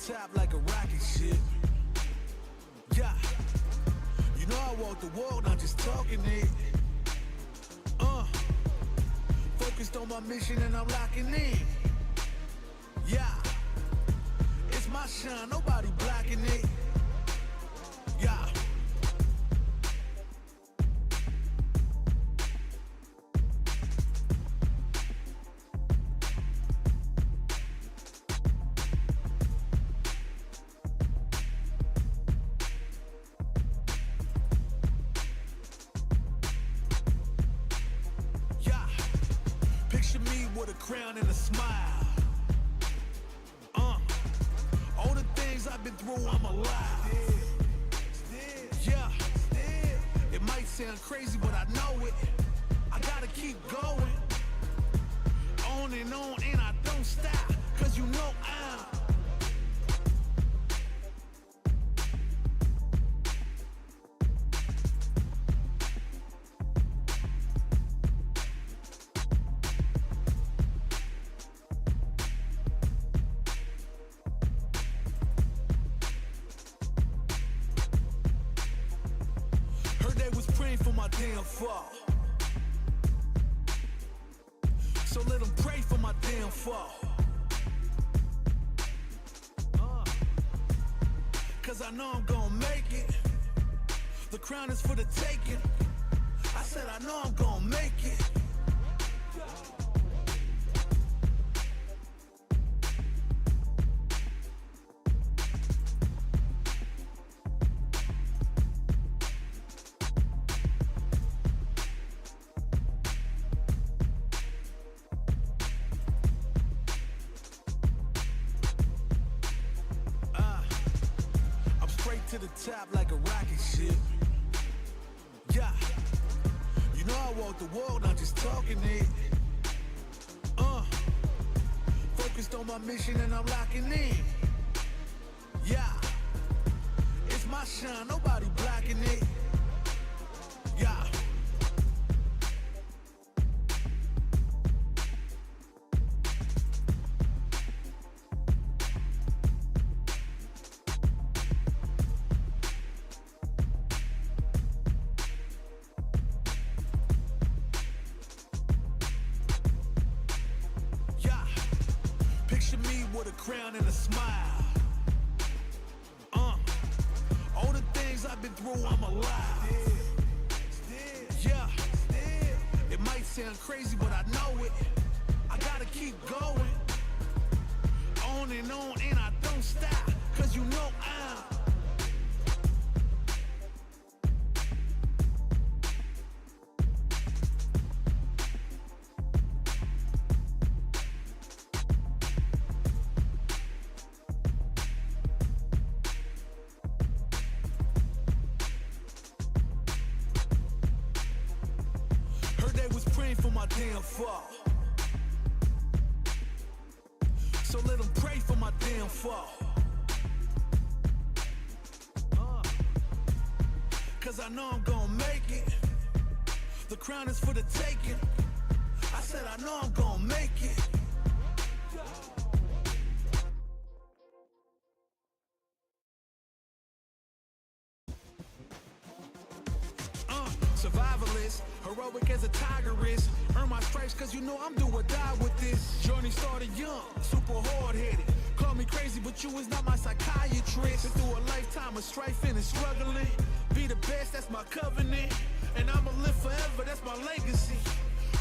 top like a rocket ship. Yeah, you know I walk the walk, not just talking it. Focused on my mission and I'm locking in. Yeah, it's my shine, nobody blocking it. Yeah. With a crown and a smile. All the things I've been through, I'm alive. Yeah, it might sound crazy, but I know it. I gotta keep going. On and I don't stop. Cause you know I'm for my damn fall. So let them pray for my damn fall. Cause I know I'm gonna make it. The crown is for the taking. I said I know I'm gonna make it. To the top like a rocket ship. Yeah, you know I walk the walk, not just talking it. Focused on my mission and I'm locking in. Yeah, it's my shine, nobody blocking it. Yeah. With a crown and a smile. All the things I've been through, I'm alive. Yeah, it might sound crazy, but I know it. I gotta keep going. On and I don't stop. Cause you know I'm for my damn fall. So let them pray for my damn fall. Cause I know I'm gonna make it. The crown is for the taking. I said I know I'm gonna make it. Survivalist, heroic as a tiger is. Earn my stripes cause you know I'm do or die with this. Journey started young, super hard-headed. Call me crazy, but you is not my psychiatrist. Been through a lifetime of strife and struggling. Be the best, that's my covenant. And I'ma live forever, that's my legacy.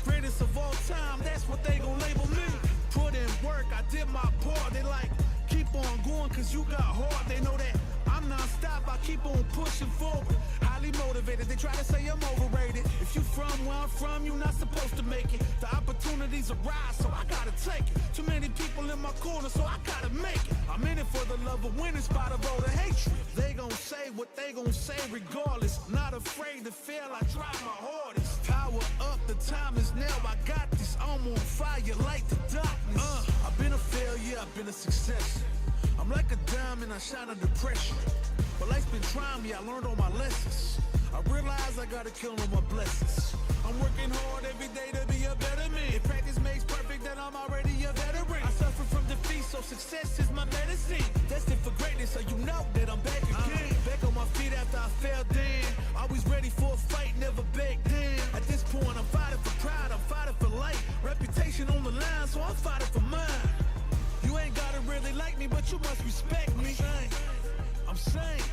Greatest of all time, that's what they gon' label me. Put in work, I did my part. They like, keep on going cause you got hard. They know that I'm non-stop, I keep on pushing forward. Highly motivated, they try to say I'm overrated. If you from where I'm from, you're not supposed to make it. The opportunities arise, so I gotta take it. Too many people in my corner, so I gotta make it. I'm in it for the love of winning, spot of all the hatred. They gon' say what they gon' say regardless. Not afraid to fail, I try my hardest. Power up, the time is now, I got this. I'm on fire like the darkness. I've been a failure, I've been a success. I'm like a diamond, I shine under pressure. But life's been trying me, I learned all my lessons. I realize I gotta kill all my blessings. I'm working hard every day to be a better man. If practice makes perfect, then I'm already a veteran. I suffer from defeat, so success is my medicine. Destined for greatness, so you know that I'm back again. Back on my feet after I fell down. Always ready for a fight, never back down. At this point, I'm fighting for pride, I'm fighting for life. Reputation on the line, so I'm fighting for mine. You ain't gotta really like me, but you must respect me. I'm saying,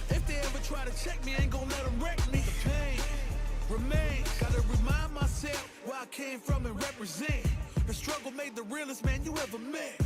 if they ever try to check me, I ain't gon' let them wreck me. The pain remains. Gotta remind myself where I came from and represent. The struggle made the realest man you ever met.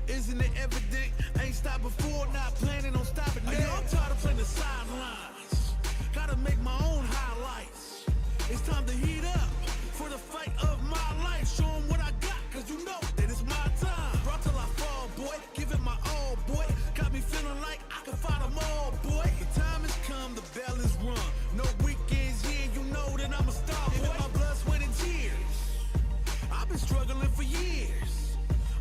Isn't it evident? I ain't stopped before, not planning on stopping now. I'm tired of playing the sidelines. Gotta make my own highlights. It's time to heat up for the fight of my life. Show 'em what I got, cause you know that it's my time. Brought till I fall, boy. Give it my all, boy. Got me feeling like I can fight them all, boy. The time has come, the bell is rung. No weekends here, you know that I'm a star, boy. Even my blood, sweat, and tears. I've been struggling for years.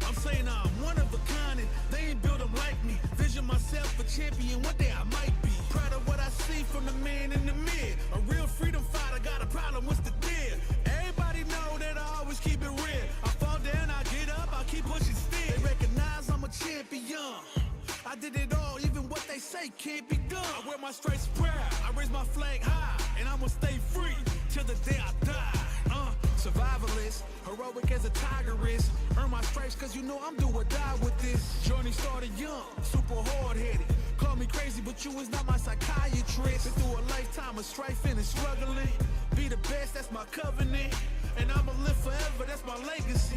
I'm saying I'm one of a kind and they ain't built them like me. Vision myself a champion, one day I might be. Proud of what I see from the man in the mid. A real freedom fighter, got a problem, what's the deal? Everybody know that I always keep it real. I fall down, I get up, I keep pushing still. They recognize I'm a champion. I did it all, even what they say can't be done. I wear my stripes proud, I raise my flag high, and I'ma stay free till the day I die. Survivalist, heroic as a tiger is. Earn my stripes cause you know I'm do or die with this. Journey started young, super hard-headed. Call me crazy, but you is not my psychiatrist. Been through a lifetime of strife and struggling. Be the best, that's my covenant. And I'ma live forever, that's my legacy.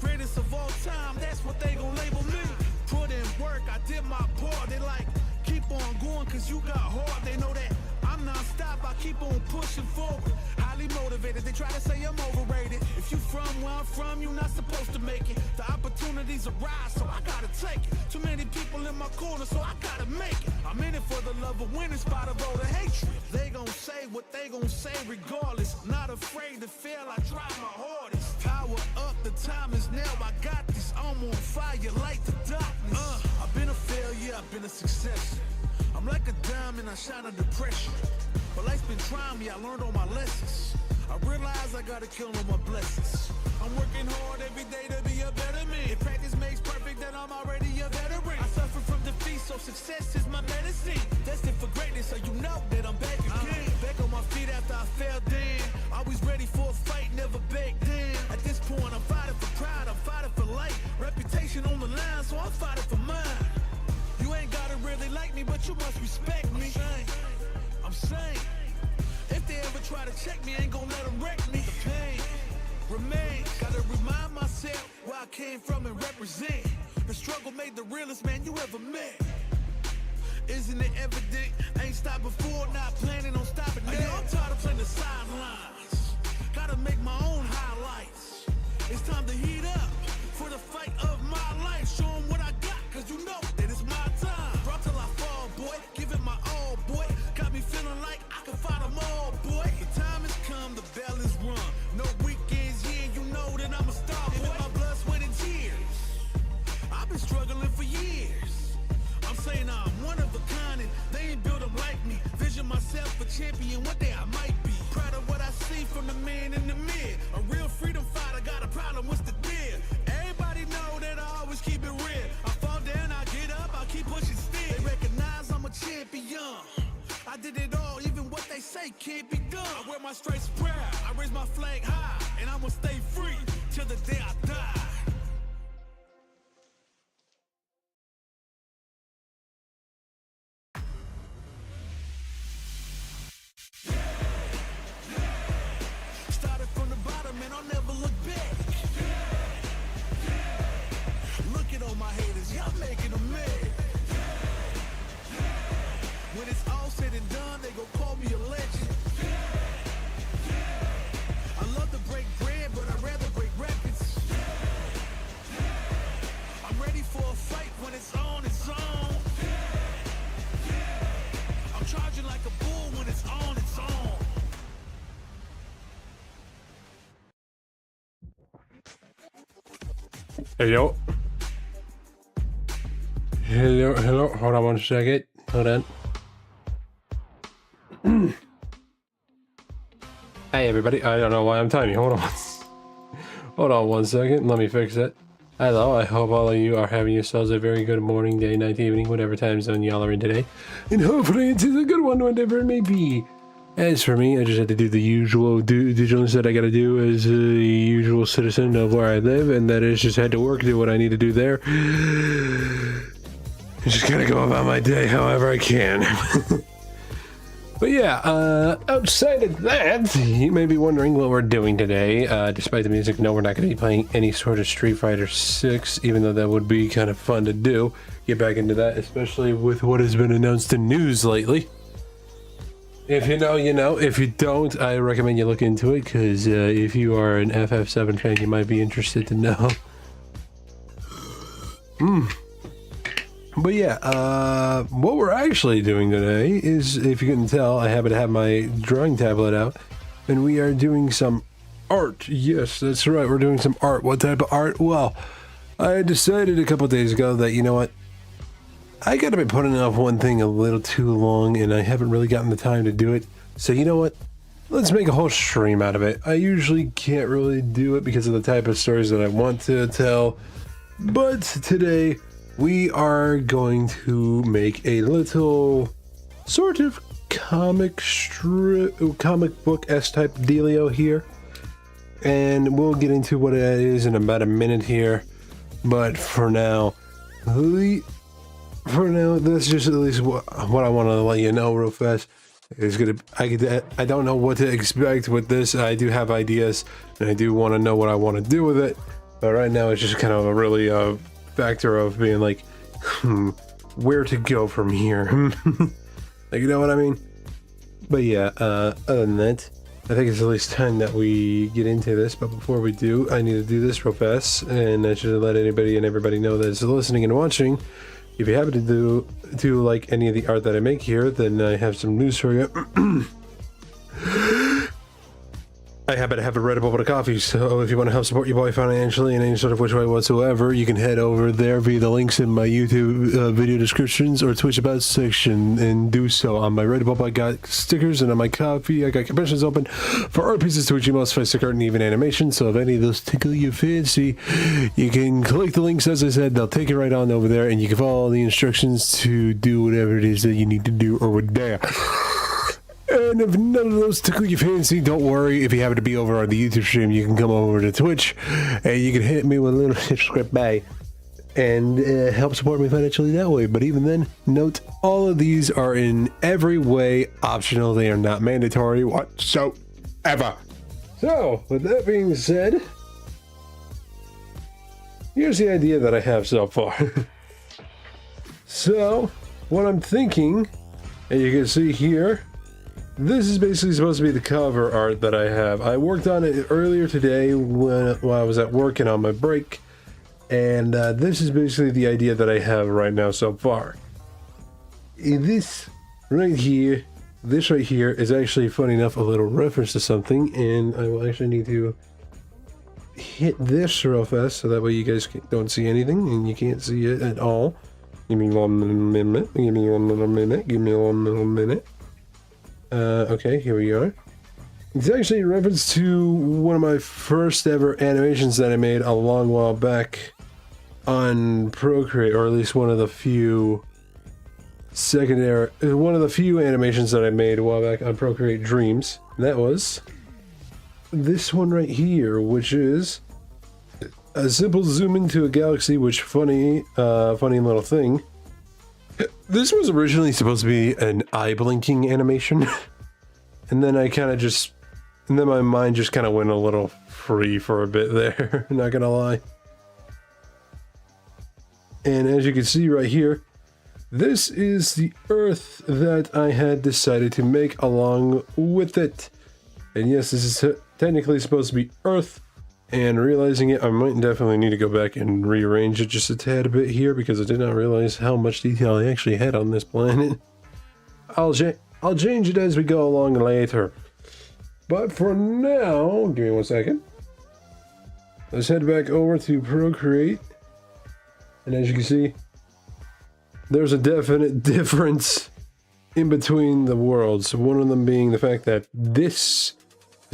Greatest of all time, that's what they gon' label me. Put in work, I did my part. They like, keep on going cause you got hard. They know that I'm non-stop, I keep on pushing forward. Highly motivated, they try to say I'm overrated. If you from where I'm from, you're not supposed to make it. The opportunities arise, so I gotta take it. Too many people in my corner, so I gotta make it. I'm in it for the love of winning, spot of all the hatred. They gon' say what they gon' say regardless. Not afraid to fail, I try my hardest. Power up, the time is now, I got this. I'm on fire like the darkness. I've been a failure, I've been a success. I'm like a diamond, I shine under pressure. But life's been trying me, I learned all my lessons. I realize I gotta kill all my blessings. I'm working hard every day to be a better man. If practice makes perfect, then I'm already a veteran. I suffer from defeat, so success is my medicine. Destined for greatness, so you know that I'm back again. Back on my feet after I fell down. Always ready for a fight, never back down. At this point, I'm fighting for pride, I'm fighting for life. Reputation on the line, so I'm fighting for mine. You ain't gotta really like me, but you must respect me. I'm saying, if they ever try to check me, I ain't gon' let them wreck me. The pain remains. Gotta remind myself where I came from and represent. The struggle made the realest man you ever met. Isn't it evident? I ain't stopped before, not planning on stopping now. I'm tired of playing the sidelines. Gotta make my own highlights. It's time to heat up for the fight of my life. Show 'em what I got, cause you know that it's my time. Brought till I fall, boy. Give it my all, boy. Got me feeling like I can fight them all, boy. The time has come, the bell is rung. No weekends here, you know that I'm a star, boy. Even my blood, sweat, and tears. I've been struggling for years. I'm saying I'm one of a kind and they ain't built them like me. Vision myself a champion, one day I might be. Proud of what I see from the man in the mid. A real freedom fighter, got a problem, what's the deal? Everybody know that I always keep it real. I fall down, I get up, I keep pushing still. They recognize I'm a champion. I did it all, even what they say can't be done. I wear my stripes proud, I raise my flag high, and I'ma stay free till the day I die. Started from the bottom and I'll never look back. Look at all my haters, y'all making them mad. When it's all said and done, they gon' call me a legend. I love to break bread, but I'd rather break records. I'm ready for a fight when it's on, it's on. I'm charging like a bull when it's on, it's on. Hello. Hello. Hold on one second. Hold on. Hey everybody. I don't know why I'm tiny. Hold on. Hold on one second. Let me fix it. Hello, I hope all of you are having yourselves a very good morning, day, night, evening, whatever time zone y'all are in today. And hopefully it's a good one, whatever it may be. As for me, I just had to do the usual due diligence that I gotta do as a usual citizen of where I live, and that is just had to work, do what I need to do there. I just gotta go about my day however I can. But yeah, outside of that, you may be wondering what we're doing today. Despite the music, no, we're not going to be playing any sort of Street Fighter 6, even though that would be kind of fun to do. Get back into that, especially with what has been announced in news lately. If you know, you know. If you don't, I recommend you look into it, because if you are an FF7 fan, you might be interested to know. But yeah, what we're actually doing today is, if you couldn't tell, I happen to have my drawing tablet out, and we are doing some art. Yes, that's right, we're doing some art. What type of art? Well, I decided a couple days ago that, you know what, I gotta be putting off one thing a little too long, and I haven't really gotten the time to do it. So you know what, let's make a whole stream out of it. I usually can't really do it because of the type of stories that I want to tell, but today we are going to make a little sort of comic book-esque type dealio here, and we'll get into what it is in about a minute here. But for now, that's just at least what I want to let you know real fast. I don't know what to expect with this. I do have ideas, and I do want to know what I want to do with it. But right now, it's just kind of a really factor of being like, where to go from here. Like, you know what I mean? But yeah, other than that, I think it's at least time that we get into this. But before we do, I need to do this real fast, and I should let anybody and everybody know that's listening and watching. If you happen to do like any of the art that I make here, then I have some news for you. I happen to have a Red Bull of coffee, so if you want to help support your boy financially in any sort of which way whatsoever, you can head over there via the links in my YouTube video descriptions or Twitch About section and do so. On my Red Bull, I got stickers, and on my coffee, I got commissions open for art pieces to which you must stick art and even animation. So if any of those tickle your fancy, you can click the links, as I said, they'll take you right on over there, and you can follow the instructions to do whatever it is that you need to do over there. And if none of those tickle your fancy, don't worry. If you happen to be over on the YouTube stream, you can come over to Twitch, and you can hit me with a little subscribe by and help support me financially that way. But even then, note, all of these are in every way optional. They are not mandatory whatsoever. So, with that being said, here's the idea that I have so far. So, what I'm thinking, and you can see here, this is basically supposed to be the cover art that I have. I worked on it earlier today while I was at work and on my break, and this is basically the idea that I have right now so far. This right here is actually, funny enough, a little reference to something, and I will actually need to hit this real fast so that way you guys don't see anything and you can't see it at all. Give me one minute. Okay, here we are. It's actually a reference to one of my first ever animations that I made a long while back on Procreate, or at least one of the few animations that I made a while back on Procreate Dreams. And that was this one right here, which is a simple zoom into a galaxy, which funny little thing. This was originally supposed to be an eye blinking animation, and then my mind just kind of went a little free for a bit there, not gonna lie. And as you can see right here, this is the Earth that I had decided to make along with it. And yes, this is technically supposed to be Earth, and realizing it, I might definitely need to go back and rearrange it just a tad bit here, because I did not realize how much detail I actually had on this planet. I'll change it as we go along later. But for now, give me 1 second. Let's head back over to Procreate. And as you can see, there's a definite difference in between the worlds. One of them being the fact that this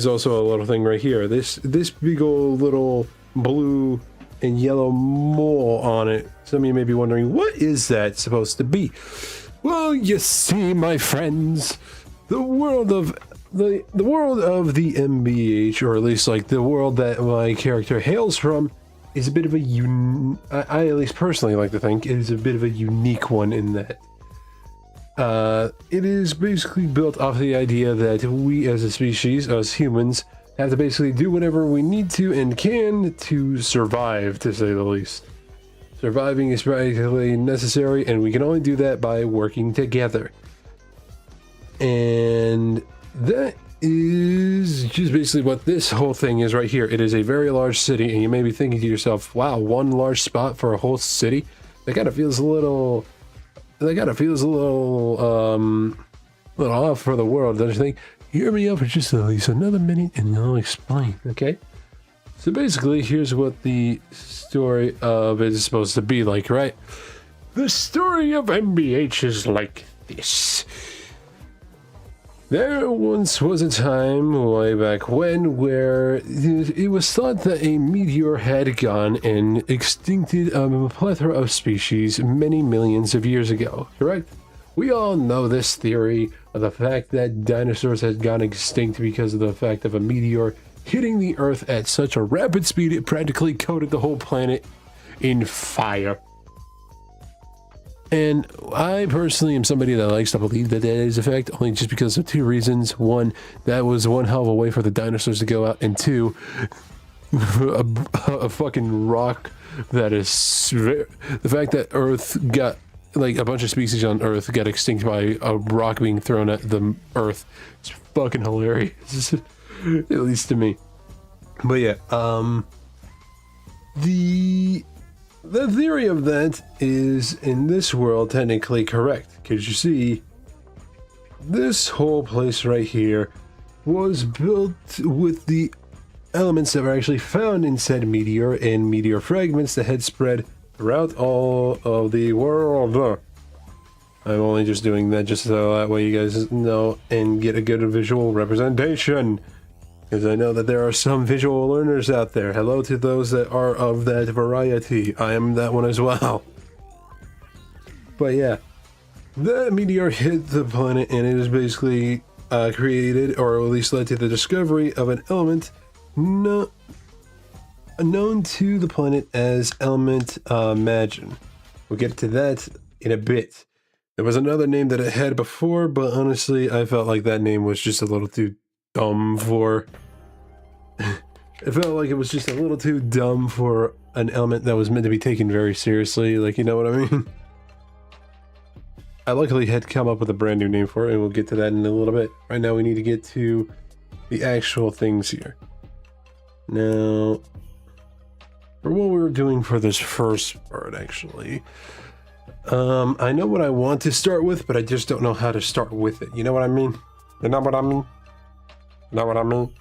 is also a little thing right here. This big old little blue and yellow mole on it. Some of you may be wondering, what is that supposed to be? Well, you see, my friends, the world of the world of the MBH, or at least like the world that my character hails from, is a bit of a I at least personally like to think it is a bit of a unique one in that it is basically built off the idea that we as a species, us humans, have to basically do whatever we need to and can to survive, to say the least. Surviving is practically necessary, and we can only do that by working together. And that is just basically what this whole thing is right here. It is a very large city, and you may be thinking to yourself, wow, one large spot for a whole city? That kind of feels a little... little off for the world, don't you think? Hear me out for just at least another minute and I'll explain, okay? So basically, here's what the story of it is supposed to be like, right? The story of MBH is like this. There once was a time way back when where it was thought that a meteor had gone and extincted a plethora of species many millions of years ago, correct? We all know this theory of the fact that dinosaurs had gone extinct because of the fact of a meteor hitting the Earth at such a rapid speed it practically coated the whole planet in fire. And I personally am somebody that likes to believe that that is a fact, only just because of two reasons. One, that was one hell of a way for the dinosaurs to go out, and two, a fucking rock that is... The fact that Earth got... Like, a bunch of species on Earth got extinct by a rock being thrown at the Earth. It's fucking hilarious. At least to me. But yeah, the theory of that is, in this world, technically correct. Because you see, this whole place right here was built with the elements that were actually found in said meteor and meteor fragments that had spread throughout all of the world. I'm only just doing that just so that way you guys know and get a good visual representation. Because I know that there are some visual learners out there. Hello to those that are of that variety. I am that one as well. But yeah, the meteor hit the planet and it is basically created, or at least led to the discovery of an element known to the planet as element Magin. We'll get to that in a bit. There was another name that it had before, but honestly, I felt like that name was just a little too dumb for... It felt like it was just a little too dumb for an element that was meant to be taken very seriously, like, you know what I mean? I luckily had come up with a brand new name for it, and we'll get to that in a little bit. Right now we need to get to the actual things here. Now, for what we were doing for this first part, actually, I know what I want to start with, but I just don't know how to start with it. You know what I mean? You know what I mean? You know what I mean?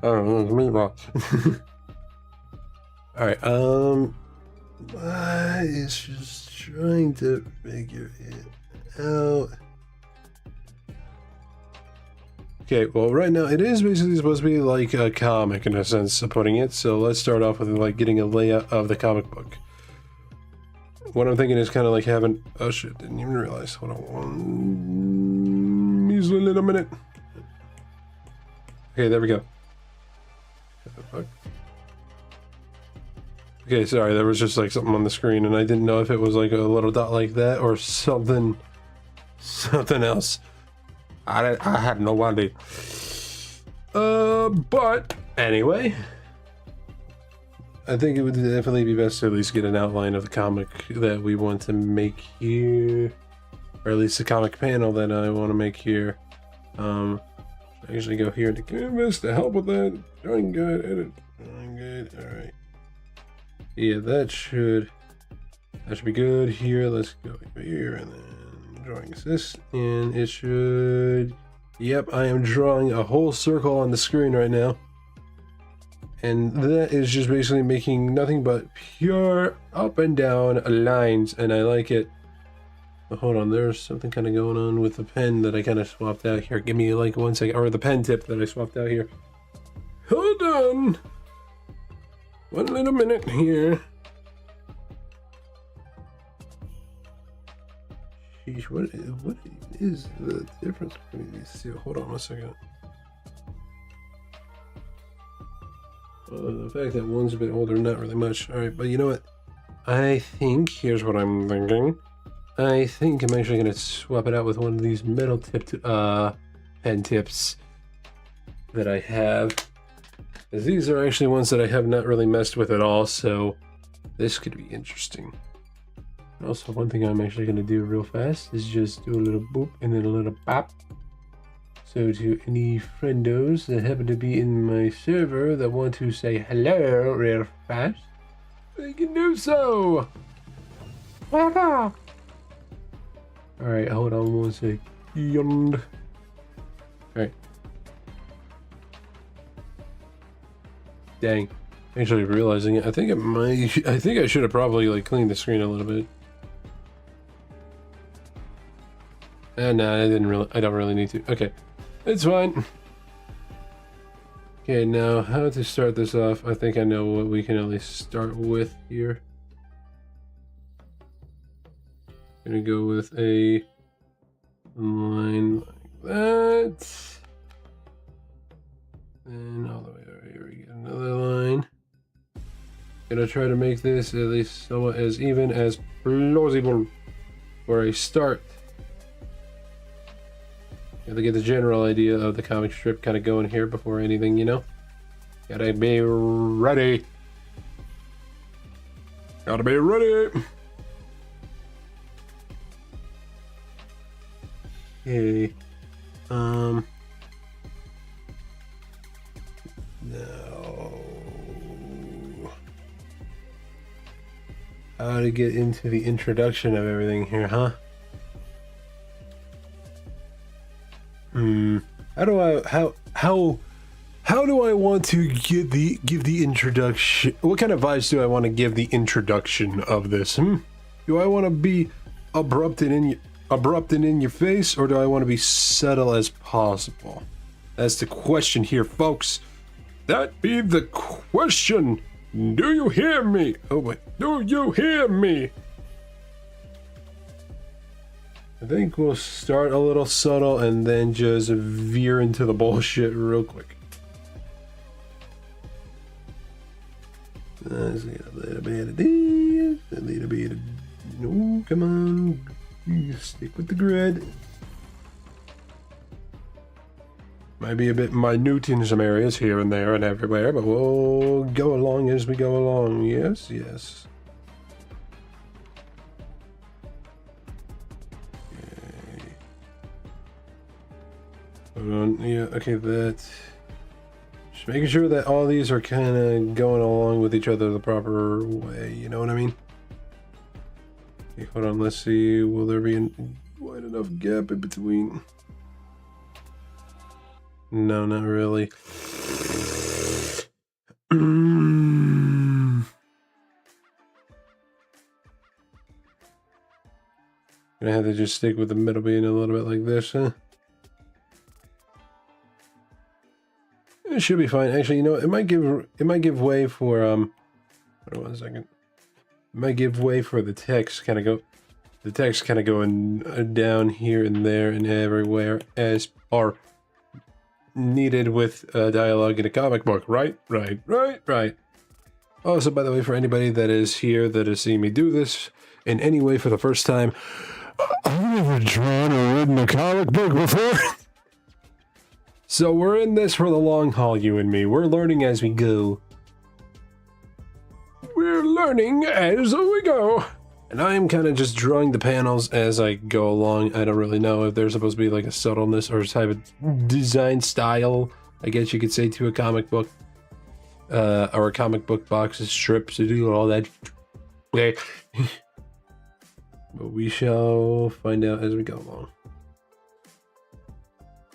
I don't know, it's me, bro. Alright, I is just trying to figure it out. Okay, well, right now it is basically supposed to be like a comic in a sense of putting it, so let's start off with like getting a layout of the comic book. What I'm thinking is kind of like having... Oh shit, didn't even realize. Hold on one measly little minute. Okay, there we go. What the fuck? Okay, sorry, there was just like something on the screen and I didn't know if it was like a little dot like that or something else. I had no idea. But anyway, I think it would definitely be best to at least get an outline of the comic that we want to make here, or at least the comic panel that I want to make here. I usually go here to canvas to help with that. Drawing good, edit, drawing good. All right. Yeah, that should be good here. Let's go here and then drawing assist, and it should. Yep, I am drawing a whole circle on the screen right now. And that is just basically making nothing but pure up and down lines, and I like it. But hold on, there's something kind of going on with the pen that I kind of swapped out here. Give me like 1 second, or the pen tip that I swapped out here. Hold on. One little minute here. Sheesh, what is the difference between these two? Hold on a second. The fact that one's a bit older, not really much. Alright, but you know what? I think, here's what I'm thinking. I think I'm actually going to swap it out with one of these metal tipped pen tips that I have. These are actually ones that I have not really messed with at all, so this could be interesting. Also, one thing I'm actually going to do real fast is just do a little boop and then a little pop. So to any friendos that happen to be in my server that want to say hello real fast, they can do so. Alright, hold on one second. Alright. Dang. Actually realizing it, I think I should have probably like cleaned the screen a little bit. And no, I don't really need to. Okay. It's fine. Okay, now how to start this off. I think I know what we can at least start with here. Gonna go with a line like that. And all the way over here we get another line. Gonna try to make this at least somewhat as even as plausible for a start. Gotta get the general idea of the comic strip kind of going here before anything, you know? Gotta be ready. Gotta be ready. Okay. No. How to get into the introduction of everything here, huh? How do I want to give the introduction? What kind of vibes do I want to give the introduction of this? Do I want to be abrupt and in your face, or do I want to be subtle as possible? That's the question here, folks. That be the question. Do you hear me? Oh wait, do you hear me? I think we'll start a little subtle and then just veer into the bullshit real quick. Let's get a little bit of this, a little bit of... No, come on. Stick with the grid. Might be a bit minute in some areas here and there and everywhere, but we'll go along as we go along. Yes, yes. Hold on, yeah, okay, that. Just making sure that all these are kind of going along with each other the proper way, you know what I mean? Okay, hold on, let's see, will there be a wide enough gap in between? No, not really. Gonna have to just stick with the middle being a little bit like this, huh? It should be fine. Actually, you know, it might give way for hold on 1 second. It might give way for the text kind of going down here and there and everywhere as are needed with dialogue in a comic book. Right. Also, by the way, for anybody that is here that has seen me do this in any way for the first time, I've never drawn or written a comic book before. So we're in this for the long haul, you and me. We're learning as we go. We're learning as we go. And I am kind of just drawing the panels as I go along. I don't really know if there's supposed to be like a subtleness or type of design style, I guess you could say, to a comic book. Or a comic book boxes, strips, to do all that. But we shall find out as we go along.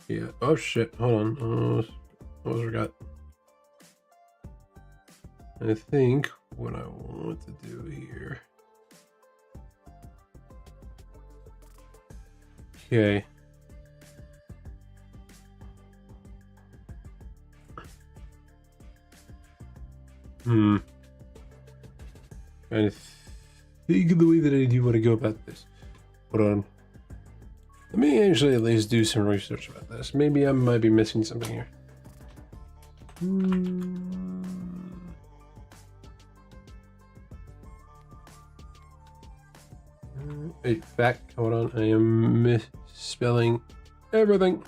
Yeah. Oh shit. Hold on. Almost forgot. I think what I want to do here. Okay. trying to think of the way that I do want to go about this. Hold on. Let me actually at least do some research about this. Maybe I might be missing something here. Wait, fact, hold on. I am misspelling everything.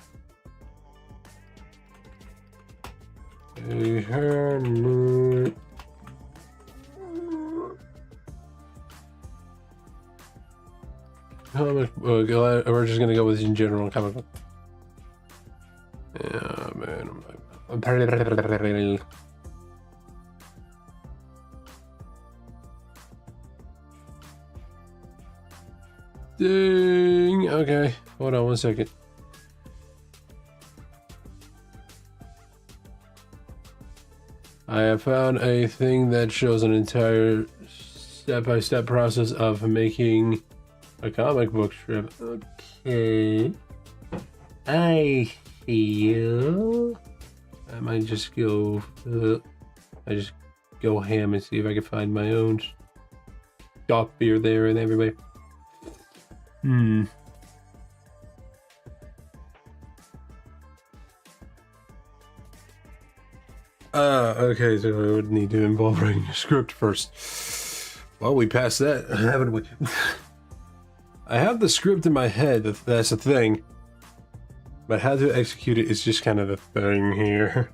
Comic book. We're just gonna go with in general comic book. Yeah, man. Ding. Okay, hold on 1 second. I have found a thing that shows an entire step-by-step process of making a comic book strip. Okay. I feel I might just go ham and see if I can find my own stock beer there and everybody. Okay, so I would need to involve writing a script first. Well, we passed that, haven't we? I have the script in my head, that's the thing. But how to execute it is just kind of the thing here.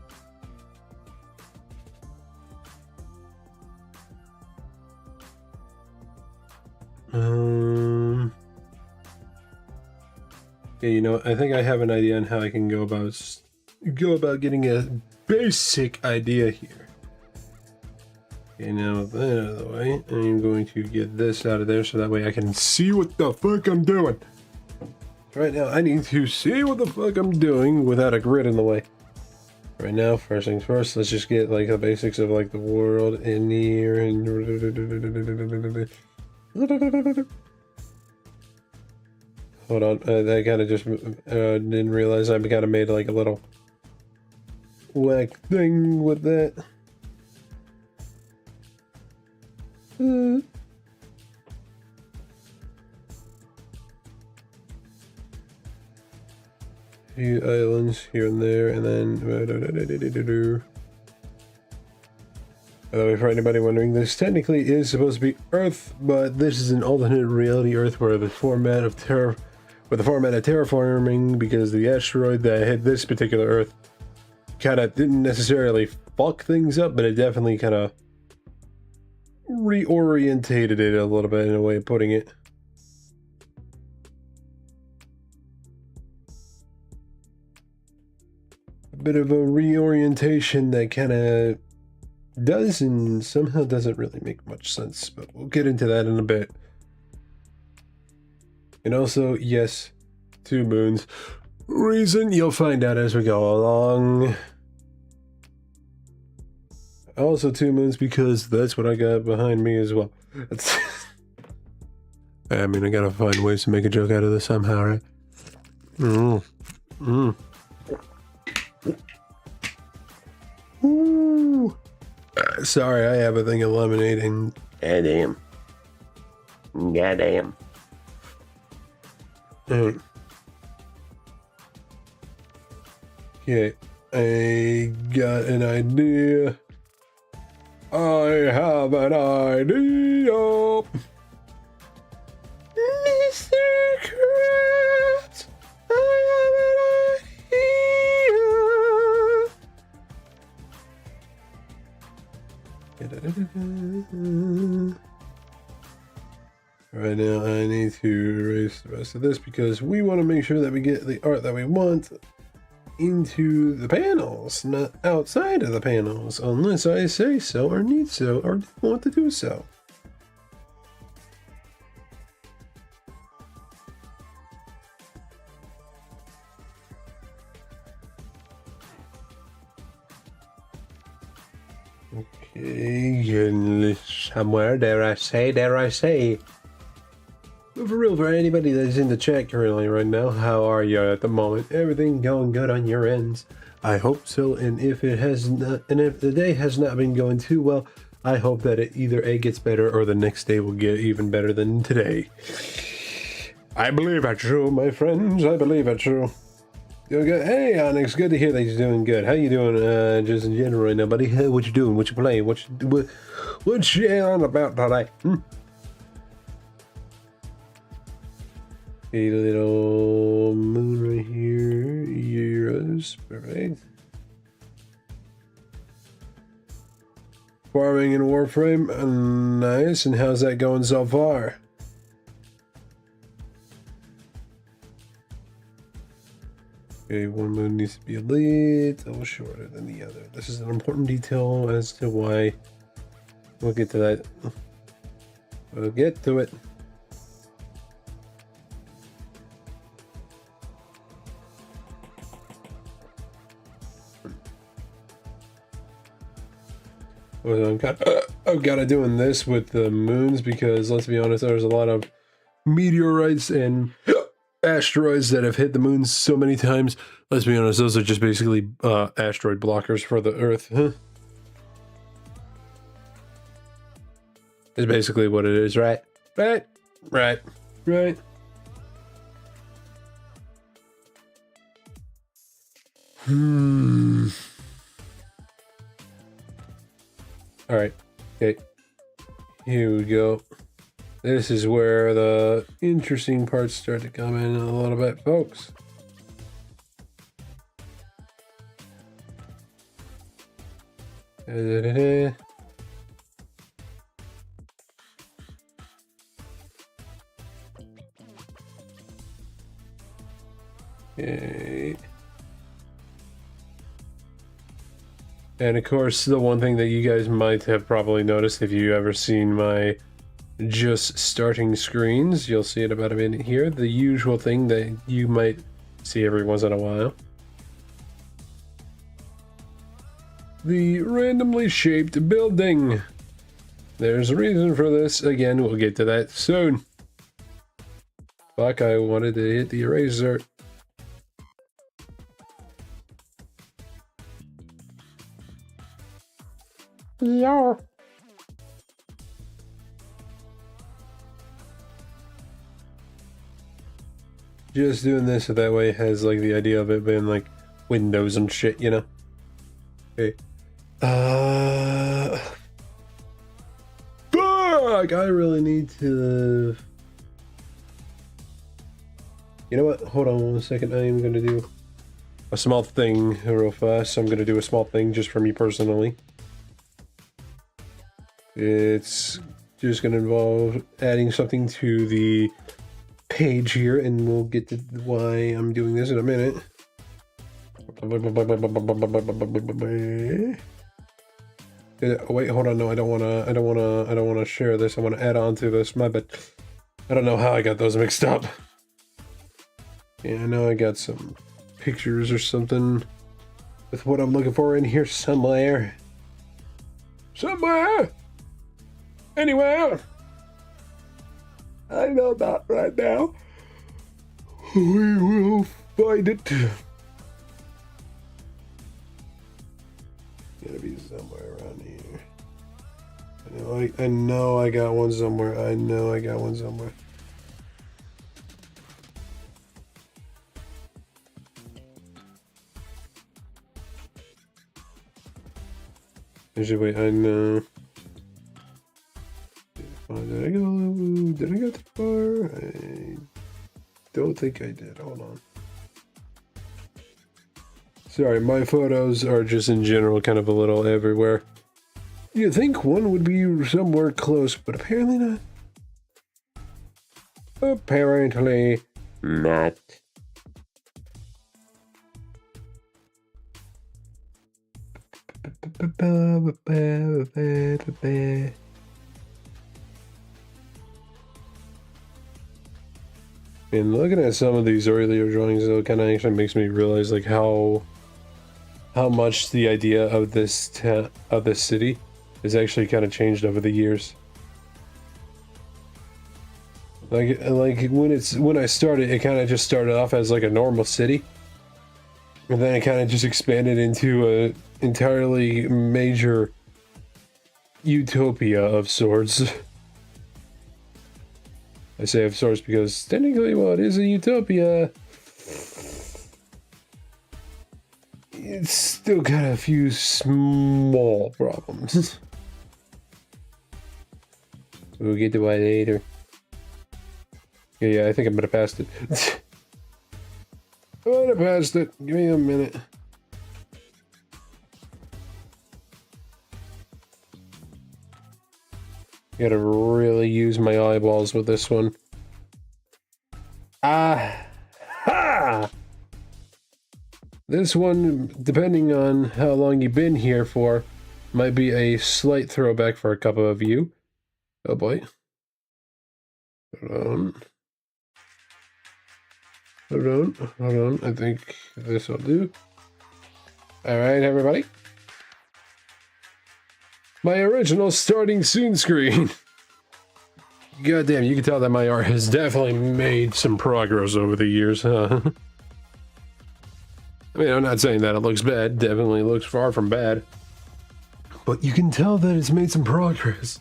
Yeah, you know, I think I have an idea on how I can go about getting a basic idea here. Okay, now with that out of the way, I'm going to get this out of there so that way I can see what the fuck I'm doing. Right now, I need to see what the fuck I'm doing without a grid in the way. Right now, first things first, let's just get like the basics of like the world in here and hold on, I kind of just didn't realize I kind of made like a little whack thing with that. Few islands here and there, and then by the way, for anybody wondering, this technically is supposed to be Earth, but this is an alternate reality Earth where the format of terraforming, because the asteroid that hit this particular Earth kind of didn't necessarily fuck things up, but it definitely kind of reorientated it a little bit in a way of putting it. A bit of a reorientation that kind of does and somehow doesn't really make much sense, but we'll get into that in a bit. And also, yes, 2 moons. Reason you'll find out as we go along. Also 2 moons because that's what I got behind me as well. I mean, I gotta find ways to make a joke out of this somehow, right? Ooh. Sorry, I have a thing of lemonade and goddamn. Okay, I got an idea. I have an idea. Mr. Krabs, I have an idea. Right now, I need to erase the rest of this because we want to make sure that we get the art that we want into the panels, not outside of the panels, unless I say so or need so or want to do so. Okay, getting somewhere, dare I say. But for real, for anybody that's in the chat currently right now, how are you at the moment? Everything going good on your ends? I hope so, and if it has not, and if the day has not been going too well, I hope that it either A gets better or the next day will get even better than today. I believe it's true, my friends. I believe it's true. Doing good. Hey, Onyx. Good to hear that you're doing good. How you doing, just in general right now, buddy? Hey, what you doing? What you playing? What you on about today? A little moon right here. Euros. Perfect. Farming in Warframe. Nice. And how's that going so far? Okay, one moon needs to be a little shorter than the other. This is an important detail as to why. We'll get to that. We'll get to it. Well, I'm kind of doing this with the moons because, let's be honest, there's a lot of meteorites and asteroids that have hit the moon so many times. Let's be honest, those are just basically asteroid blockers for the Earth. Huh? Is basically what it is, right? Right. Alright, okay. Here we go. This is where the interesting parts start to come in a little bit, folks. Okay. And of course, the one thing that you guys might have probably noticed if you ever seen my just starting screens, you'll see it about a minute here. The usual thing that you might see every once in a while. The randomly shaped building. There's a reason for this. Again, we'll get to that soon. Fuck, I wanted to hit the eraser. Yeah. Just doing this so that way it has like the idea of it being like windows and shit, you know? Okay. Fuck! I really need to... You know what? Hold on 1 second. I am gonna do a small thing real fast. I'm gonna do a small thing just for me personally. It's just gonna involve adding something to the page here, and we'll get to why I'm doing this in a minute. Wait, hold on. No, I don't wanna share this. I wanna add on to this. My bad. I don't know how I got those mixed up. Yeah, I know I got some pictures or something with what I'm looking for in here somewhere. Anywhere. I know that right now. We will find it. Gotta be somewhere around here. I know I got one somewhere. Actually, wait, I know. Did I go too far? I don't think I did. Hold on. Sorry, my photos are just in general kind of a little everywhere. You'd think one would be somewhere close, but apparently not. Apparently not. And looking at some of these earlier drawings, though, kind of actually makes me realize like how much the idea of this city has actually kind of changed over the years. Like when I started, it kind of just started off as like a normal city, and then it kind of just expanded into a entirely major utopia of sorts. I say of sorts because technically, well, it is a utopia. It's still got a few small problems. We'll get to that later. Yeah, I think I'm gonna pass it. I'm gonna pass it. Give me a minute. Gotta really use my eyeballs with this one. Ha! This one, depending on how long you've been here for, might be a slight throwback for a couple of you. Oh boy. Hold on. I think this will do. Alright, everybody. My original starting soon screen. God damn, you can tell that my art has definitely made some progress over the years, huh? I mean, I'm not saying that it looks bad. Definitely looks far from bad. But you can tell that it's made some progress.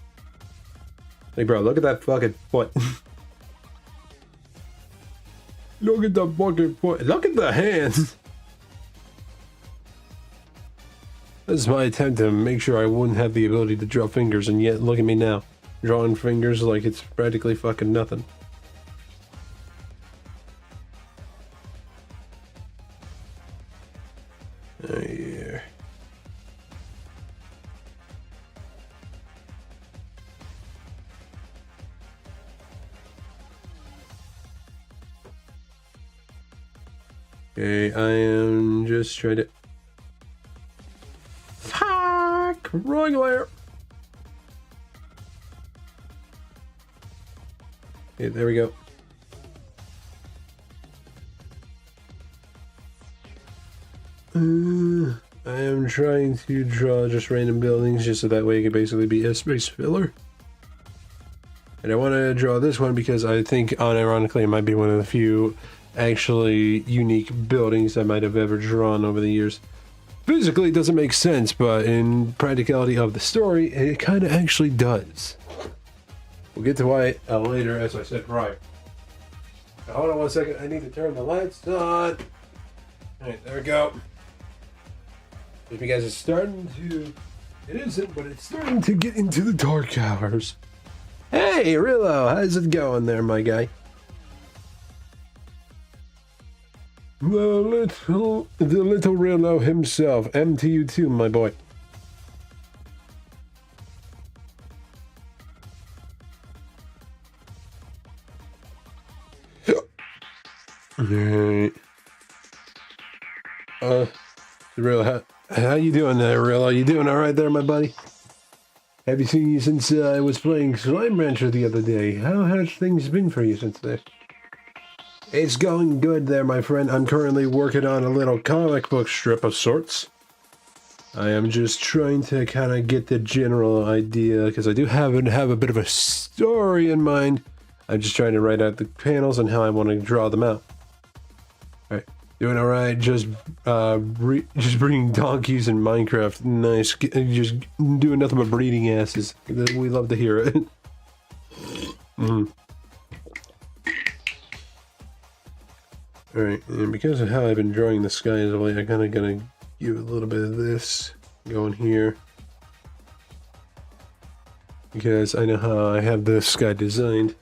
Hey, bro, look at that fucking foot. Look at the fucking foot. Look at the hands. This is my attempt to make sure I wouldn't have the ability to draw fingers, and yet look at me now. Drawing fingers like it's practically fucking nothing. Oh, yeah. Okay, I am just trying to... Fuck! Wrong layer! Okay, there we go. I am trying to draw just random buildings just so that way it can basically be a space filler. And I want to draw this one because I think, unironically, it might be one of the few actually unique buildings I might have ever drawn over the years. Physically, it doesn't make sense, but in practicality of the story, it kind of actually does. We'll get to why later, as I said prior. Now, hold on one second. I need to turn the lights on. Alright, there we go. Because it's starting to... It isn't, but it's starting to get into the dark hours. Hey, Rillo, how's it going there, my guy? The little Rillo himself. M to you too, my boy. Alright. Rillo, how you doing there, Rillo? You doing alright there, my buddy? Have you seen you since I was playing Slime Rancher the other day? How has things been for you since then? It's going good there, my friend. I'm currently working on a little comic book strip of sorts. I am just trying to kind of get the general idea, because I do have a bit of a story in mind. I'm just trying to write out the panels and how I want to draw them out. Alright, doing alright, just breeding donkeys in Minecraft. Nice, just doing nothing but breeding asses. We love to hear it. Alright, and because of how I've been drawing the sky as of late, I'm kind of gonna give a little bit of this going here. Because I know how I have the sky designed.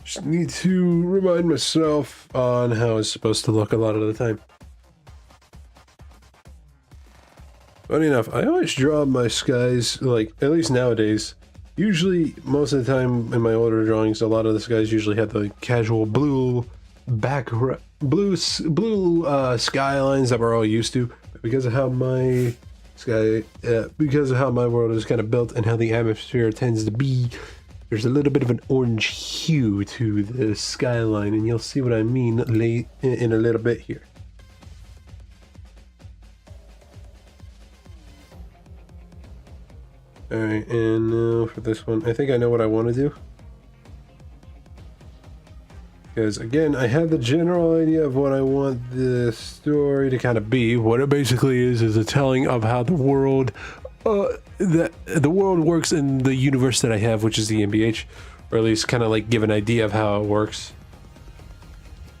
Just need to remind myself on how it's supposed to look a lot of the time. Funny enough, I always draw my skies, like, at least nowadays. Usually, most of the time in my older drawings, a lot of the skies usually have the casual blue background, blue skylines that we're all used to. But because of how my because of how my world is kind of built and how the atmosphere tends to be, there's a little bit of an orange hue to the skyline, and you'll see what I mean late in a little bit here. Alright, and now for this one, I think I know what I want to do. Because, again, I have the general idea of what I want the story to kind of be. What it basically is a telling of how the world the world works in the universe that I have, which is the MBH, or at least kind of like give an idea of how it works.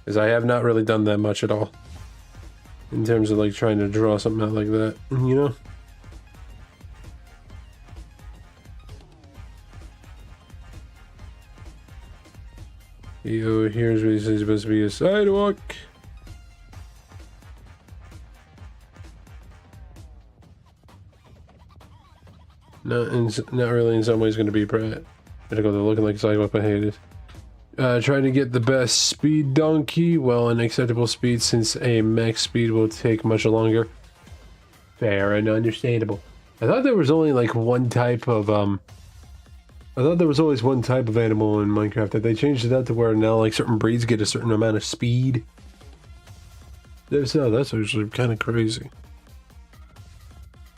Because I have not really done that much at all in terms of like trying to draw something out like that, you know? Yo, here's what he says supposed to be a sidewalk. Not really. In some ways, going to be critical. They're looking like a sidewalk, but hey, it is. Trying to get the best speed donkey. Well, an acceptable speed, since a max speed will take much longer. Fair and understandable. I thought there was only like one type of I thought there was always one type of animal in Minecraft. That they changed it out to where now like certain breeds get a certain amount of speed. That's actually kind of crazy.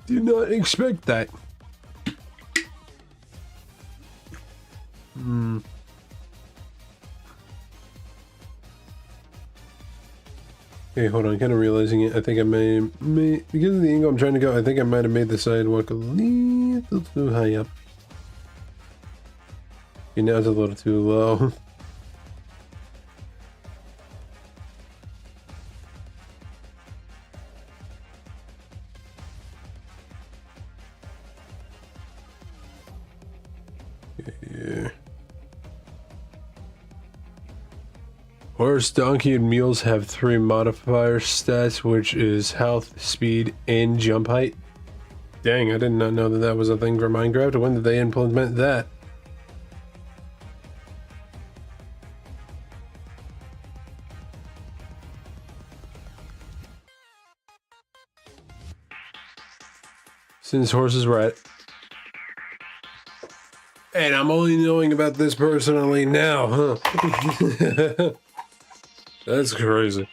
Did not expect that. Okay, hold on. Kind of realizing it. I think I may because of the angle I'm trying to go. I think I might have made the sidewalk a little too high up. Okay, now it's a little too low. Yeah. Horse, donkey, and mules have 3 modifier stats, which is health, speed, and jump height. Dang, I did not know that that was a thing for Minecraft. When did they implement that? Since horses were at... And I'm only knowing about this personally now, huh? That's crazy.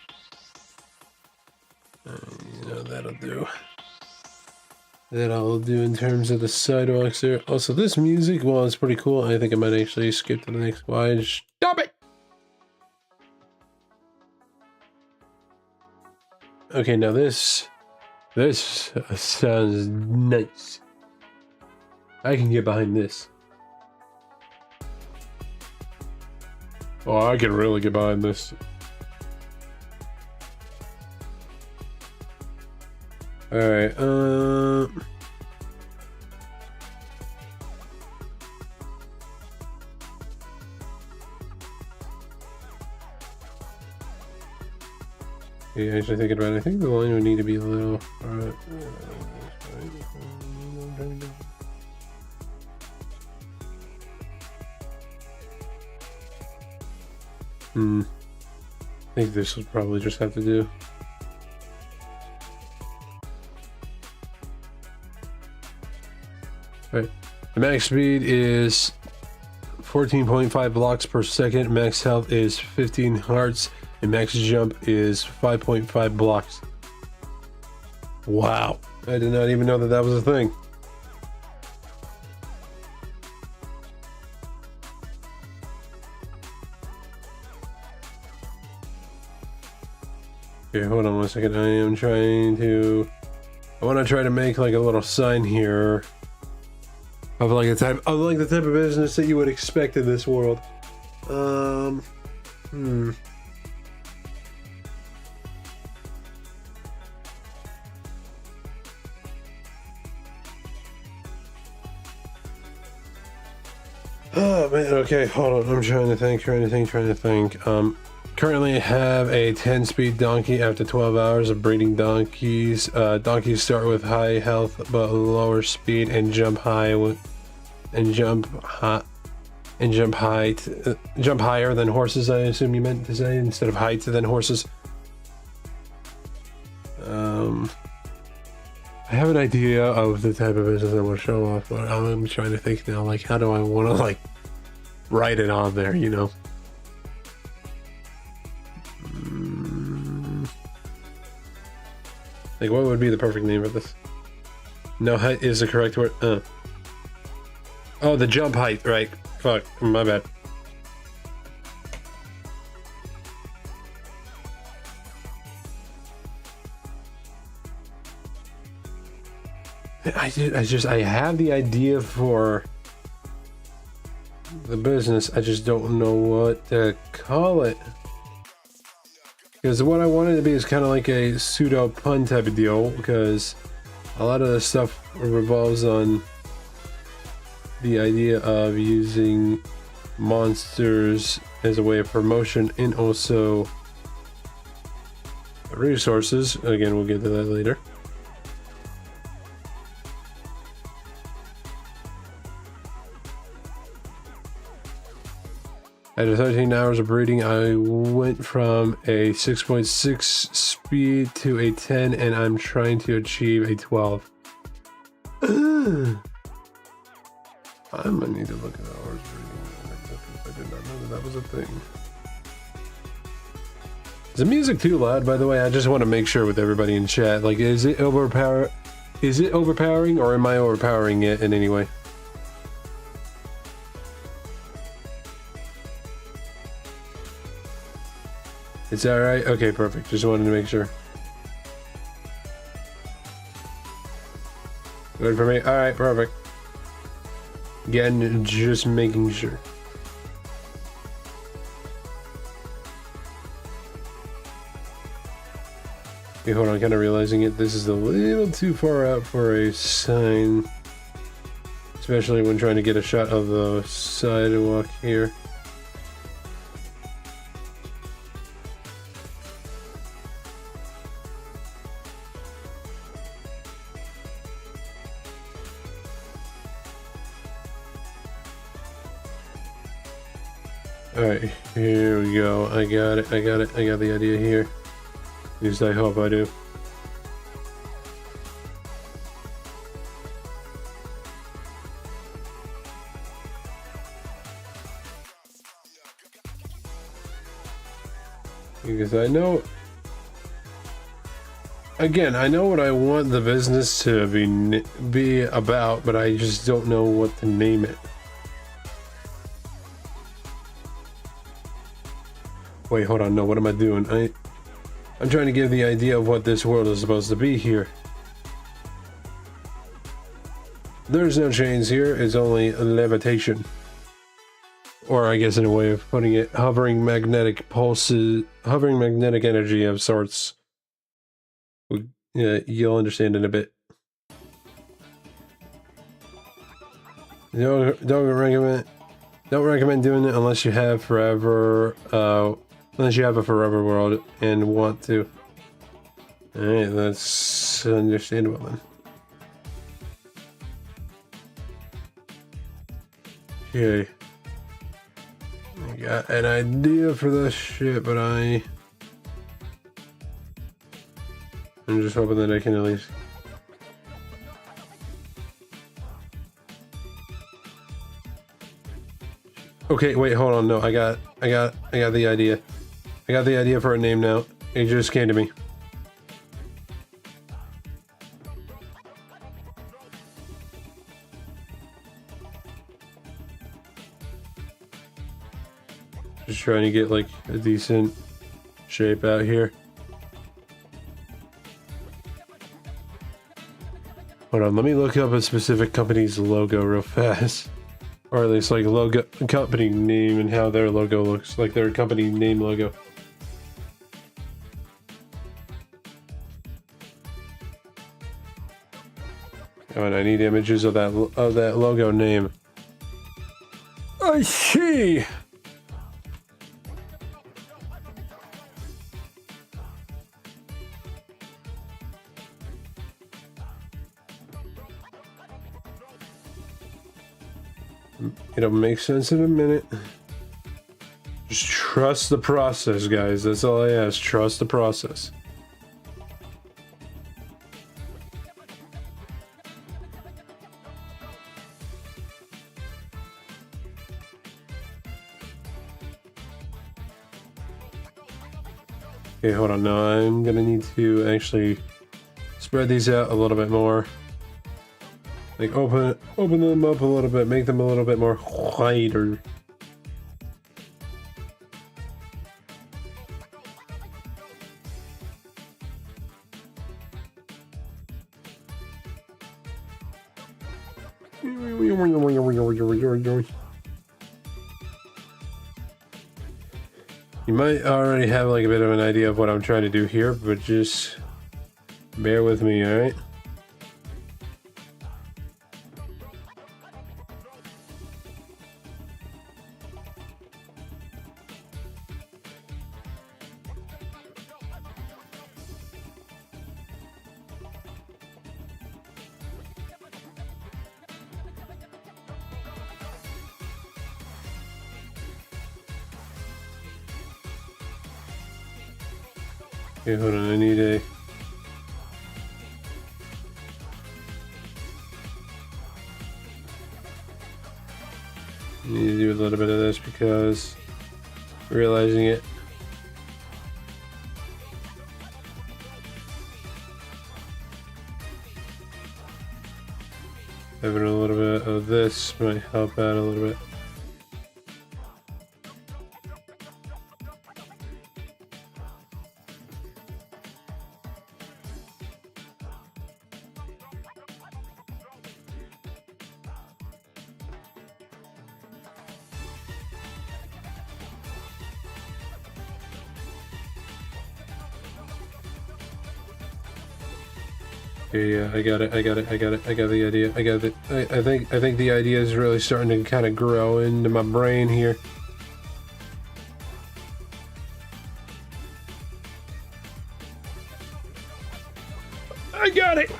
You know, that'll do. That'll do in terms of the sidewalks there. Also, this music, well, it's pretty cool. I think I might actually skip to the next slide. Stop it! Okay, now this sounds nice. I can get behind this. Oh, I can really get behind this. Alright, yeah, actually thinking about it, I think the line would need to be a little... Alright. I think this will probably just have to do. Alright, the max speed is 14.5 blocks per second, max health is 15 hearts, and max jump is 5.5 blocks. Wow, I did not even know that that was a thing. Okay, hold on one second. I want to try to make like a little sign here of like the type of business that you would expect in this world. Oh man, okay, hold on. I'm trying to think. Currently have a 10-speed donkey after 12 hours of breeding donkeys. Donkeys start with high health but lower speed and jump higher than horses. I assume you meant to say, instead of height than horses. I have an idea of the type of business I want to show off, but I'm trying to think now, like, how do I want to like write it on there, you know? Like, what would be the perfect name for this? No, height is the correct word. Oh, the jump height, right. Fuck, my bad. I have the idea for the business. I just don't know what to call it. Because what I wanted to be is kind of like a pseudo pun type of deal, because a lot of the stuff revolves on the idea of using monsters as a way of promotion and also resources. Again, we'll get to that later. After 13 hours of breeding, I went from a 6.6 speed to a 10, and I'm trying to achieve a 12. I might need to look at hours breeding. I did not know that was a thing. Is the music too loud, by the way? I just want to make sure with everybody in chat. Like, is it overpowering, or am I overpowering it in any way? Is that right? Okay, perfect. Just wanted to make sure. Good for me. All right, perfect. Again, just making sure. Okay, hold on, kind of realizing it. This is a little too far out for a sign, especially when trying to get a shot of the sidewalk here. Alright, here we go. I got it. I got the idea here. At least I hope I do. Because I know... Again, I know what I want the business to be about, but I just don't know what to name it. Wait, hold on. No, what am I doing? I'm trying to give the idea of what this world is supposed to be here. There's no chains here. It's only levitation. Or I guess in a way of putting it, hovering magnetic pulses, hovering magnetic energy of sorts. Yeah, you'll understand in a bit. Don't recommend doing it unless you have forever. Unless you have a forever world and want to. Alright, that's understandable then. Okay. I got an idea for this shit, but I'm just hoping that I can at least... Okay, wait, hold on. No, I got the idea. I got the idea for a name now. It just came to me. Just trying to get like a decent shape out here. Hold on, let me look up a specific company's logo real fast. Or at least like logo, company name, and how their logo looks, like their company name logo. Oh, and I need images of that logo name. I see. It'll make sense in a minute. Just trust the process, guys. That's all I ask. Trust the process. Okay, hold on. Now I'm gonna need to actually spread these out a little bit more. Like open them up a little bit, make them a little bit more wider. You might already have like a bit of an idea of what I'm trying to do here, but just bear with me, alright? Okay, hold on, I need to do a little bit of this because realizing it. Having a little bit of this might help out a little bit. Yeah, I got it. I got the idea. I got it. I think the idea is really starting to kind of grow into my brain here. I got it.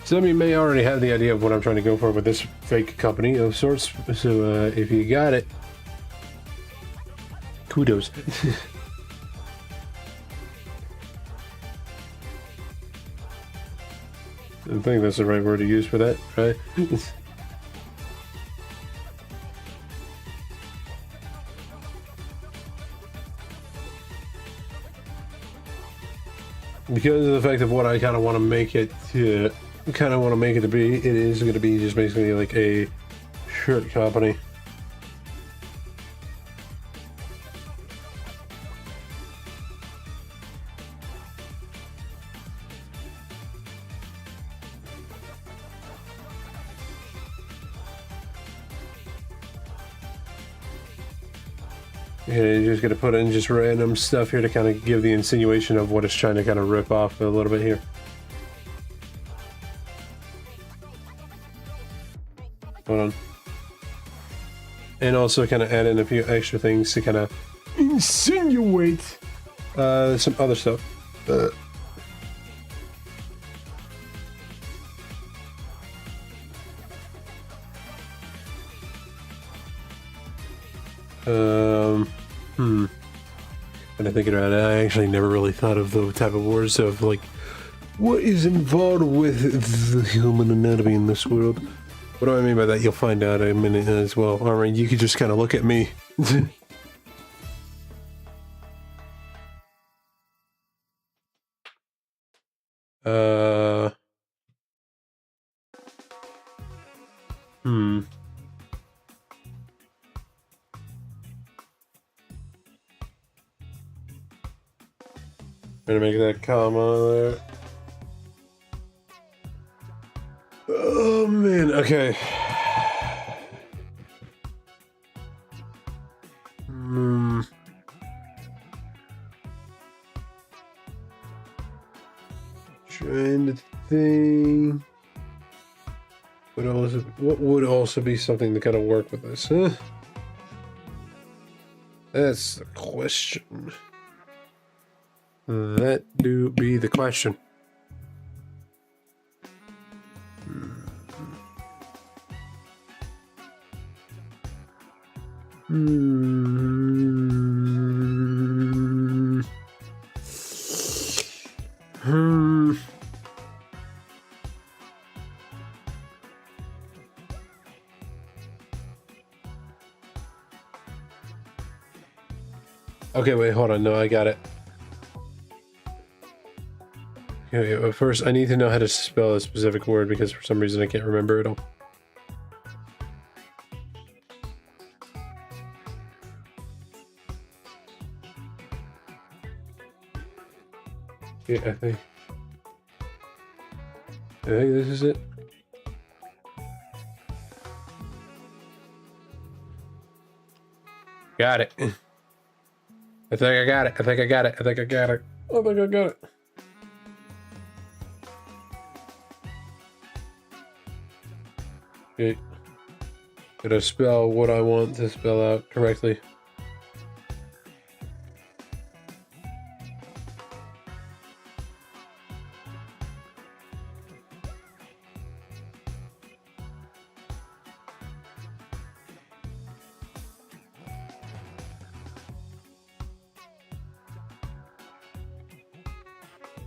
Some of you may already have the idea of what I'm trying to go for with this fake company of sorts. So if you got it, kudos. I think that's the right word to use for that, right? Because of the fact of what I kind of want to make it to, be, it is going to be just basically like a shirt company. Yeah, you're just gonna put in just random stuff here to kind of give the insinuation of what it's trying to kind of rip off a little bit here. Hold on. And also kind of add in a few extra things to kind of insinuate some other stuff. When I think about it, I actually never really thought of the type of words of like what is involved with the human anatomy in this world. What do I mean by that? You'll find out in a minute as well. Alright, you could just kind of look at me. Gonna make that comma there. Oh man, okay. Trying to think. What would also be something to kind of work with this, huh? That's the question. That do be the question. Okay, wait, hold on. No, I got it. Okay, but first I need to know how to spell a specific word because for some reason I can't remember it all. Yeah, I think this is it. Got it. I think I got it. I think I got it. I think I got it. I think I got it. Okay. Gotta spell what I want to spell out correctly.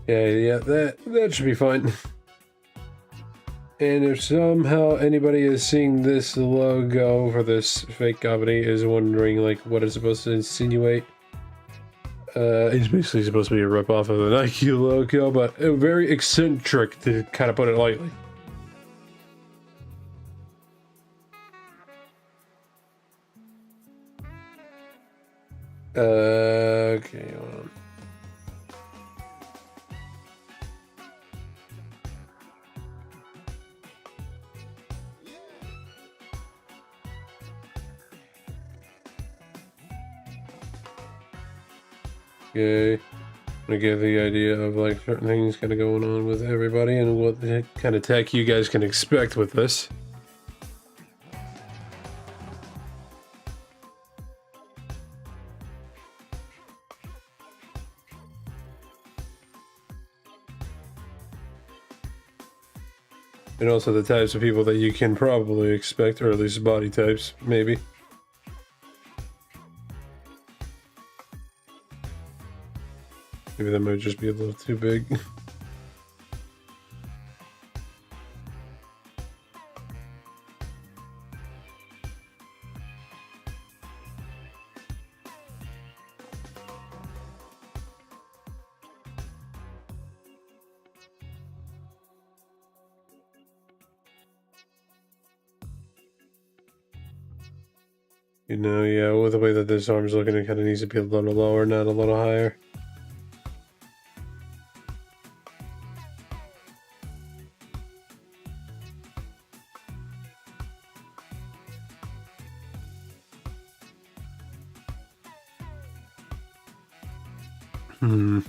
Yeah, that should be fine. And if somehow anybody is seeing this logo for this fake company is wondering like what it's supposed to insinuate, it's basically supposed to be a ripoff of the Nike logo, but very eccentric to kind of put it lightly. Okay, hold on. Okay, I'm gonna give the idea of like certain things kind of going on with everybody and what kind of tech you guys can expect with this. And also the types of people that you can probably expect, or at least body types, maybe. Maybe that might just be a little too big. You know, yeah, with the way that this arm's looking, it kind of needs to be a little lower, not a little higher. And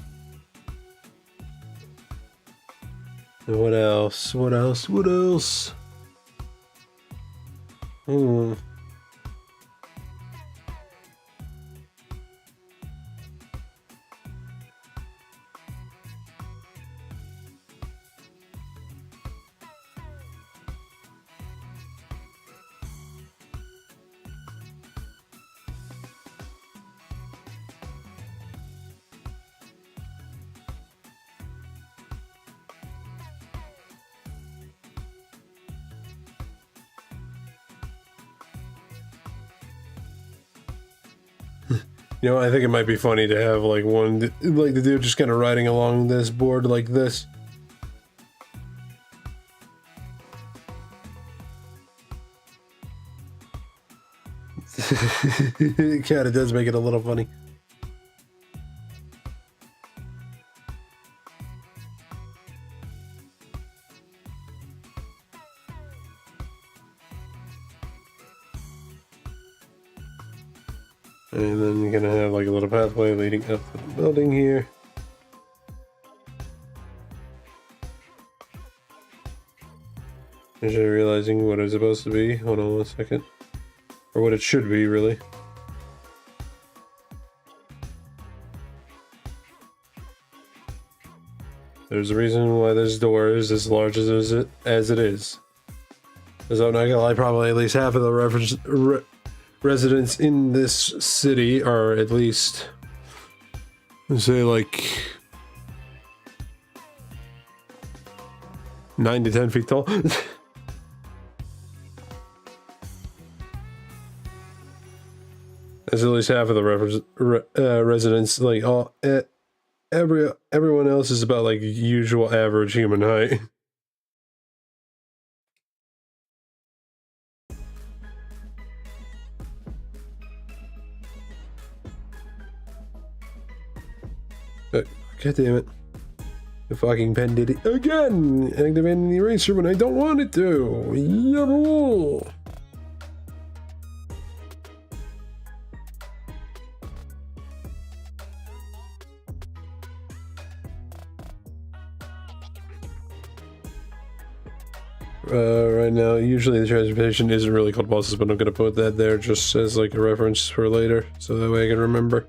what else? What else? What else? You know, I think it might be funny to have like one, like the dude just kind of riding along this board like this. It kind of does make it a little funny. And then you're gonna have like a little pathway leading up to the building here. Actually realizing what it's supposed to be. Hold on 1 second. Or what it should be, really. There's a reason why this door is as large as it is. Because I'm not gonna lie, probably at least half of the residents in this city are at least, let's say, like 9 to 10 feet tall. That's at least half of the residents. Like everyone else is about like usual average human height. God damn it. The fucking pen did it again! Activating the eraser when I don't want it to! Yeah. Right now, usually the transportation isn't really called buses, but I'm gonna put that there just as like a reference for later, so that way I can remember.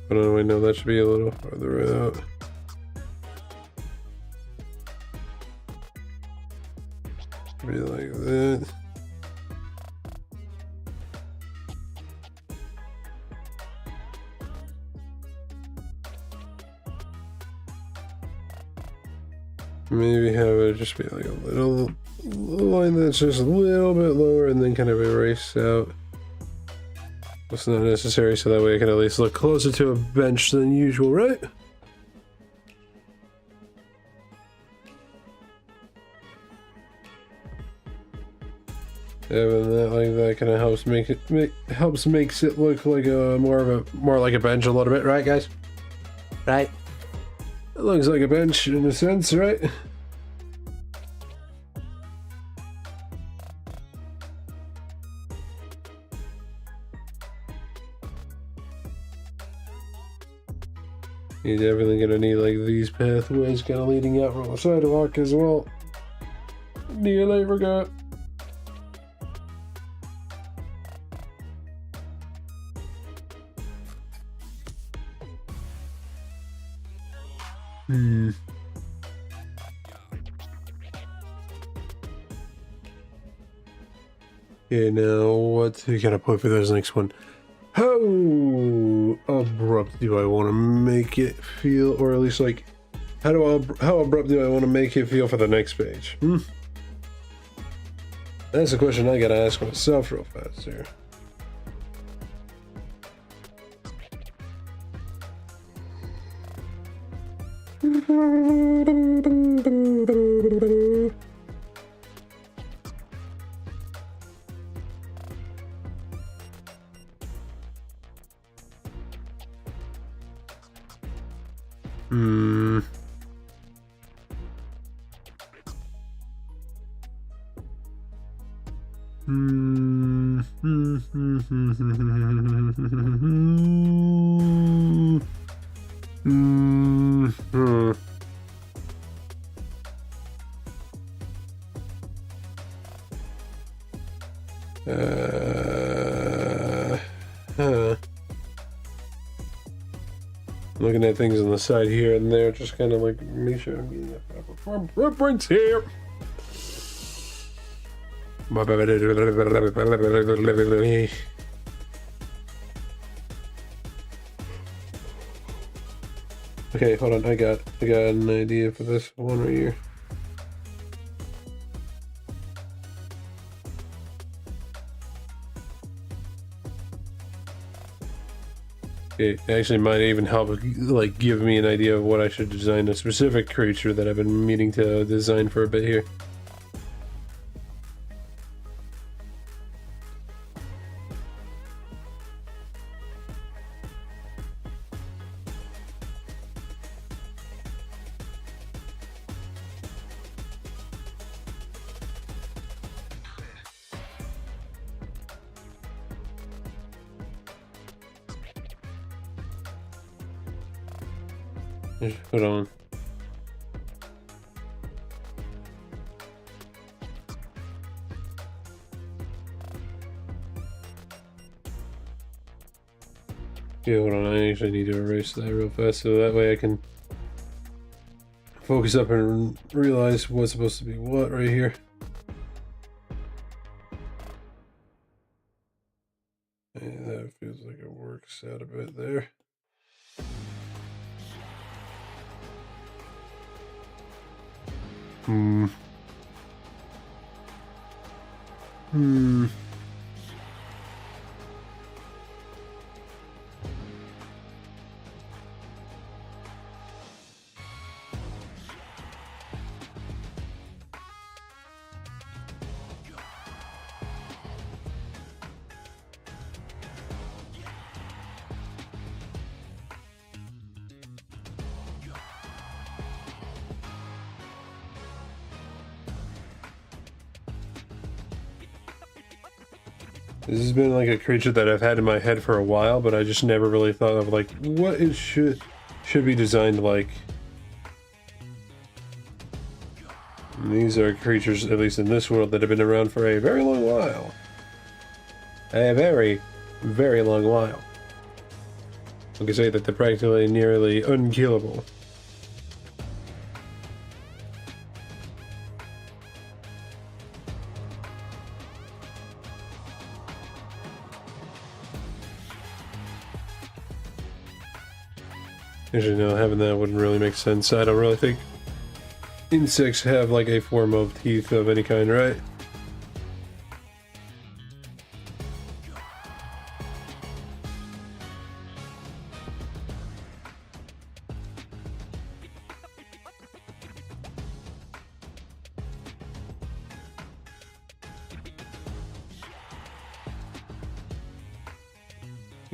But I know that should be a little farther out. Be like that. Maybe have it just be like a little line that's just a little bit lower and then kind of erase out what's not necessary, so that way I can at least look closer to a bench than usual, right? Having that like that kind of helps makes it look like a more like a bench a little bit, right, guys? Right? It looks like a bench in a sense, right? You're definitely gonna need like these pathways kind of leading out from the sidewalk as well. Nearly forgot. Okay, now what we gotta put for this next one? How abrupt do I want to make it feel, or at least like, how abrupt do I want to make it feel for the next page? That's a question I gotta ask myself real fast here. Looking at things on the side here and there, just kind of like make sure I'm getting a proper reference here. Okay, hold on. I got an idea for this one right here. It actually might even help, like, give me an idea of what I should design, a specific creature that I've been meaning to design for a bit here. Hold on. Yeah, hold on. I actually need to erase that real fast so that way I can focus up and realize what's supposed to be what right here. And that feels like it works out a bit there. This has been like a creature that I've had in my head for a while, but I just never really thought of like what it should be designed like. And these are creatures, at least in this world, that have been around for a very long while. A very, very long while. I can say that they're practically nearly unkillable. Actually, no, having that wouldn't really make sense. I don't really think insects have like a form of teeth of any kind, right?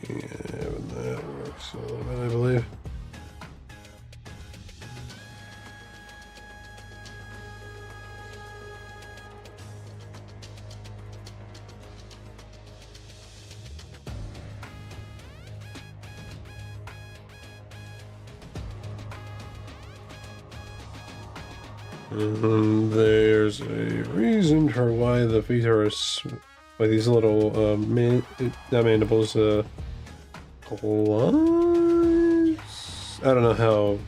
Yeah, having that works a little bit, I believe. There's a reason for why the feet are why these little not mandibles, claws? I don't know how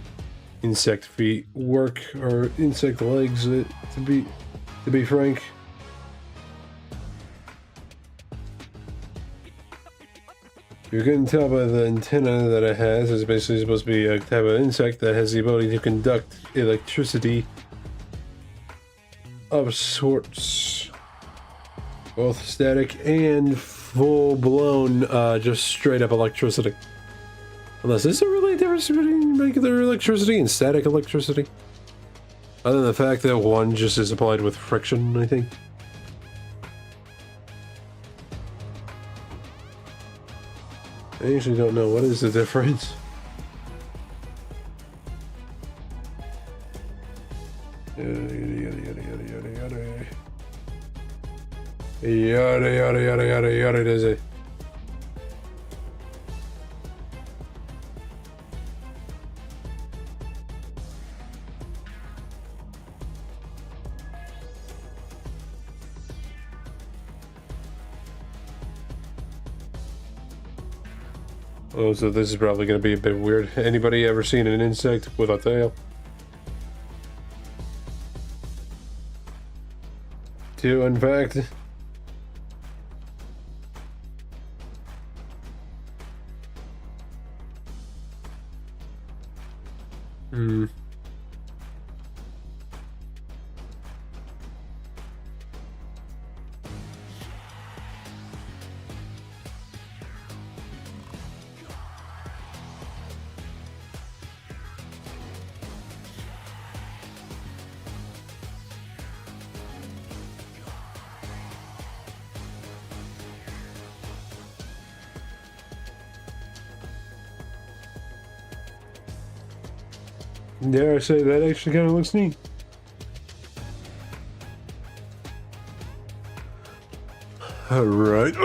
insect feet work, or insect legs, to be frank. You can tell by the antenna that it has, it's basically supposed to be a type of insect that has the ability to conduct electricity of sorts, both static and full-blown, just straight-up electricity. Unless, is there really a difference between regular electricity and static electricity? Other than the fact that one just is applied with friction, I think. I usually don't know what is the difference. Yada does it. Oh, so this is probably going to be a bit weird. Anybody ever seen an insect with a tail? Two, in fact. Dare I say, that actually kind of looks neat. Alright.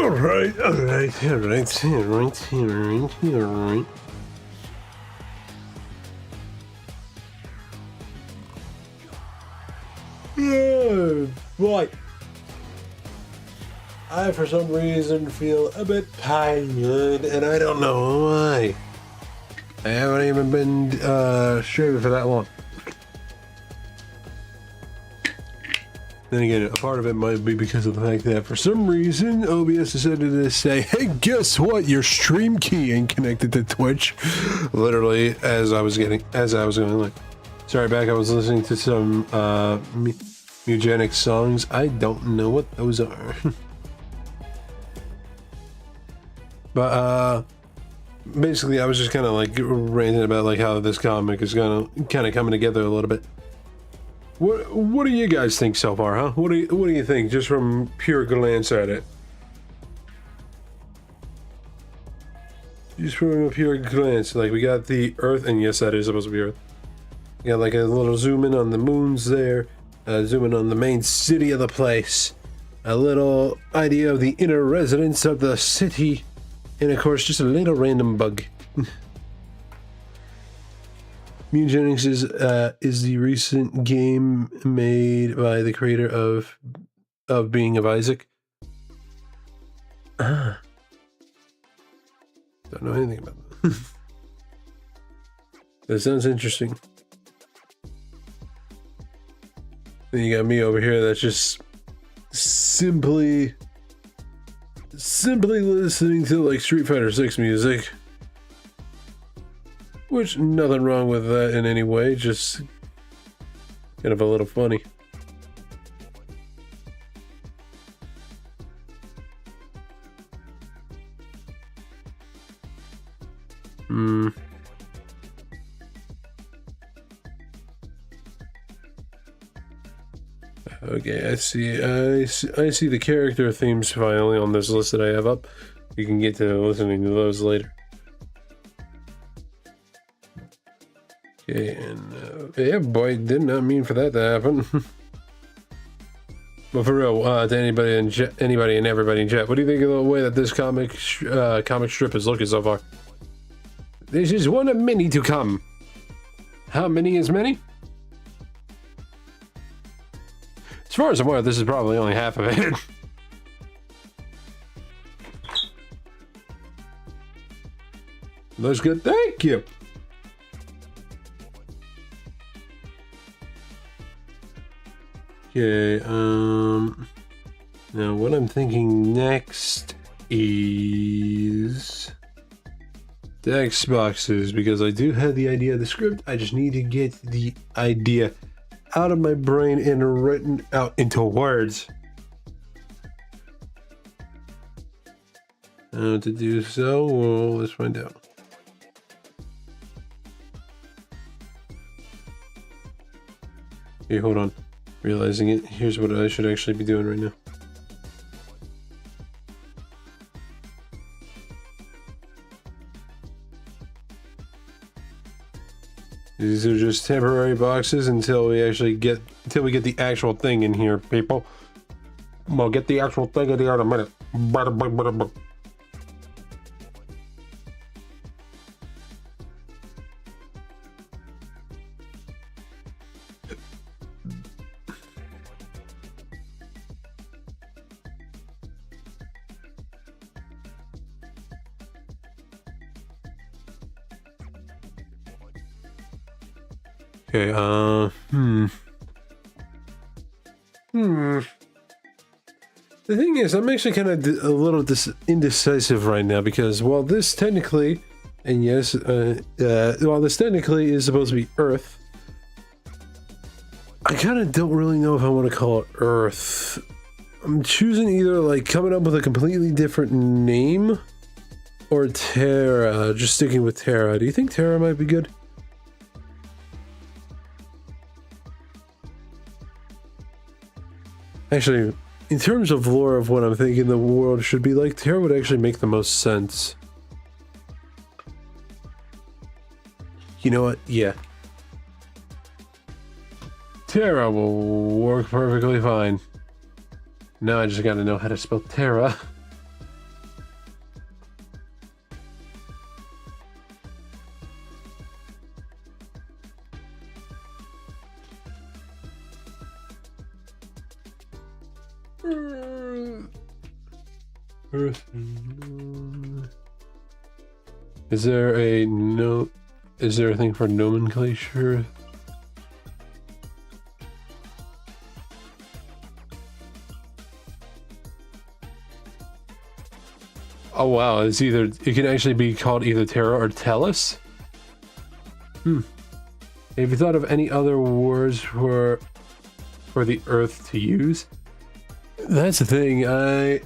Yeah, right. I, for some reason, feel a bit tired, and I don't know why. I haven't even been streaming for that long. Then again, a part of it might be because of the fact that for some reason OBS decided to say, "Hey, guess what? Your stream key ain't connected to Twitch." Literally, as I was going like, Sorry, back. I was listening to some Mugenic songs. I don't know what those are. But basically, I was just kind of like ranting about like how this comic is gonna kind of coming together a little bit. What do you guys think so far, huh? What do you think, just from pure glance at it? Just from a pure glance, like we got the Earth, and yes, that is supposed to be Earth. You got like a little zoom in on the moons there, zoom in on the main city of the place, a little idea of the inner residents of the city, and of course, just a little random bug. Mugenics is the recent game made by the creator of Being of Isaac. Don't know anything about that. That sounds interesting. Then you got me over here that's just simply listening to like Street Fighter 6 music. Which, nothing wrong with that in any way, just kind of a little funny. Okay, I see the character themes finally on this list that I have up. You can get to listening to those later. Okay, and yeah, boy, did not mean for that to happen. But for real, to anybody and everybody in chat, what do you think of the way that this comic strip is looking so far? This is one of many to come. How many is many? As far as I'm aware, this is probably only half of it. Looks good, thank you. Okay, now what I'm thinking next is the Xboxes, because I do have the idea of the script. I just need to get the idea out of my brain and written out into words. To do so, well, let's find out. Okay, hold on. Realizing it, here's what I should actually be doing right now. These are just temporary boxes until we get the actual thing in here, people. We'll get the actual thing in here in a minute. Okay, The thing is, I'm actually kind of a little indecisive right now, because while this technically, and yes, while this technically is supposed to be Earth, I kind of don't really know if I want to call it Earth. I'm choosing either like coming up with a completely different name or Terra, just sticking with Terra. Do you think Terra might be good? Actually, in terms of lore of what I'm thinking the world should be like, Terra would actually make the most sense. You know what? Yeah. Terra will work perfectly fine. Now I just gotta know how to spell Terra. Earth. Is there a thing for nomenclature? Oh wow, it can actually be called either Terra or Tellus. Have you thought of any other words for the Earth to use? That's the thing. I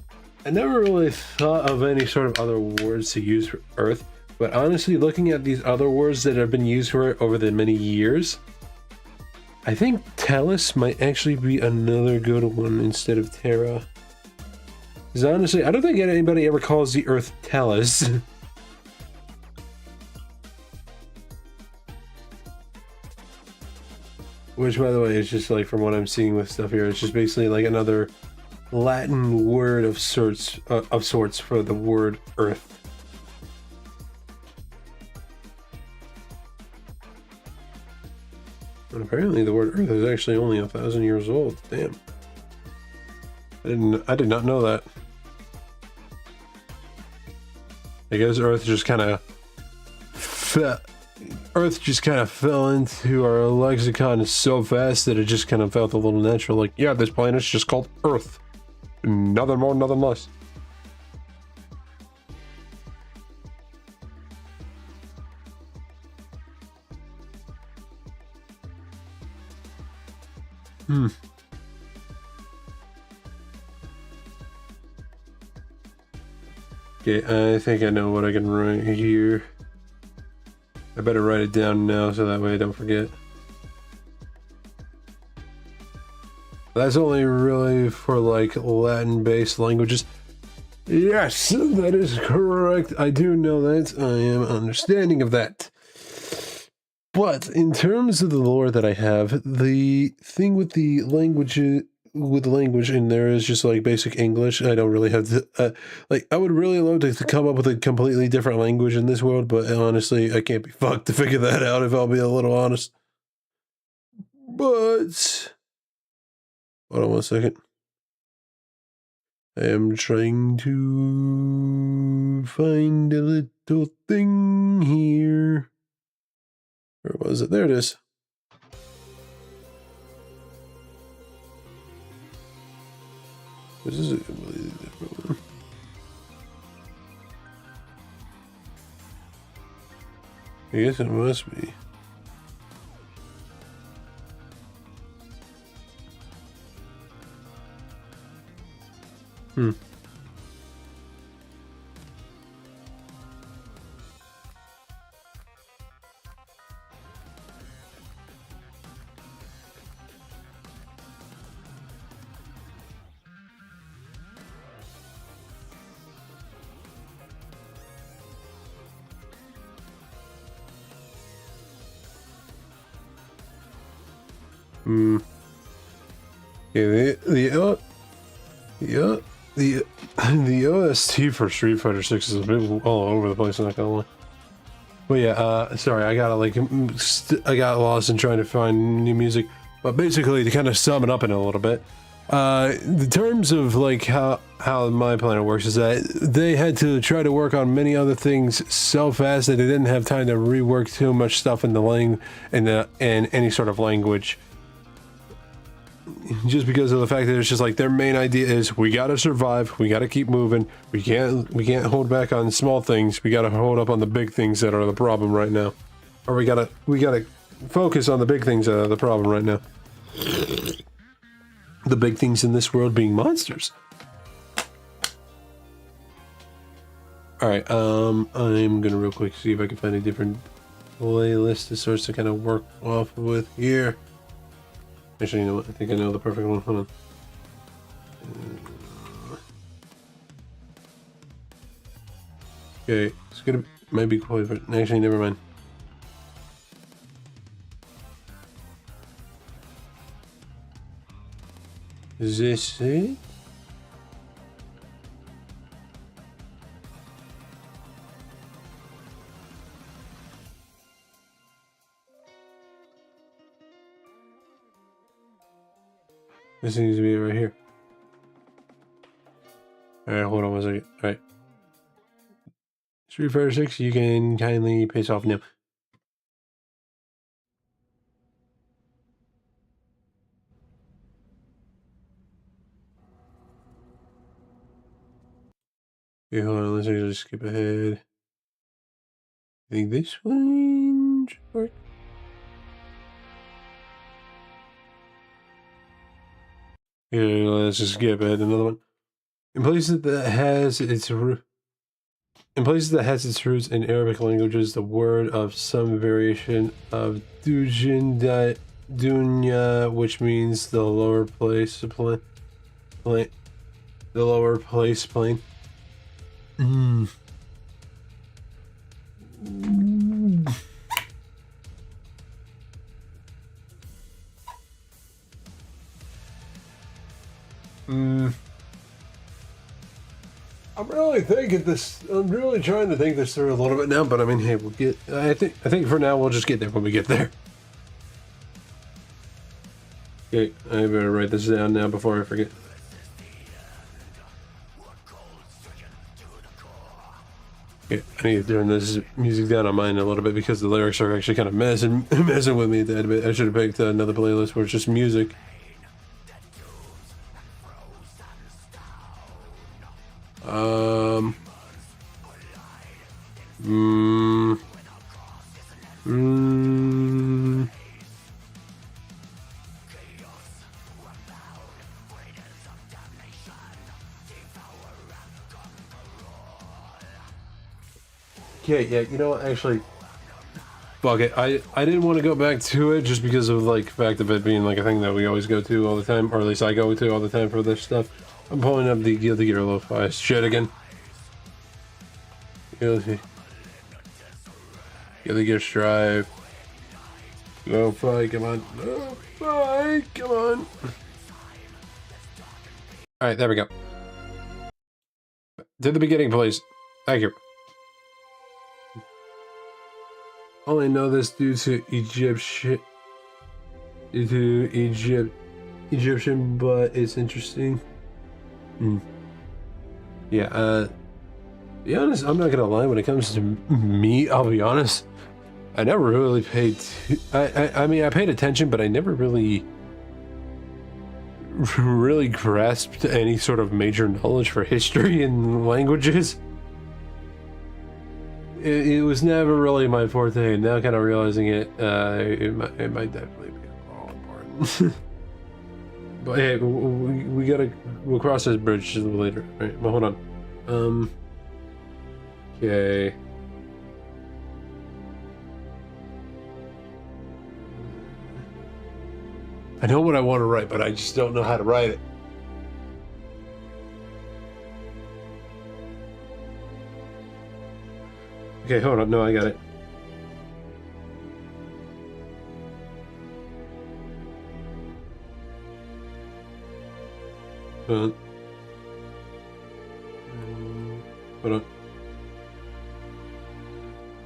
never really thought of any sort of other words to use for Earth, but honestly, looking at these other words that have been used for it over the many years, I think Tellus might actually be another good one instead of Terra. Because honestly, I don't think anybody ever calls the Earth Tellus. Which, by the way, is just like, from what I'm seeing with stuff here, it's just basically like another Latin word of sorts for the word Earth. And apparently the word Earth is actually only 1,000 years old. Damn. I did not know that. I guess Earth just kind of fell into our lexicon so fast that it just kind of felt a little natural. Like, yeah, this planet's just called Earth. Nothing more, nothing less. Okay, I think I know what I can write here. I better write it down now so that way I don't forget. That's only really for like Latin-based languages. Yes, that is correct. I do know that. I am understanding of that. But in terms of the lore that I have, the thing with the language in there is just like basic English. I don't really have to, like, I would really love to come up with a completely different language in this world, but honestly, I can't be fucked to figure that out, if I'll be a little honest. But hold on one second. I am trying to find a little thing here. Where was it? There it is. This is a completely different one. I guess it must be. Yeah, the OST for Street Fighter 6 is a bit all over the place, I'm not gonna lie. But yeah, sorry, I got lost in trying to find new music. But basically, to kind of sum it up in a little bit, the terms of like how my planet works is that they had to try to work on many other things so fast that they didn't have time to rework too much stuff in in any sort of language. Just because of the fact that it's just like their main idea is we gotta survive, we gotta keep moving, we can't hold back on small things, we gotta hold up on the big things that are the problem right now, or we gotta focus on the big things that are the problem right now. The big things in this world being monsters. All right, I'm gonna real quick see if I can find a different playlist of sorts to kind of work off with here. Actually, you know what? I think I know the perfect one. Hold on. Okay, it's gonna might be quite. Actually, never mind. Is this it? This needs to be right here. Alright, hold on one second. Alright. Street Fighter 6, you can kindly piss off now. Okay, hold on, let's actually skip ahead. I think this one should work. Yeah, let's just skip it. Another one. In places that has its roots in Arabic languages, the word of some variation of dunya, which means the lower place plane, the lower place plane. I'm really trying to think this through a little bit now, but I mean, hey, we'll get. I think for now we'll just get there when we get there. Okay, I better write this down now before I forget. Okay, I need to turn this music down on mine a little bit because the lyrics are actually kind of messing with me a bit. I should have picked another playlist where it's just music. Okay, yeah, you know what, actually, fuck it. I didn't want to go back to it just because of, like, the fact of it being, like, a thing that we always go to all the time, or at least I go to all the time for this stuff. I'm pulling up the Guilty Gear Lo-Fi shit again. Guilty Gear Strive. Lo-Fi, come on. Lo-Fi, come on. Alright, there we go. To the beginning, please. Thank you. Only know this due to Egyptian, but it's interesting. Yeah, be honest, I'm not gonna lie, when it comes to me, I'll be honest, I never really paid, I mean, I paid attention, but I never really grasped any sort of major knowledge for history and languages. It was never really my forte, and now kind of realizing it, it might definitely be all important. But hey, we'll cross this bridge a little later. Right, but hold on. Okay. I know what I want to write, but I just don't know how to write it. Okay, hold on. No, I got it. Hold on.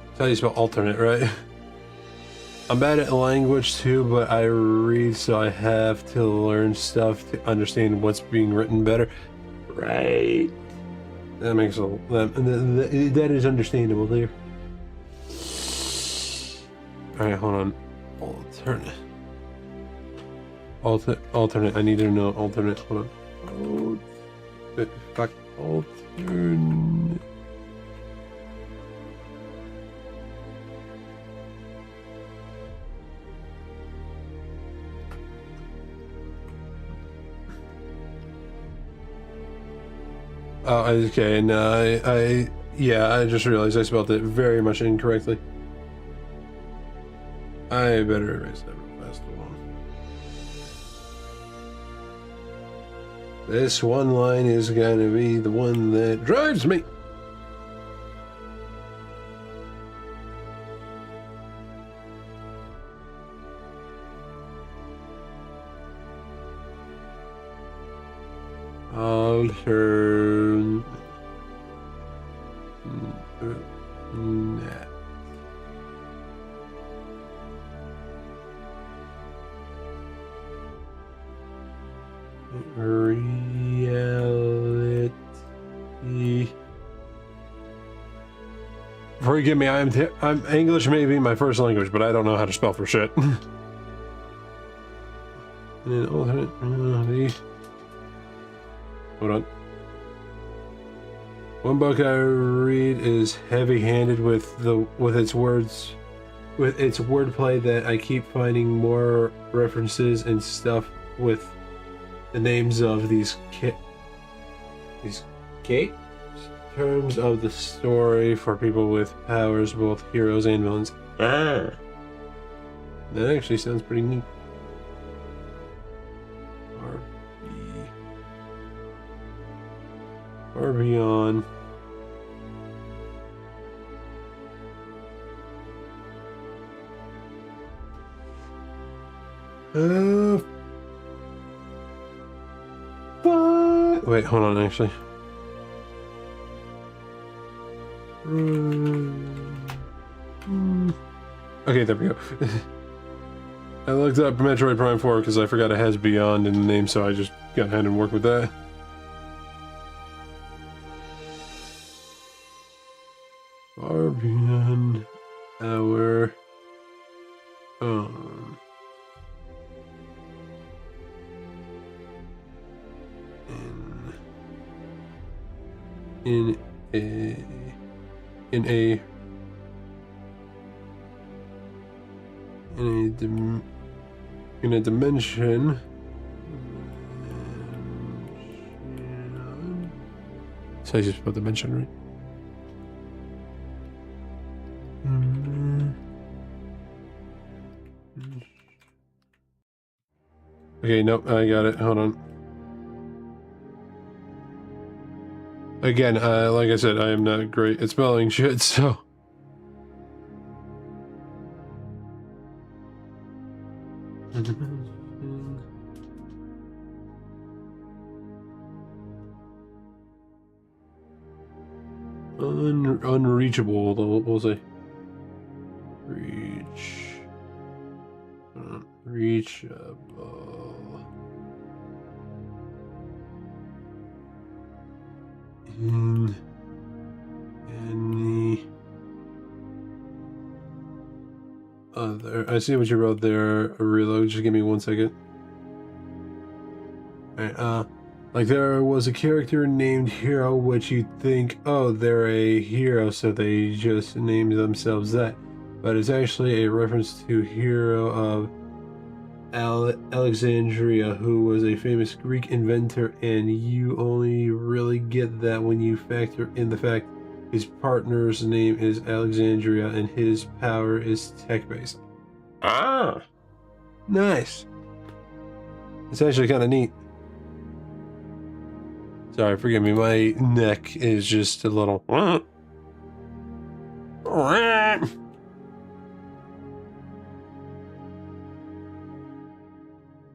That's how you spell alternate, right? I'm bad at language too, but I read, so I have to learn stuff to understand what's being written better. Right. That makes that is understandable there. Alright, hold on. Alternate. I need to know alternate. Hold on. Fuck. Alternate. Oh, okay, and yeah, I just realized I spelled it very much incorrectly. I better erase that real fast. This one line is gonna be the one that drives me. Alternate. Reality. Forgive me, I'm English may be my first language, but I don't know how to spell for shit. And alternate reality. Hold on. One book I read is heavy-handed with its words, with its wordplay that I keep finding more references and stuff with the names of these gate terms of the story for people with powers, both heroes and villains. That actually sounds pretty neat. Far beyond. Wait, hold on, actually. Okay, there we go. I looked up Metroid Prime 4 because I forgot it has Beyond in the name, so I just got ahead and worked with that. Far beyond our own. In a dimension. So I just put dimension, right? Okay, nope, I got it. Hold on. Again, like I said, I am not great at spelling shit, so... unreachable, we'll say. Reachable. In any other... I see what you wrote there, Reload. Just give me 1 second. Alright, like there was a character named Hero, which you'd think, oh, they're a hero, so they just named themselves that. But it's actually a reference to Hero of Alexandria, who was a famous Greek inventor, and you only really get that when you factor in the fact his partner's name is Alexandria and his power is tech-based. Ah! Nice! It's actually kind of neat. Sorry, forgive me, my neck is just a little...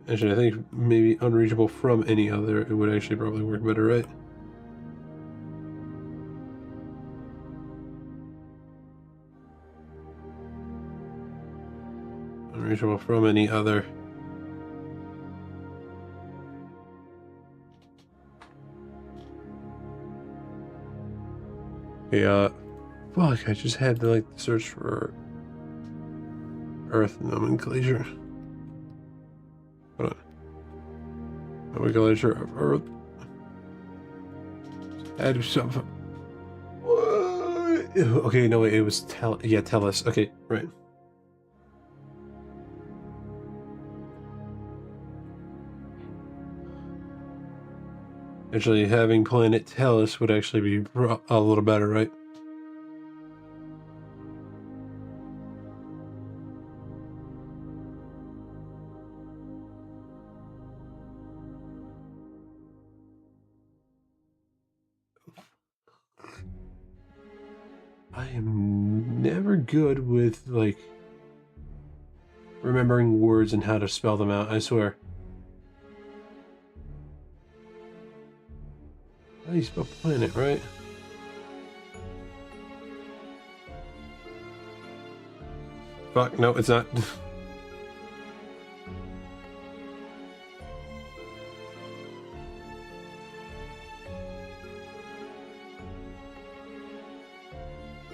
Actually, I think maybe unreachable from any other, it would actually probably work better, right? Unreachable from any other. Okay, fuck, I just had to, like, search for Earth nomenclature. Hold on. Nomenclature of Earth. Add something. What? Okay, no, wait, it was Tellus. Okay, right. Actually, having planet Tellus would actually be a little better, right? I am never good with, like, remembering words and how to spell them out, I swear. How do you spell planet, right? Fuck, no, it's not.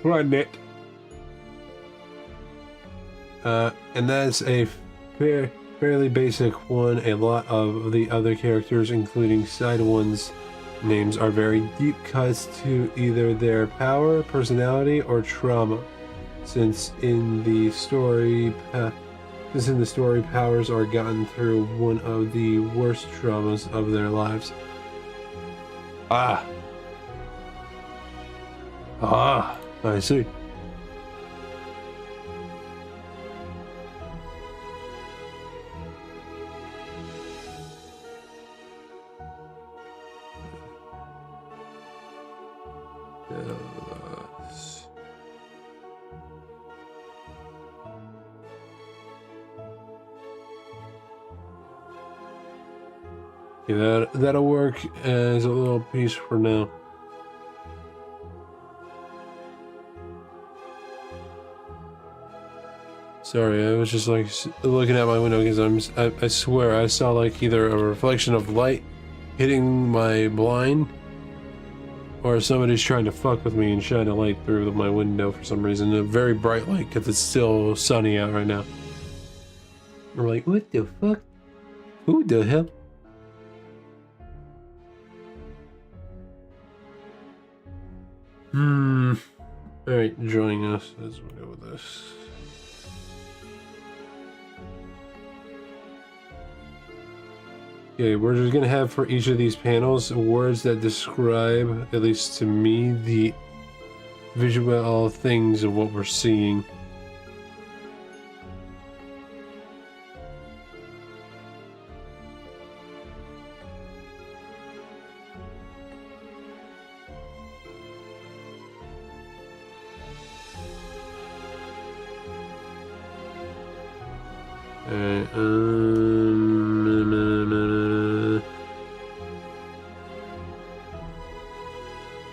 Planet. And that's a fairly basic one. A lot of the other characters, including side ones, names are very deep cuts to either their power, personality, or trauma. Since in the story, This in the story, Powers are gotten through one of the worst traumas of their lives. Ah. Ah, I see. Yeah, that'll work as a little piece for now. Sorry, I was just like looking at my window because I swear I saw like either a reflection of light hitting my blind, or somebody's trying to fuck with me and shine a light through my window for some reason. A very bright light because it's still sunny out right now. We're like, what the fuck? Who the hell? Alright, joining us. Let's go with this. Okay, we're just gonna have for each of these panels words that describe, at least to me, the visual things of what we're seeing. Alright,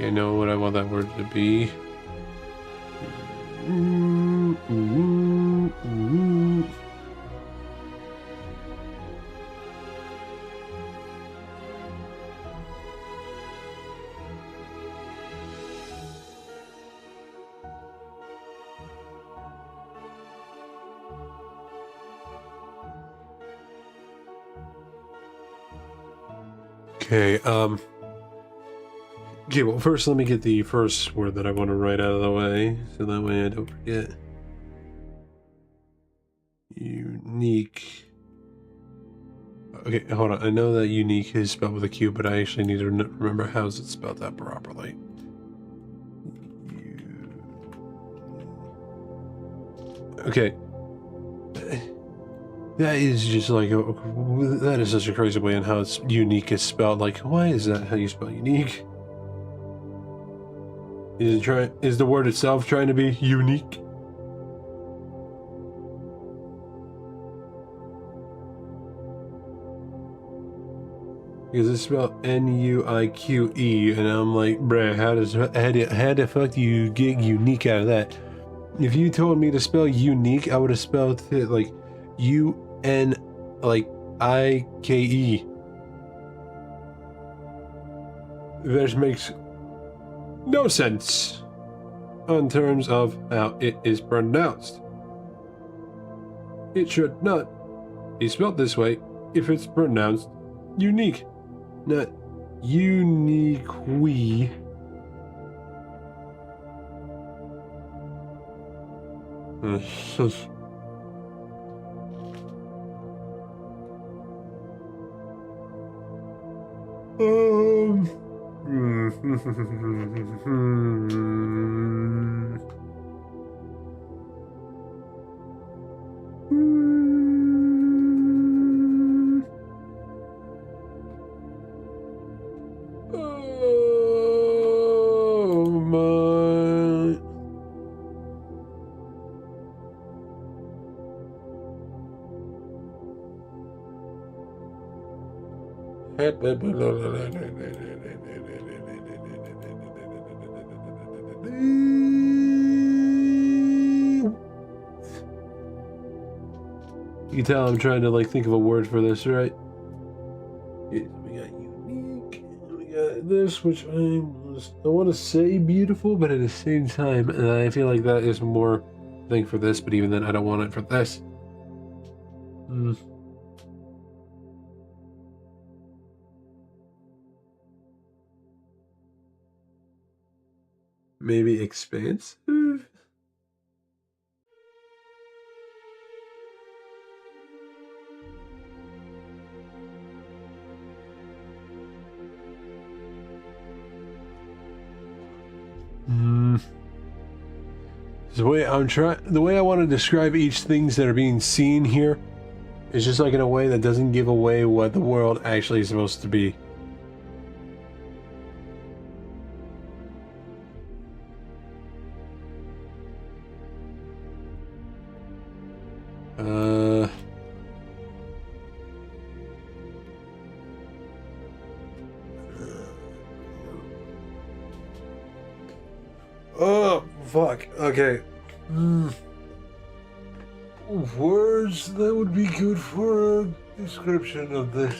I know what I want that word to be. Okay, okay, well, first let me get the first word that I want to write out of the way, so that way I don't forget. Unique. Okay, hold on. I know that unique is spelled with a Q, but I actually need to remember how is it spelled that properly. Okay. That is just like, that is such a crazy way on how it's unique is spelled. Like, why is that how you spell unique? Is the word itself trying to be unique? Because it's spelled N-U-I-Q-E, and I'm like, bruh, how the fuck do you get unique out of that? If you told me to spell unique, I would have spelled it like U-N, like I-K-E. That makes no sense in terms of how it is pronounced. It should not be spelled this way if it's pronounced unique, not unique-wee. Oh my. You can tell I'm trying to like think of a word for this, right? We got unique, we got this, which I want to say beautiful, but at the same time, and I feel like that is more thing for this, but even then I don't want it for this. Maybe expansive? The way I want to describe each things that are being seen here is just like in a way that doesn't give away what the world actually is supposed to be. Oh, fuck. Okay. Words that would be good for a description of this.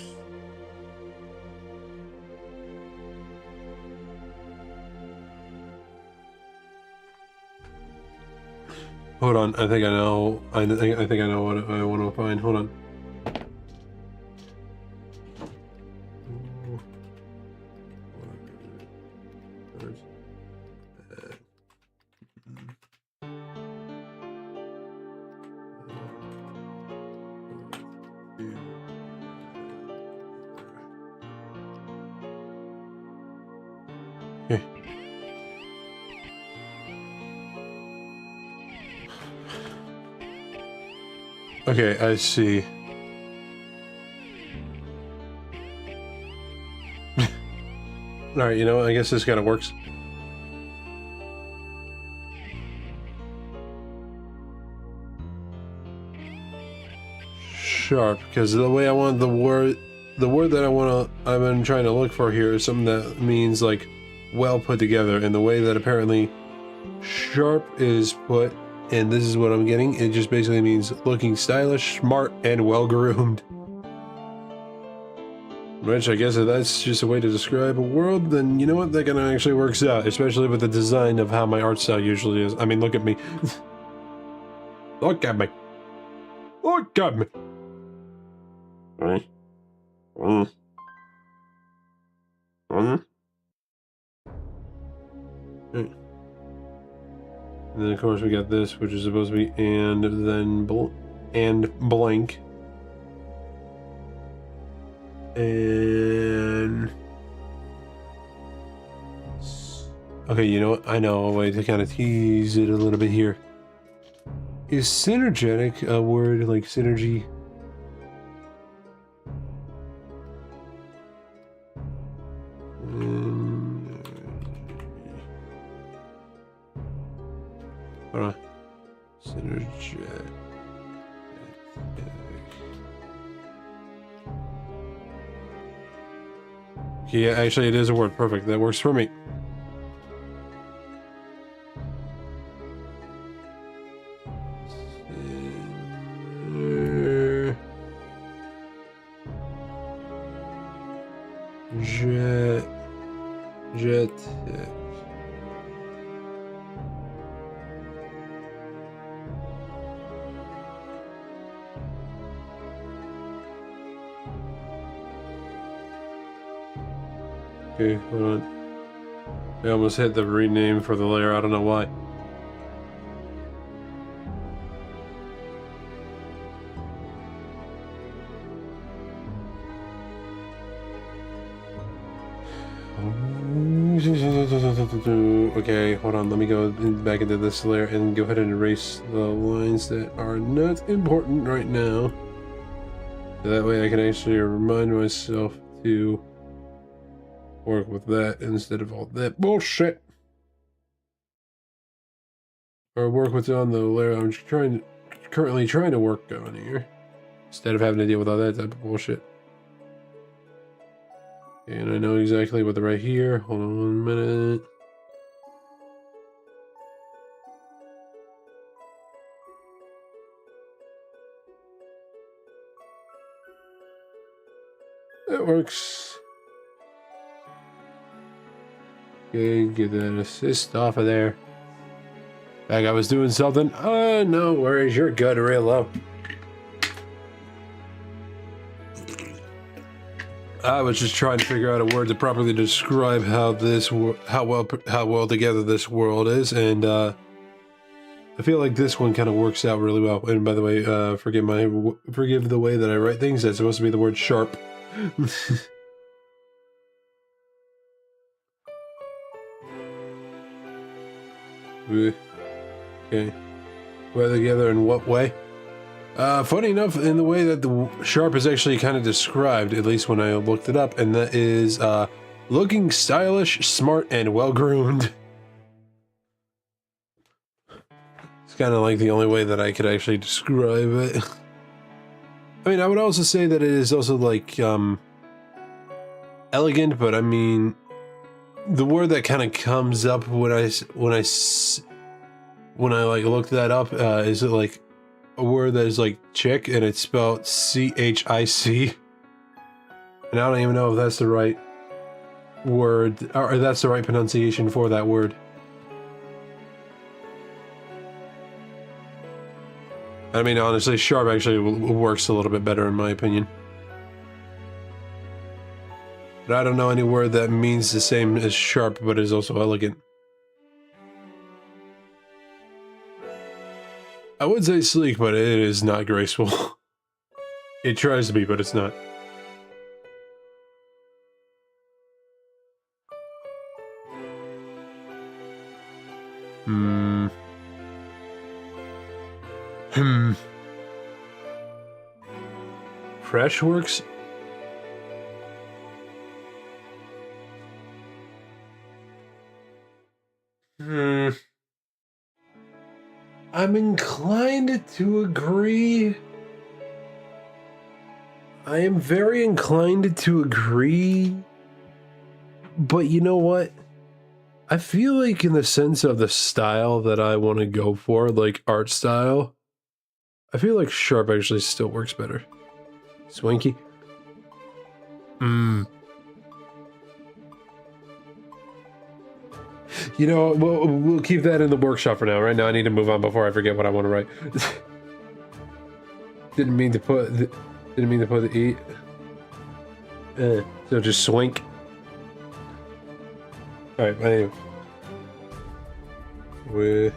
Hold on, I think I know. I think I know what I want to find. Hold on. Okay, I see. Alright, you know what? I guess this kind of works. Sharp, because the way I want the word that I've been trying to look for here is something that means like well put together, and the way that apparently sharp is put, and this is what I'm getting, it just basically means looking stylish, smart, and well-groomed. Which I guess if that's just a way to describe a world, then you know what, that kind of actually works out, especially with the design of how my art style usually is. I mean, look at me. Look at me. Look at me. And then of course we got this, which is supposed to be and then blank. And okay, you know what? I know a way to kind of tease it a little bit here. Is synergetic a word like synergy? Hold on. Synergetic. Yeah, actually it is a word. Perfect. That works for me. Jet. Okay, hold on. I almost hit the rename for the layer. I don't know why. Okay, hold on. Let me go back into this layer and go ahead and erase the lines that are not important right now. So that way I can actually remind myself to work with that instead of all that bullshit. Or work with it on the layer I'm currently trying to work on here, instead of having to deal with all that type of bullshit. And I know exactly what the right here. Hold on 1 minute. That works. Okay, get that assist off of there. Like I was doing something. No worries, you're good, real low. I was just trying to figure out a word to properly describe how well together this world is, and I feel like this one kind of works out really well. And by the way, forgive the way that I write things. That's supposed to be the word sharp. Okay. Well, together in what way? Funny enough, in the way that the sharp is actually kind of described, at least when I looked it up, and that is looking stylish, smart, and well-groomed. It's kind of like the only way that I could actually describe it. I mean, I would also say that it is also like elegant, but I mean, the word that kind of comes up when I like looked that up is it like a word that is like chick, and it's spelled C-H-I-C, and I don't even know if that's the right word or that's the right pronunciation for that word. I mean, honestly, sharp actually works a little bit better in my opinion. But I don't know any word that means the same as sharp, but is also elegant. I would say sleek, but it is not graceful. It tries to be, but it's not. Fresh works? I'm inclined to agree. I am very inclined to agree. But you know what? I feel like in the sense of the style that I want to go for, like art style, I feel like sharp actually still works better. Swanky? You know, we'll keep that in the workshop for now. Right now, I need to move on before I forget what I want to write. Didn't mean to put the E. So just swank. All right, anyway. With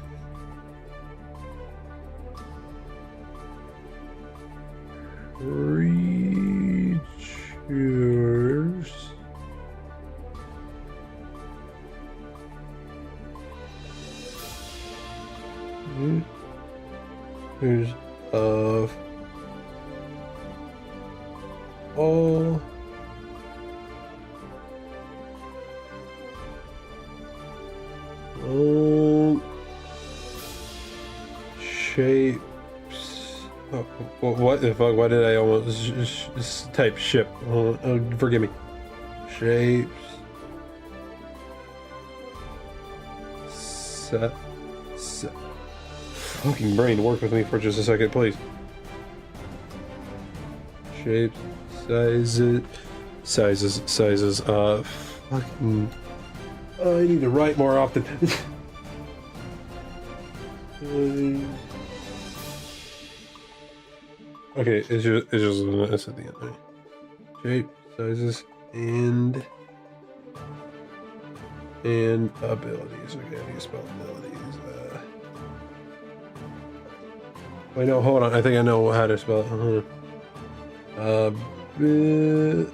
creatures of all shapes. Oh, what the fuck? Why did I almost type ship? Forgive me. Shapes. Set. Fucking brain, work with me for just a second, please. Shapes, sizes. Fucking. I need to write more often. Okay, it's just an S at the end. Right? Shape, sizes, and abilities. Okay, I need to spell abilities. Wait, no, hold on. I think I know how to spell it. Abilities.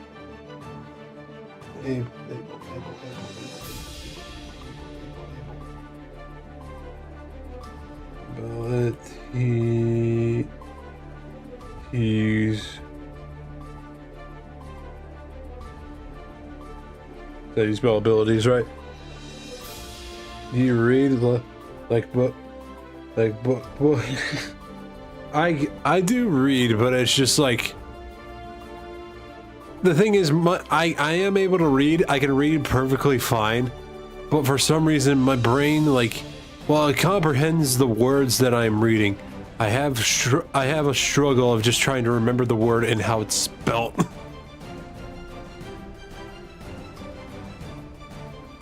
Did you spell abilities right? Do you read like book? I do read, but it's just like the thing is, I am able to read. I can read perfectly fine, but for some reason my brain, like, while it comprehends the words that I'm reading, I have a struggle of just trying to remember the word and how it's spelt.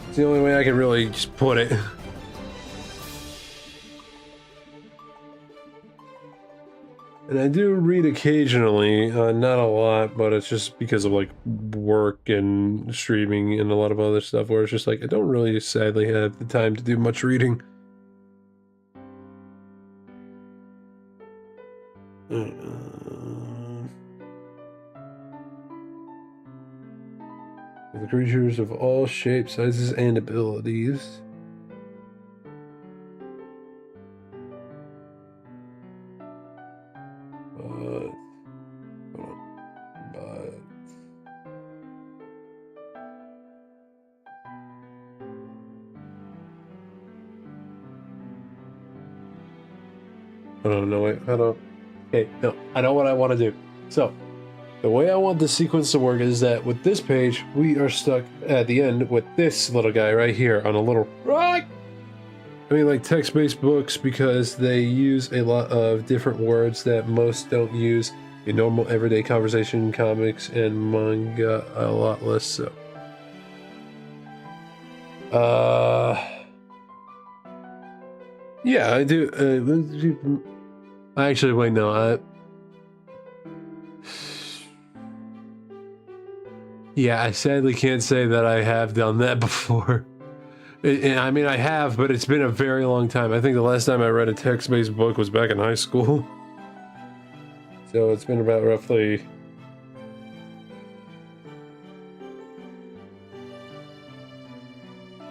It's the only way I can really just put it. And I do read occasionally, not a lot, but it's just because of like work and streaming and a lot of other stuff where it's just like I don't really sadly have the time to do much reading. The creatures of all shapes, sizes, and abilities. Oh no, wait, I don't. Okay, no, I know what I want to do. So, the way I want this sequence to work is that with this page, we are stuck at the end with this little guy right here on a little right. I mean, like text-based books because they use a lot of different words that most don't use in normal everyday conversation. Comics and manga a lot less so. Yeah, I do. Actually, wait, no. Yeah, I sadly can't say that I have done that before. I mean, I have, but it's been a very long time. I think the last time I read a text-based book was back in high school. So it's been about roughly...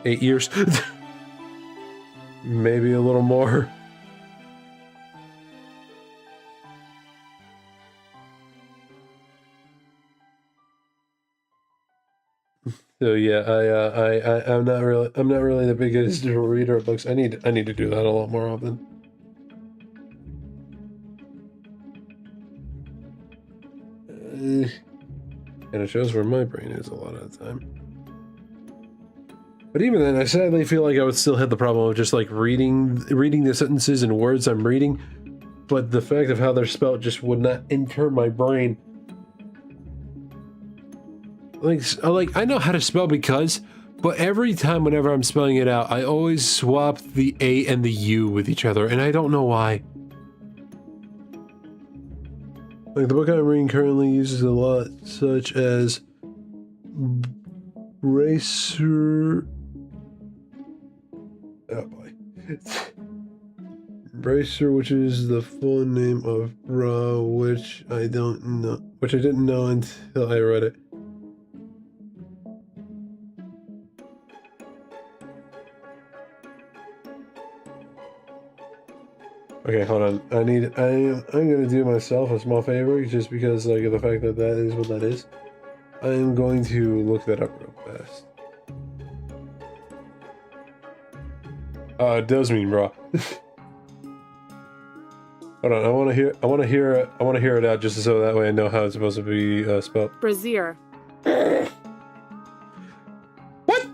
eight years. Maybe a little more. So yeah, I'm not really the biggest reader of books. I need to do that a lot more often. And it shows where my brain is a lot of the time. But even then, I sadly feel like I would still have the problem of just like reading the sentences and words I'm reading, but the fact of how they're spelled just would not enter my brain. Like I know how to spell because, but every time whenever I'm spelling it out, I always swap the A and the U with each other, and I don't know why. Like the book I'm reading currently uses a lot, such as Bracer. Oh boy. Bracer, which is the full name of Ra, which I didn't know until I read it. Okay, hold on. I'm gonna do myself a small favor just because like of the fact that that is what that is. I am going to look that up real fast. It does mean bra. Hold on, I want to hear it out just so that way I know how it's supposed to be spelled. Brazier. What?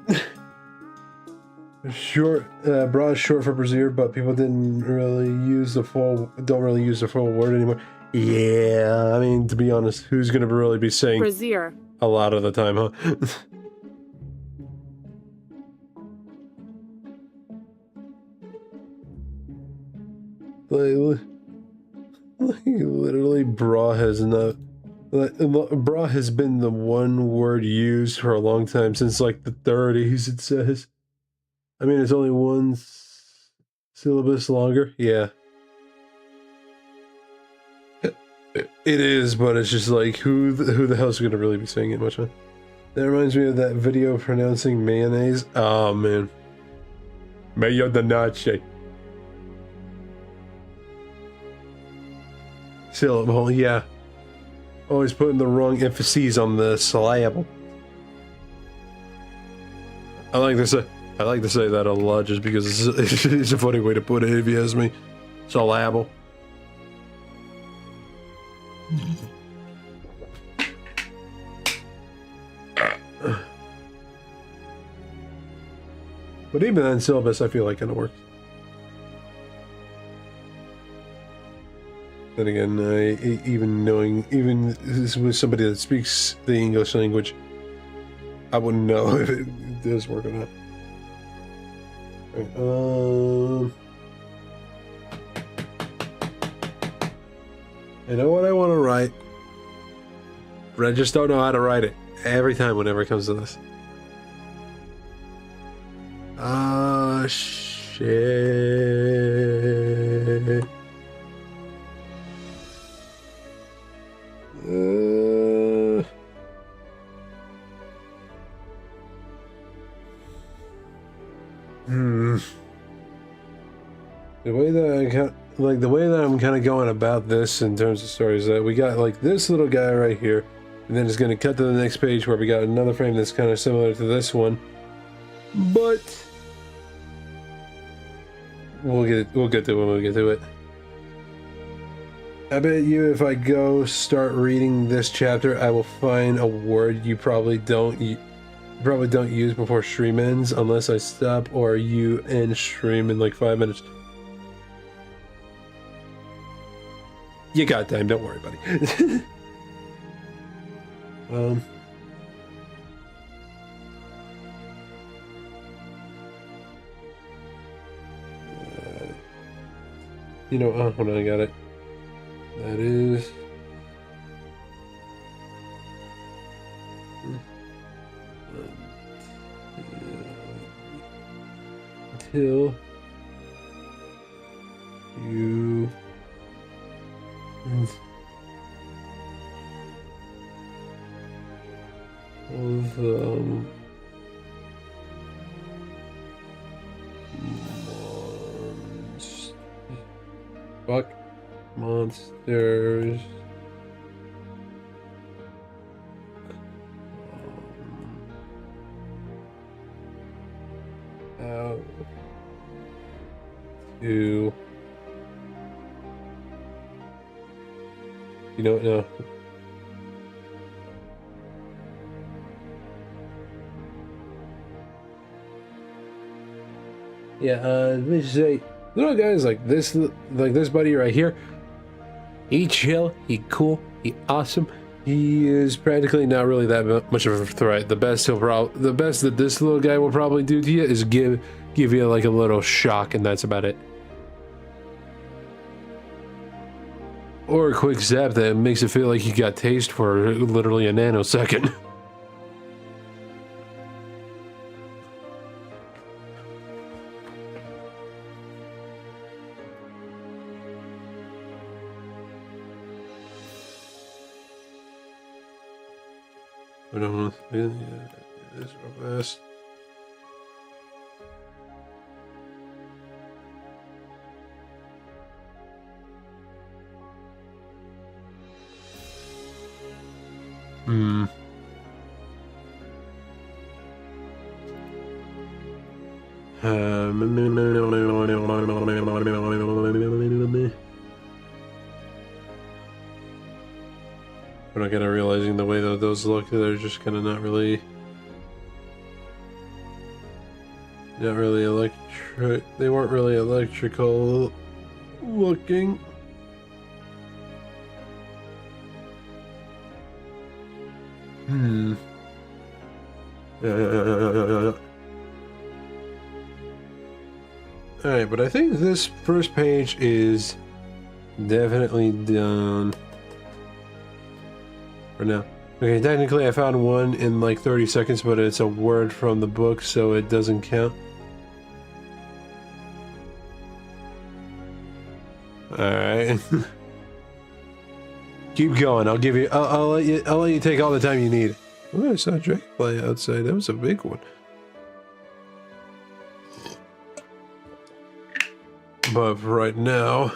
Bra is short for brazier, but people don't really use the full word anymore. Yeah, I mean, to be honest, who's gonna really be saying Brazier. a lot of the time, huh? Literally, bra has been the one word used for a long time, since like the 30s, it says. I mean, it's only one syllabus longer. Yeah. It is, but it's just like, who the hell's gonna really be saying it much, huh? That reminds me of that video pronouncing mayonnaise. Oh, man. Mayo de noche. Syllable, yeah. Always putting the wrong emphases on the syllable. I like to say that a lot just because it's a funny way to put it if you ask me. Syllable. But even then, syllabus, I feel like kind of works. Then again, even with somebody that speaks the English language, I wouldn't know if it does work or not. Right, I know what I want to write, but I just don't know how to write it every time whenever it comes to this. Ah, shit. The way that I'm kind of going about this in terms of stories, that we got like this little guy right here, and then it's going to cut to the next page where we got another frame that's kind of similar to this one, but we'll get to it when we get to it. I bet you if I go start reading this chapter, I will find a word you probably don't use before stream ends unless I stop or you end stream in like 5 minutes. You got time, don't worry, buddy. You know, hold on, I got it. That is until you fuck monsters out to you don't know. Yeah, let me say, little guys like this buddy right here. He chill, he cool, he awesome. He is practically not really that much of a threat. The best that this little guy will probably do to you is give you like a little shock, and that's about it. Or a quick zap that makes it feel like you got tased for literally a nanosecond. I don't know. Yeah, this is real fast. We're not kind of realizing the way that those look, they're just kind of not really electric. They weren't really electrical looking. Alright, but I think this first page is definitely done for now. Okay, technically I found one in like 30 seconds, but it's a word from the book, so it doesn't count. Alright. Keep going. I'll let you take all the time you need. Oh, I saw Drake play outside. That was a big one. But for right now,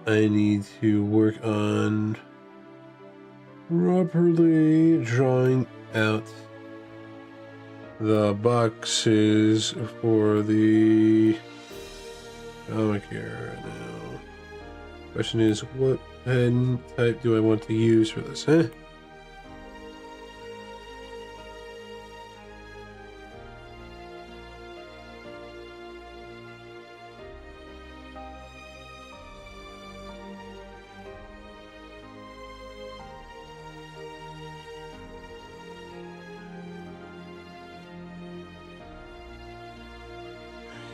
I need to work on properly drawing out the boxes for the comic here right now. Question is, what pen type do I want to use for this, huh?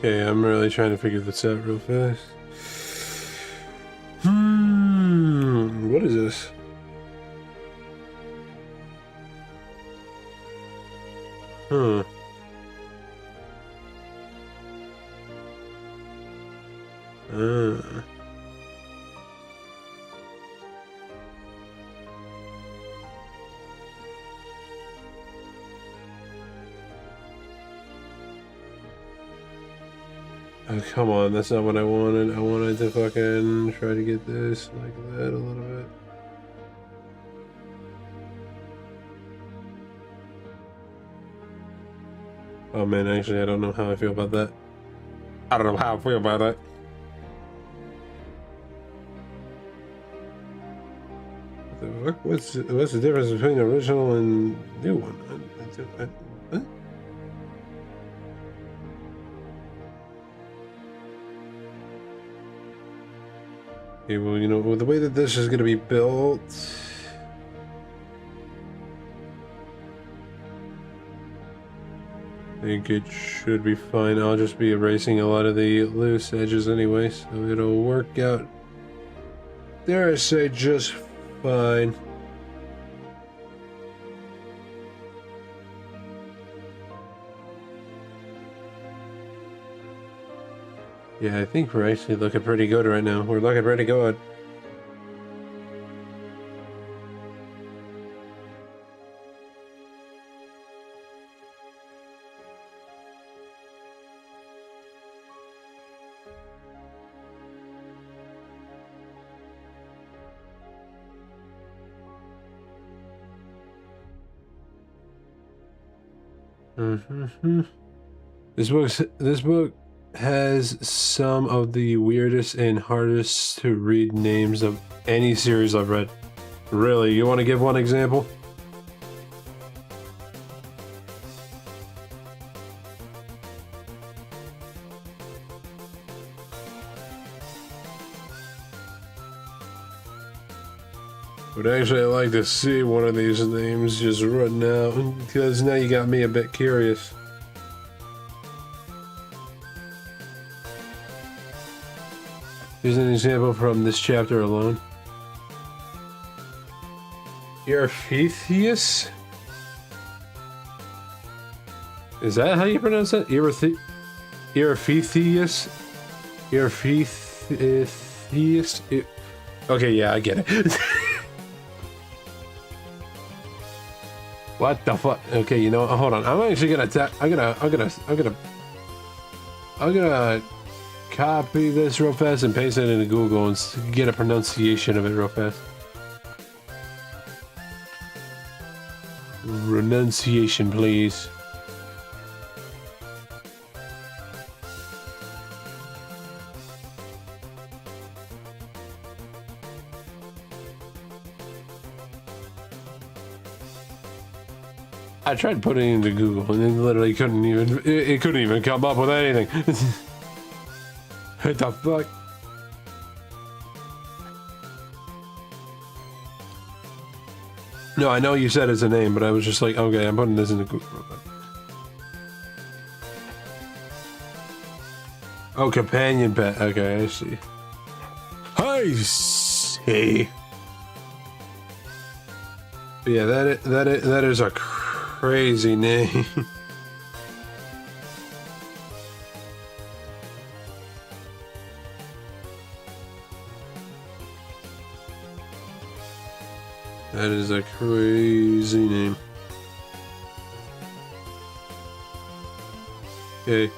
Okay, I'm really trying to figure this out real fast. What is this? Huh. Oh, come on, that's not what I wanted. I wanted to fucking try to get this like that a little bit. Oh man, actually I don't know how I feel about that. I don't know how I feel about that. fuck? What's the difference between the original and new one? Huh? Okay, well, you know, with the way that this is going to be built, I think it should be fine. I'll just be erasing a lot of the loose edges anyway, so it'll work out, dare I say, just fine. Yeah, I think we're actually looking pretty good right now. We're looking pretty good. This book has some of the weirdest and hardest to read names of any series I've read. Really, you want to give one example? Would actually like to see one of these names just written out, because now you got me a bit curious. Here's an example from this chapter alone. Erytheus? Is that how you pronounce that? Erytheus? Erytheus? Okay, yeah, I get it. What the fuck? Okay, you know, hold on. I'm actually gonna I'm gonna copy this real fast and paste it into Google and get a pronunciation of it real fast. Renunciation, please. I tried putting it into Google and it literally couldn't even, it couldn't even come up with anything. What the fuck? No, I know you said it's a name, but I was just like, okay, I'm putting this in the Google. Oh, companion pet. Okay, I see. I see. Yeah, that is a crazy name. That is a crazy name. Okay.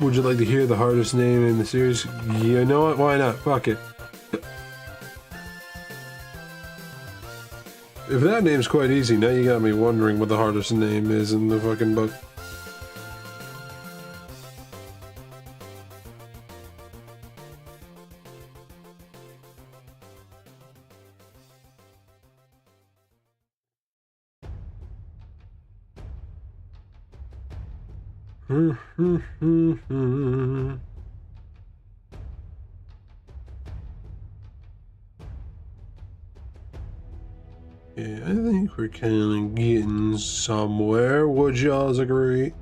Would you like to hear the hardest name in the series? You know what? Why not? Fuck it. If that name's quite easy, now you got me wondering what the hardest name is in the fucking book. Yeah, I think we're kind of getting somewhere. Would y'all agree?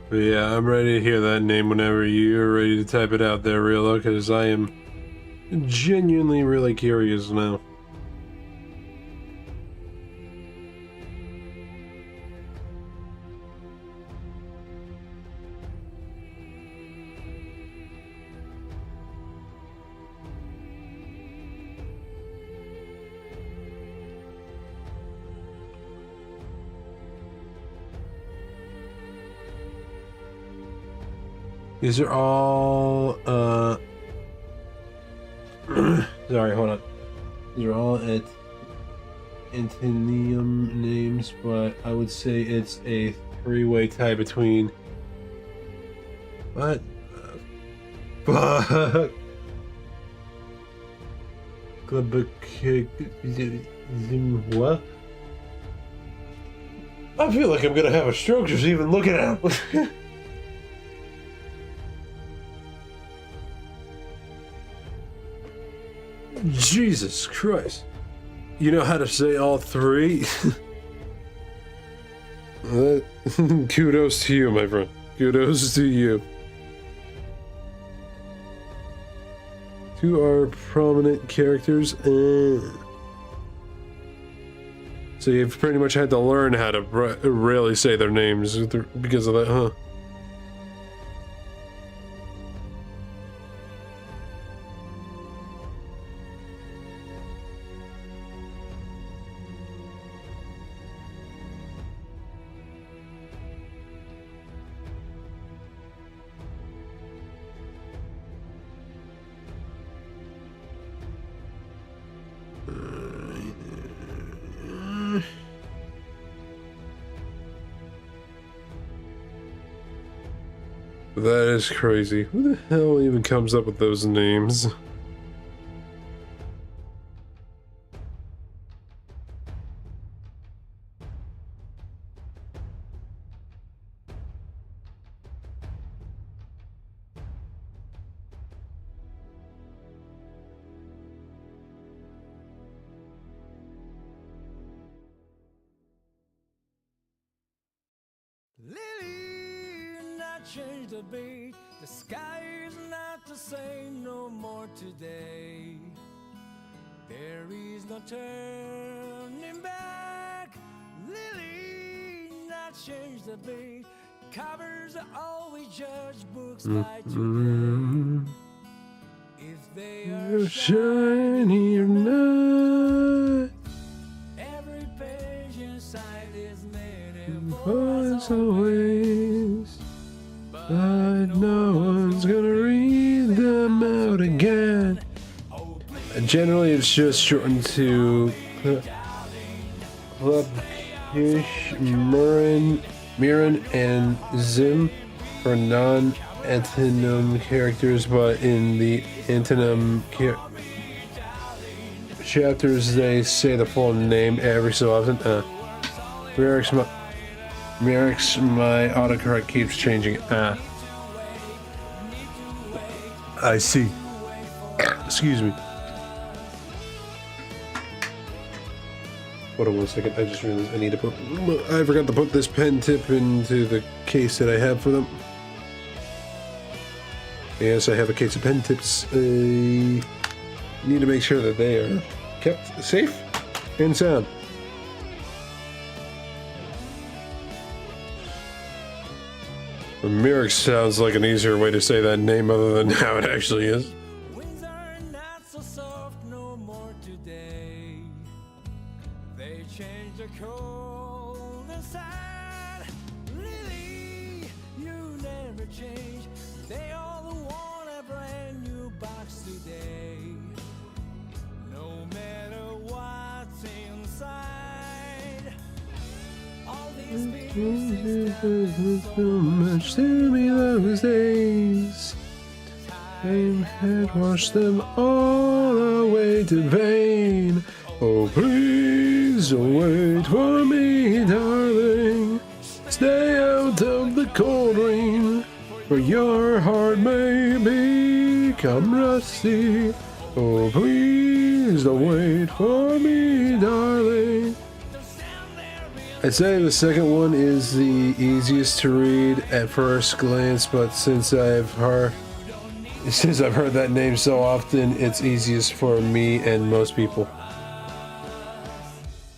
But yeah, I'm ready to hear that name whenever you're ready to type it out there, Realo, because I am genuinely really curious now. These are all, sorry, hold on. These are all at Antonium names, but I would say it's a three-way tie between. What? Fuck. What? I feel like I'm gonna have a stroke just even looking at him. Jesus Christ. You know how to say all three? Kudos to you, my friend. Kudos to you. Two are prominent characters. So you've pretty much had to learn how to really say their names because of that, huh? That is crazy. Who the hell even comes up with those names? Change the beat. The sky is not the same no more today. There is no turning back. Lily, not change the beat. Covers always judge books by today. If they are shiny or not, every page inside is made as always. But no one's gonna read them out again. Generally, it's just shortened to Klubkish, Mirren, and Zim for non-antonym characters, but in the antonym chapters, they say the full name every so often. Merrick's, my autocorrect keeps changing. I see. Excuse me. Hold on 1 second. I just realized I need to put. I forgot to put this pen tip into the case that I have for them. Yes, I have a case of pen tips. I need to make sure that they are kept safe and sound. Merrick sounds like an easier way to say that name other than how it actually is. Winds are not so soft no more today. They change the cold inside. Really, you never change. They all want a brand new box today. No matter what's inside. All these pieces So much to me those days. Time had washed them all away to vain. Oh, please don't wait for me, darling. Stay out of the cold rain, for your heart may become rusty. Oh, please don't wait for me, darling. I'd say the second one is the easiest to read at first glance, but since I've heard that name so often, it's easiest for me and most people.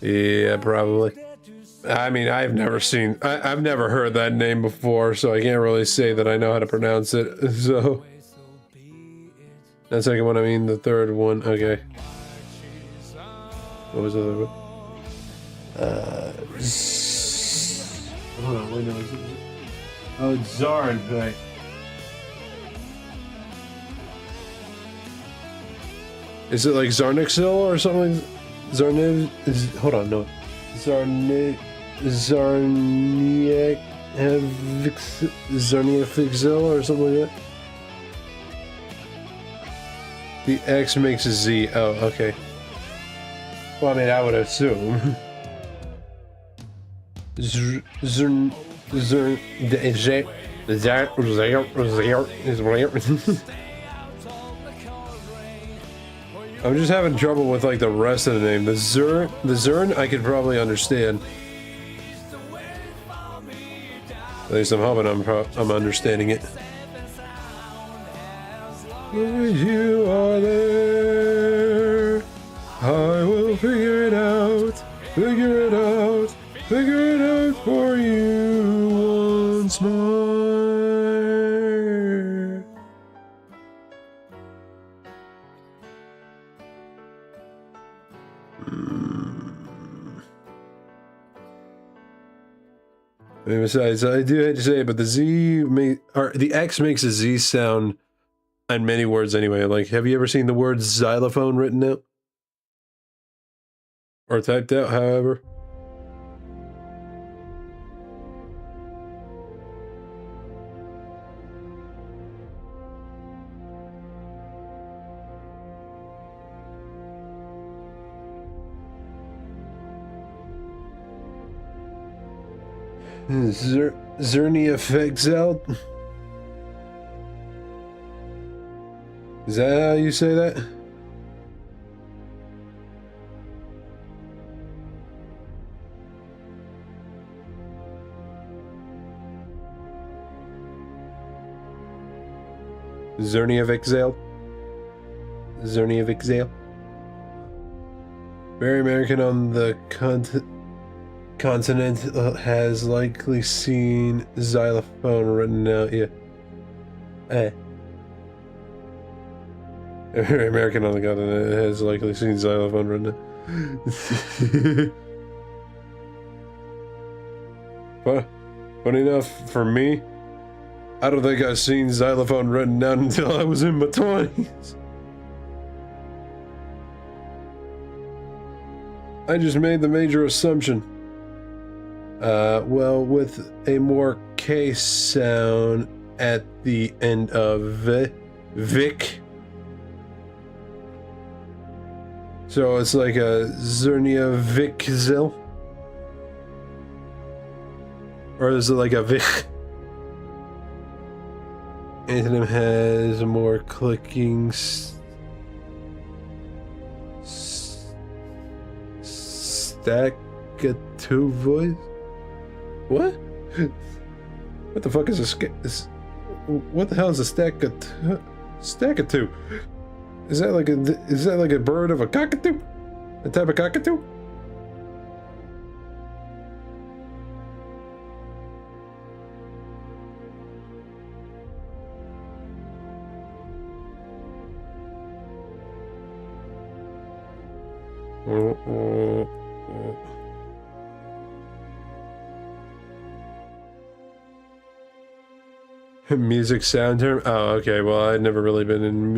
Yeah, probably. I mean, I've never heard that name before, so I can't really say that I know how to pronounce it. So, that second one, I mean the third one. Okay. What was the other one? Hold on, wait, no, oh, it's Zard, right? Is it like Zarnixil or something? Zarniv? Hold on, no. Zarniavixil or something like that? The X makes a Z. Oh, okay. Well, I mean, I would assume. I'm just having trouble with like the rest of the name. The Zern I could probably understand. At least I'm hoping I'm understanding it. When you are there, I will figure it out, figure it out, figure it out for you once more. And besides, I do hate to say it, but the X makes a Z sound on many words anyway. Like, have you ever seen the word xylophone written out? Or typed out, however? Zernia Fexel? Is that how you say that? Zernia Vexel? Zernia Vexel? Very American on the continent has likely seen xylophone written out. Yeah. Very American on the continent has likely seen xylophone written out. But funny enough, for me, I don't think I've seen xylophone written down until I was in my 20s. I just made the major assumption. Well, with a more K sound at the end of Vic. So it's like a Zernia Vixil? Or is it like a Vic? Antonym has a more clicking staccato voice? What? What the fuck is a what the hell is a staccato? Is that like a bird of a cockatoo? A type of cockatoo? Music sound term? Oh, okay. Well, I'd never really been in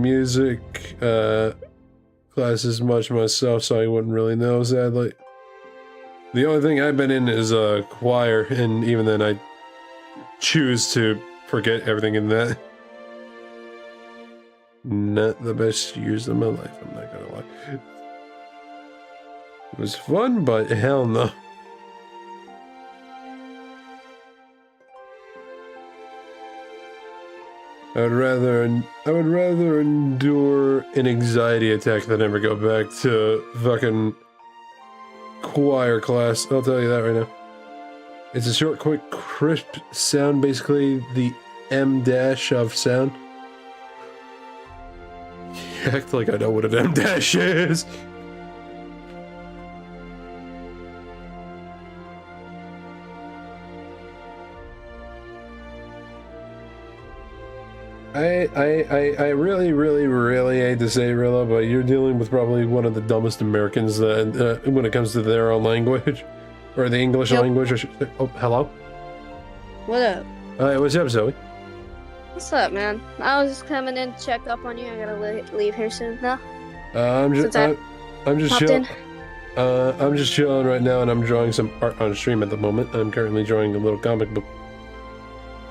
music classes much myself, so I wouldn't really know, sadly. The only thing I've been in is choir, and even then I choose to forget everything in that. Not the best years of my life, I'm not gonna lie. It was fun, but hell no. I would rather endure an anxiety attack than ever go back to fucking choir class. I'll tell you that right now. It's a short, quick, crisp sound, basically the M dash of sound. You act like I know what an M dash is. I really hate to say, Rilla, but you're dealing with probably one of the dumbest Americans that, when it comes to their own language. Or the English language, I should say. Oh, hello? What up? What's up, Zoe? What's up, man? I was just coming in to check up on you. I gotta leave here soon now. I'm just Since I'm just popped chilling. in. I'm just chilling right now, and I'm drawing some art on stream at the moment. I'm currently drawing a little comic book.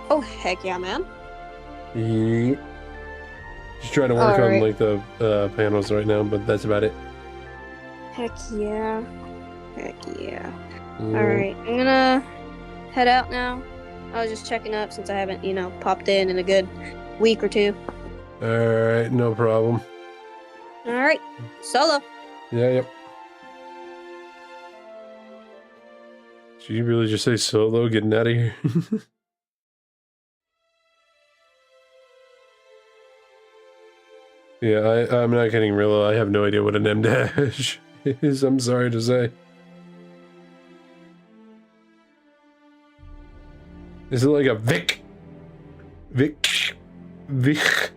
Oh, heck yeah, man. Yeah. Just trying to work on Alright. like the panels right now, but that's about it. Heck yeah. Heck yeah. Yeah. Alright, I'm gonna head out now. I was just checking up since I haven't, popped in a good week or two. All right, no problem. Alright, solo. Yeah, yep. Did you really just say solo? Getting out of here. Yeah, I'm not kidding, Rilla. I have no idea what an M dash is. I'm sorry to say. Is it like a Vic? Vic? Vic?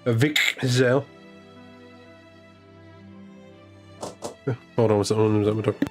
A Vic Zell? Hold on, what's that talking?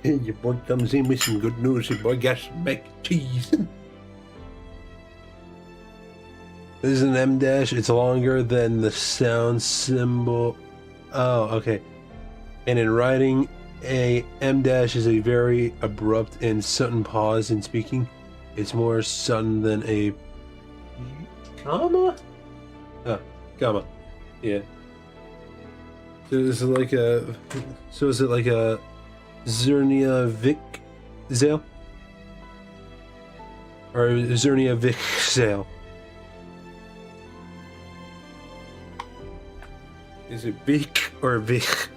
Your boy comes in with some good news. Your boy got some mac and cheese. This is an M dash. It's longer than the sound symbol. Oh, okay. And in writing, a M dash is a very abrupt and sudden pause in speaking. It's more sudden than a comma. Comma. Yeah. So is it like a? So is it like a Zernia Vic Zale? Or Zernia Vic Zale? Is it Vic or Vic?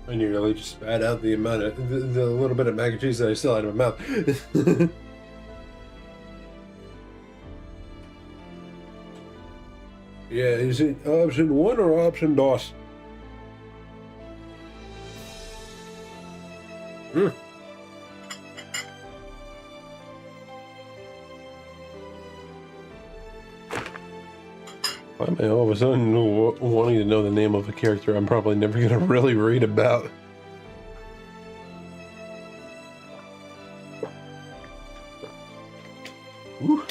I nearly just spat out the amount of the little bit of mac and cheese that I still had in my mouth. Yeah, is it option 1 or option 2? Why am I all of a sudden wanting to know the name of a character I'm probably never going to really read about? Woo.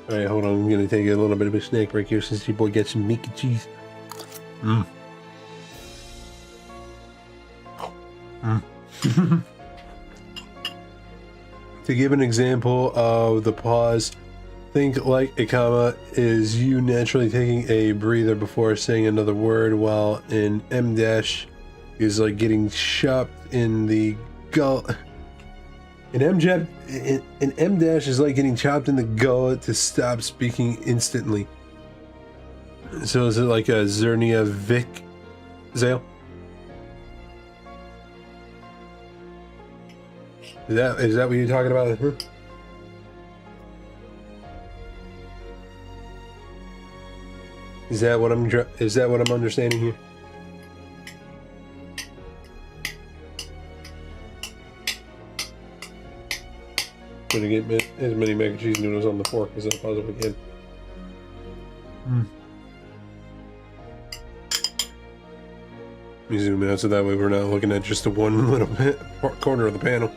Alright, hold on. I'm going to take a little bit of a snack break here since your boy gets some meat and cheese. To give an example of the pause, think like a comma is you naturally taking a breather before saying another word, while an M dash is like getting chopped in the gullet. An M dash is like getting chopped in the gullet to stop speaking instantly. So is it like a Zernia Vic Zale? Is that what you're talking about? Huh? Is that what I'm understanding here? Gonna get as many mac and cheese noodles on the fork as I possibly can. Let me zoom out so that way we're not looking at just the one little corner of the panel.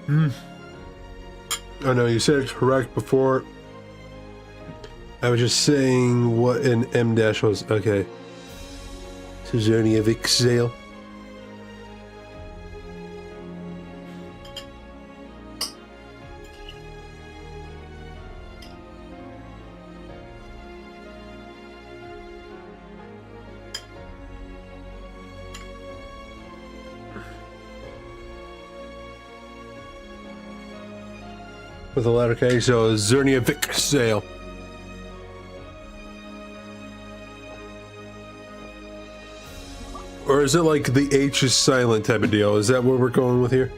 Oh no, you said it correct before. I was just saying what an M dash was. Okay. Zernia Vixale. With the letter K, so Zernia Vixale. Or is it like the H is silent type of deal? Is that what we're going with here?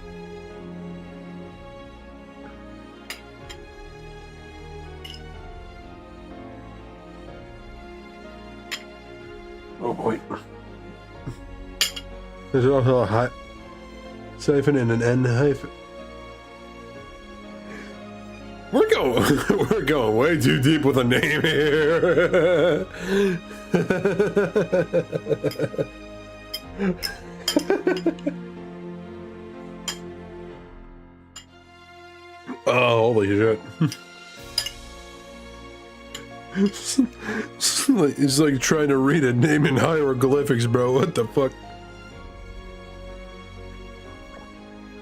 Oh boy. There's also a hot hyphen and an N hyphen. We're going way too deep with a name here. Oh, holy shit. It's like trying to read a name in hieroglyphics, bro. What the fuck?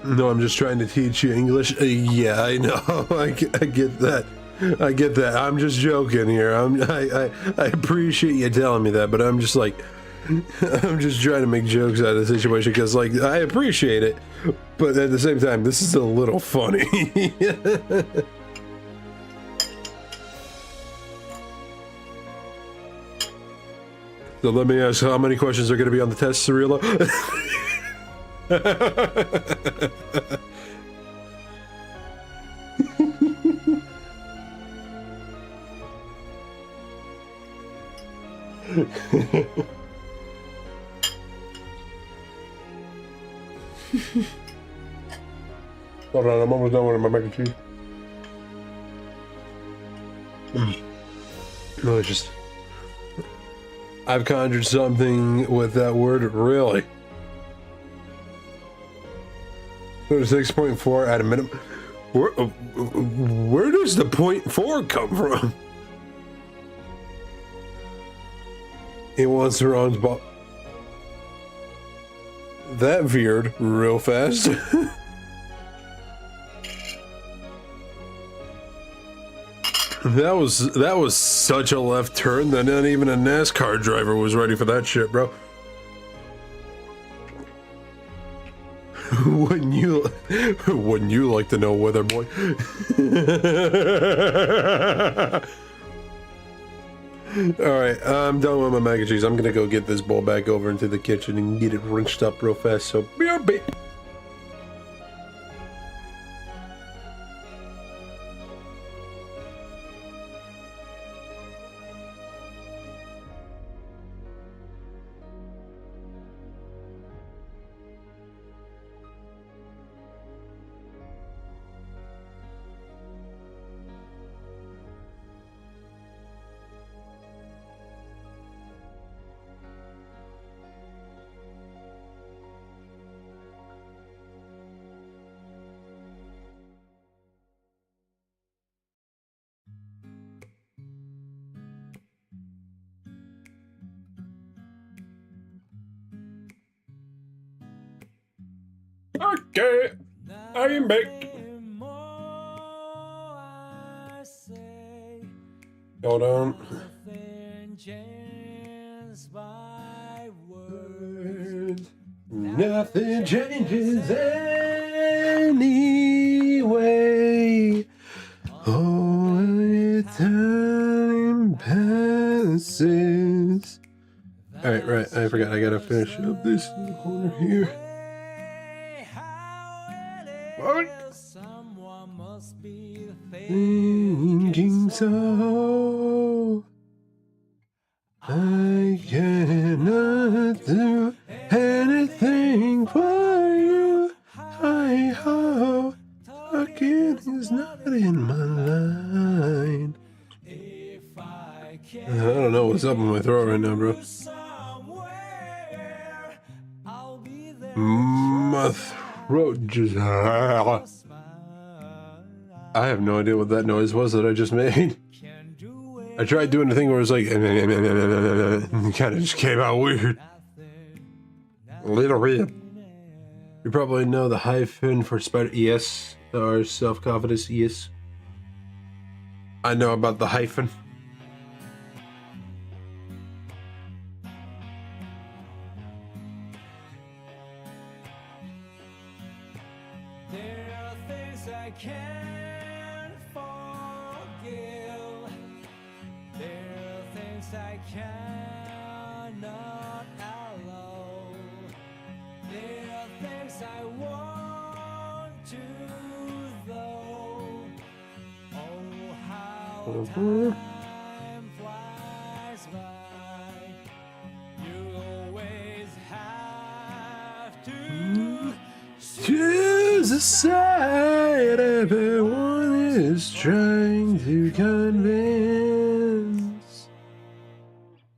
No, I'm just trying to teach you English. Yeah, I know. I get that. I get that. I'm just joking here. I appreciate you telling me that, but I'm just like, I'm just trying to make jokes out of the situation because, like, I appreciate it, but at the same time, this is a little funny. So let me ask, how many questions are going to be on the test, Cirilla? Hold on, I'm almost done with my mac and cheese. No, it's just... I've conjured something with that word, really. 6.4 at a minimum. Where does the 0.4 come from? He wants to run ball. That veered real fast. That was such a left turn that not even a NASCAR driver was ready for that shit, bro. Wouldn't you like to know, Weather Boy? Alright, I'm done with my mac and cheese. I'm gonna go get this bowl back over into the kitchen and get it rinsed up real fast, so BRB. Okay, I'm back. Hold on. Nothing changes anyway. Only time passes. Alright, right. I forgot. I gotta finish up this corner here. Thinking so, I cannot do anything for you. I hope talking is not in my line. I don't know what's up in my throat right now, bro. My throat just... I have no idea what that noise was that I just made. can do I tried doing a thing where it was like, and it kind of just came out weird. A little weird. You probably know the hyphen for spider. Yes. Or self-confidence. Yes. I know about the hyphen. There are things I can't forgive. There are things I cannot allow. There are things I want to though. Oh, how time flies by. You always have to Choose a side everyone is trying to convince.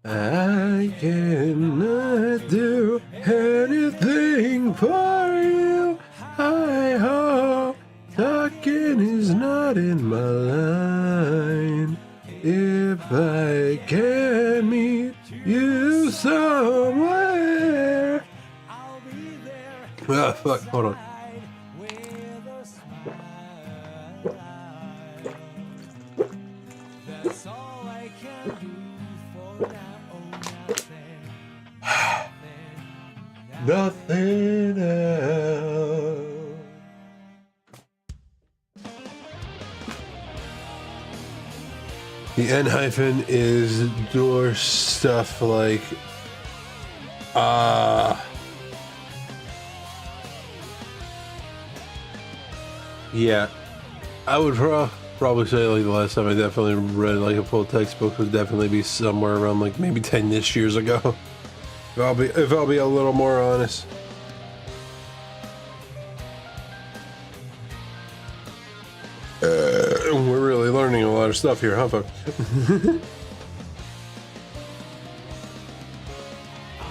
I cannot do anything for you. I hope talking is not in my line. If I can meet you somewhere. I'll be there. Ah, fuck, hold on. With a smile. That's all I can do for now. Oh, Nothing else. The N hyphen is door stuff like yeah, I would probably say like the last time I definitely read like a full textbook would definitely be somewhere around like maybe 10-ish years ago. If I'll be a little more honest. We're really learning a lot of stuff here, huh, folks?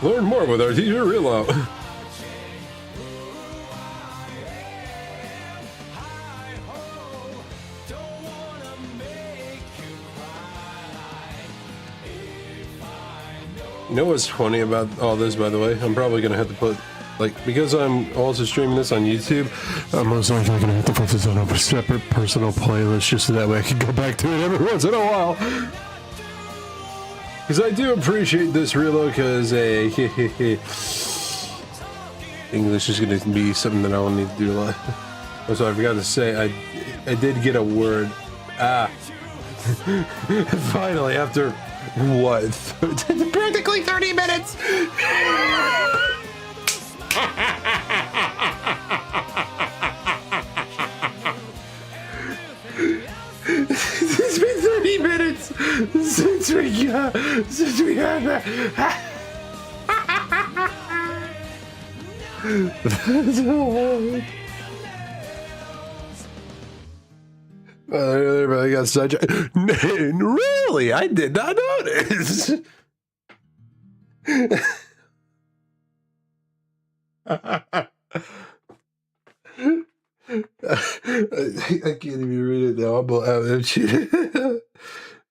Learn more with our teacher, Real Out. You know what's funny about all this, by the way? I'm probably gonna have to put, like, because I'm also streaming this on YouTube, I'm most likely gonna have to put this on a separate personal playlist just so that way I can go back to it every once in a while. Because I do appreciate this reload, because English is gonna be something that I will need to do a lot. Also, I forgot to say, I did get a word. Finally, after what? Practically 30 minutes! It's been 30 minutes since we got that. That's hard. Everybody got sidetracked. Really? I did not notice. I can't even read it now.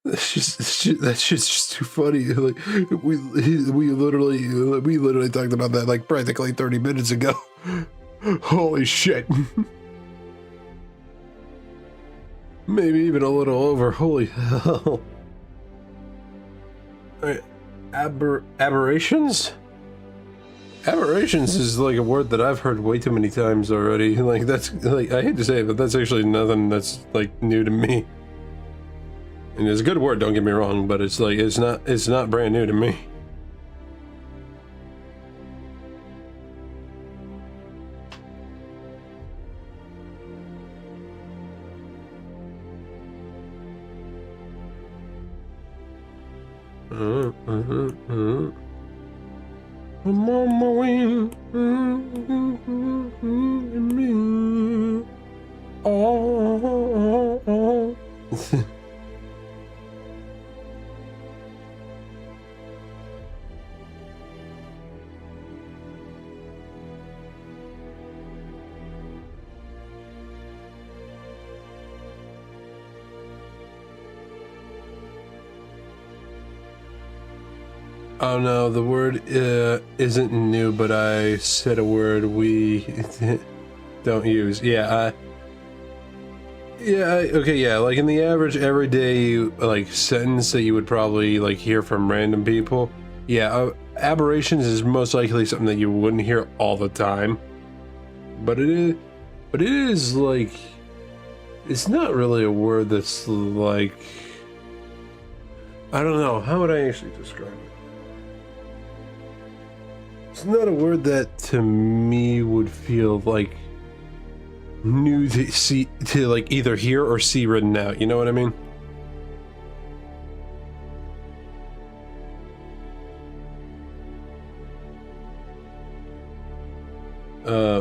That's just too funny. Like we literally talked about that like practically 30 minutes ago. Holy shit. Maybe even a little over. Holy hell. Alright. Aberrations? Aberrations is like a word that I've heard way too many times already. Like that's like, I hate to say it, but that's actually nothing that's like new to me. And it's a good word, don't get me wrong, but it's like it's not brand new to me. I'm on my way. Me. Oh. Oh no, the word isn't new, but I said a word we don't use. Yeah, okay, yeah, like in the average everyday like sentence that you would probably like hear from random people. Yeah, aberrations is most likely something that you wouldn't hear all the time. But it is like, it's not really a word that's like, I don't know, how would I actually describe it? It's not a word that to me would feel like new to see, to like either hear or see written out, you know what I mean?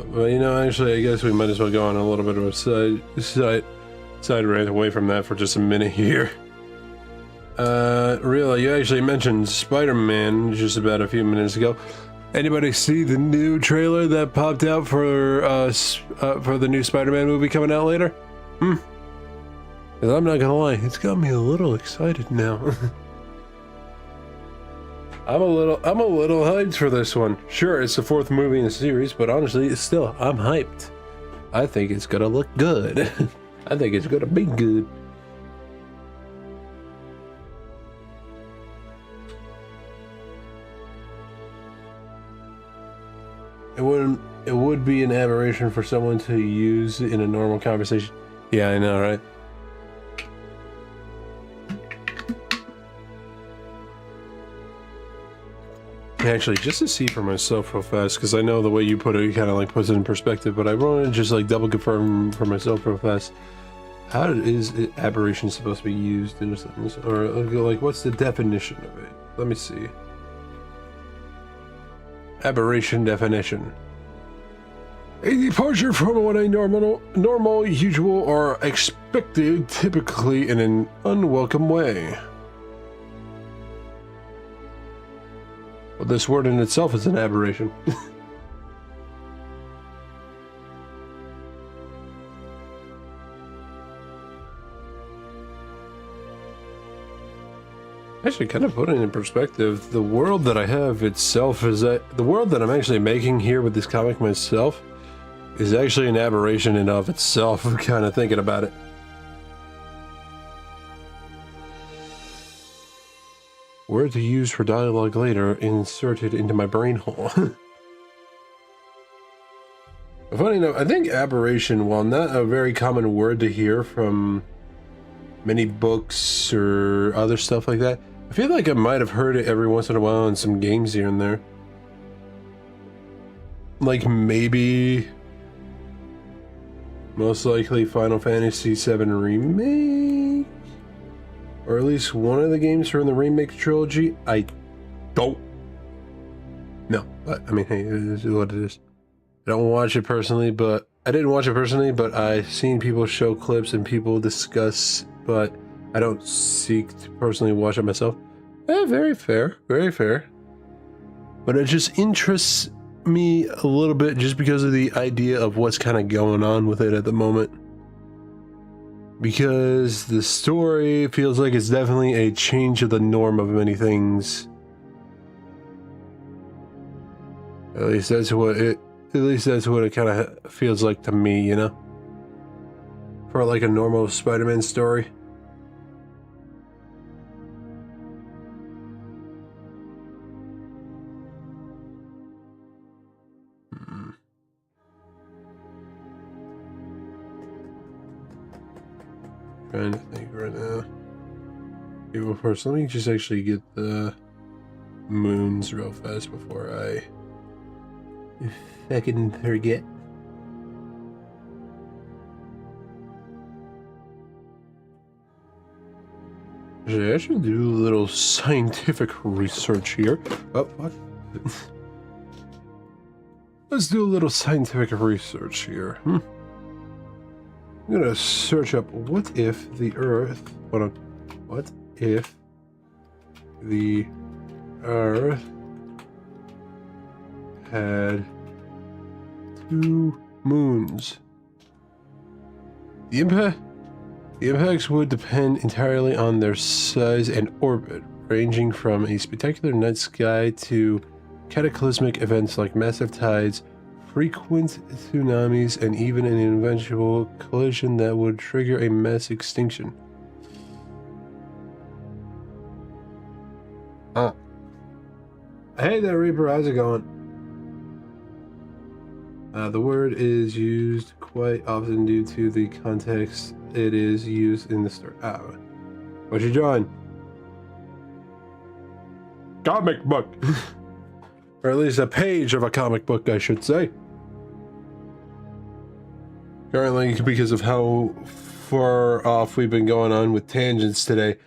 Well, you know, actually, I guess we might as well go on a little bit of a side rant away from that for just a minute here. Really, you actually mentioned Spider-Man just about a few minutes ago. Anybody see the new trailer that popped out for the new Spider-Man movie coming out later? 'Cause I'm not gonna lie, it's got me a little excited now. I'm a little hyped for this one. Sure, it's the 4th movie in the series, but honestly, still, I'm hyped. I think it's gonna look good. I think it's gonna be good. It would be an aberration for someone to use in a normal conversation. Yeah, I know, right? Actually, just to see for myself real fast, because I know the way you put it kind of like puts it in perspective, but I want to just like double confirm for myself real fast. How is aberration supposed to be used in a sentence? Or like, what's the definition of it? Let me see. Aberration definition. A departure from what a normal, usual, or expected, typically in an unwelcome way. Well, this word in itself is an aberration. Actually, kind of putting it in perspective, the world that I have itself is the world that I'm actually making here with this comic myself is actually an aberration in of itself. I'm kind of thinking about it. Word to use for dialogue later inserted into my brain hole. Funny enough, I think aberration, while not a very common word to hear from many books or other stuff like that, I feel like I might have heard it every once in a while in some games here and there. Like maybe, most likely Final Fantasy VII Remake? Or at least one of the games from the remake trilogy. I don't know, but I mean, hey, it is what it is. I don't watch it personally, but I didn't watch it personally, but I've seen people show clips and people discuss, but I don't seek to personally watch it myself. Very fair, very fair. But it just interests me a little bit just because of the idea of what's kind of going on with it at the moment. Because the story feels like it's definitely a change of the norm of many things. At least that's what it kind of feels like to me, you know? For like a normal Spider-Man story. Trying to think right now. Okay, well, first, let me just actually get the moons real fast before I fucking forget. Actually, I should do a little scientific research here. Oh, what? Let's do a little scientific research here. I'm gonna search up what if the Earth. Hold on. What if the Earth had 2 moons? The impacts would depend entirely on their size and orbit. ranging from a spectacular night sky to cataclysmic events like massive tides, frequent tsunamis, and even an eventual collision that would trigger a mass extinction. Hey there, Reaper, how's it going? The word is used quite often due to the context it is used in the story. What you drawing? Comic book! Or at least a page of a comic book, I should say. Currently, because of how far off we've been going on with tangents today,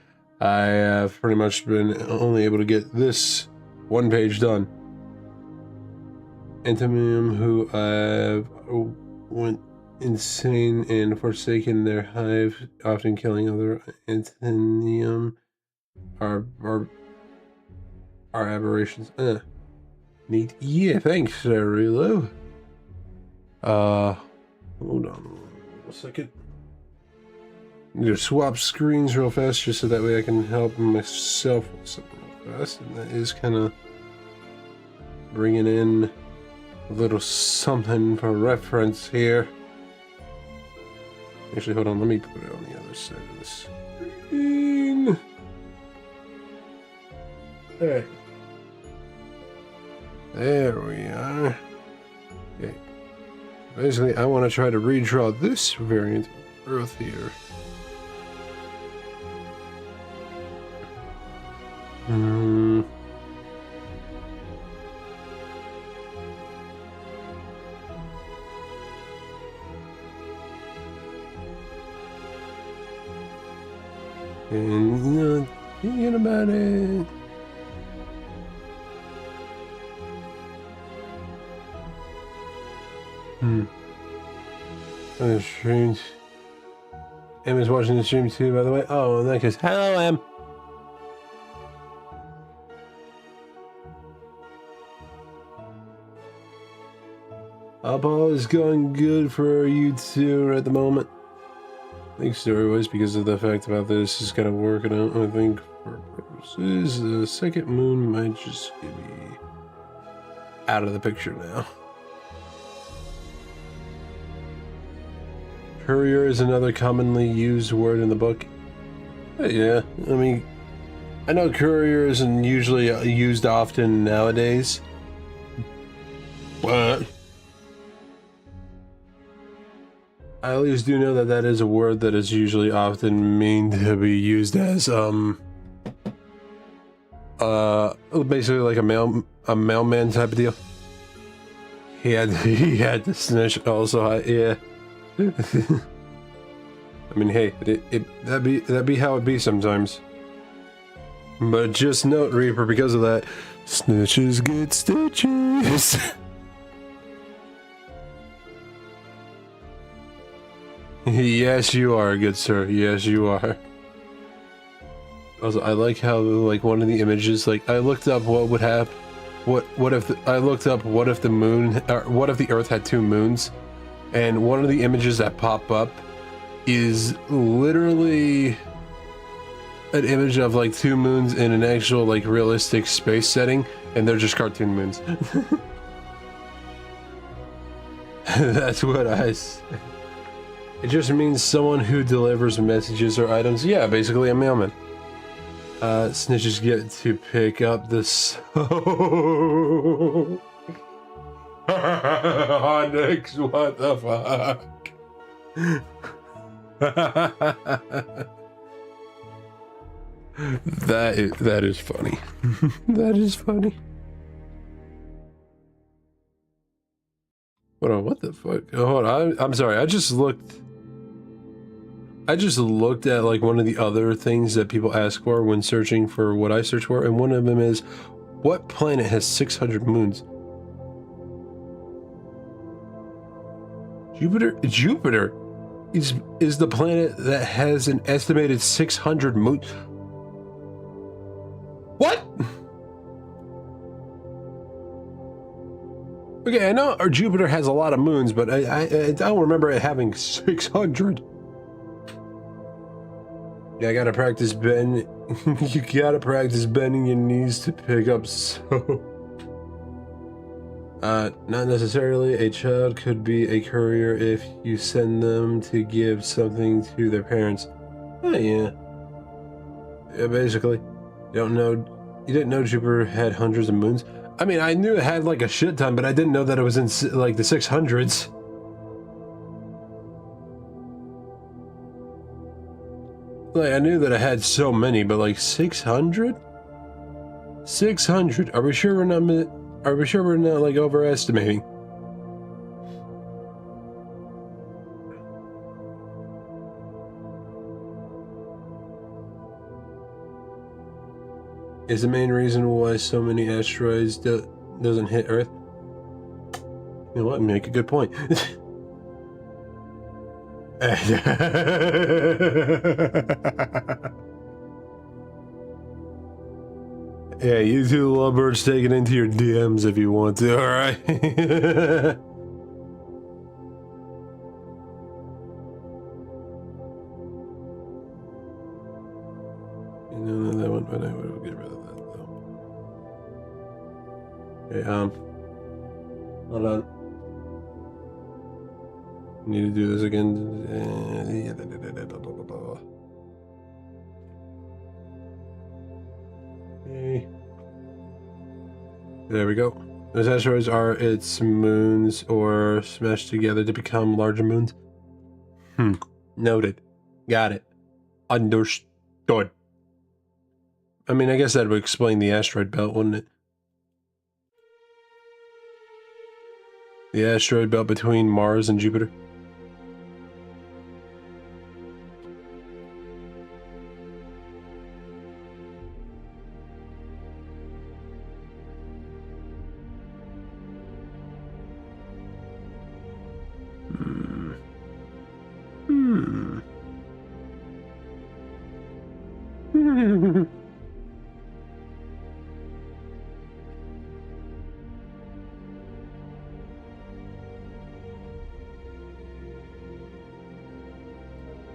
I have pretty much been only able to get this one page done. Antimium, who went insane and forsaken their hive, often killing other Antimium, are aberrations. Neat. Yeah, thanks, Rilo. Hold on a second. I'm gonna swap screens real fast just so that way I can help myself with something real fast. And that is kind of bringing in a little something for reference here. Actually, hold on, let me put it on the other side of the screen. There. There we are. Okay. Basically, I want to try to redraw this variant of Earth here. And not thinking about it. The streams. Emma's watching the stream too, by the way. Oh, in that case, hello, Em. All is going good for you two at the moment. I think story-wise, because of the fact about this is kind of working out, I think, for purposes, the second moon might just be out of the picture now. Courier is another commonly used word in the book. Yeah, I mean, I know courier isn't usually used often nowadays, but I at least do know that that is a word that is usually often mean to be used as basically like a mailman type of deal. He had to snitch also. Yeah. I mean, hey, that'd be how it be sometimes. But just note, Reaper, because of that, snitches get stitches. Yes, you are, good sir. Yes, you are. Also, I like how, like, one of the images, like, I looked up what would happen. What if the moon, or what if the Earth had two moons? And one of the images that pop up is literally an image of like two moons in an actual like realistic space setting, and they're just cartoon moons. That's what I say. It just means someone who delivers messages or items. Yeah, basically a mailman. Snitches get to pick up this. Onyx, what the fuck? That is funny. That is funny. Hold on, what the fuck? Oh, hold on, I'm sorry. I just looked at like one of the other things that people ask for when searching for what I search for, and one of them is, what planet has 600 moons? Jupiter is the planet that has an estimated 600 moons. What? Okay, I know our Jupiter has a lot of moons, but I don't remember it having 600. Yeah, I gotta practice Ben You gotta practice bending your knees to pick up so. Not necessarily. A child could be a courier if you send them to give something to their parents. Oh, yeah. Yeah, basically. You didn't know Jupiter had hundreds of moons? I mean, I knew it had like a shit ton, but I didn't know that it was in like the 600s. Like, I knew that it had so many, but like 600? 600? Are we sure we're not like overestimating? Is the main reason why so many asteroids doesn't hit Earth? You know what? Make a good point. Yeah, you two lovebirds, take it into your DMs if you want to, alright? No, that one, but I will get rid of that though. Okay, hold on. Need to do this again. Okay. There we go. Those asteroids are its moons or smashed together to become larger moons. Noted. Got it. Understood. I mean, I guess that would explain the asteroid belt, wouldn't it? The asteroid belt between Mars and Jupiter.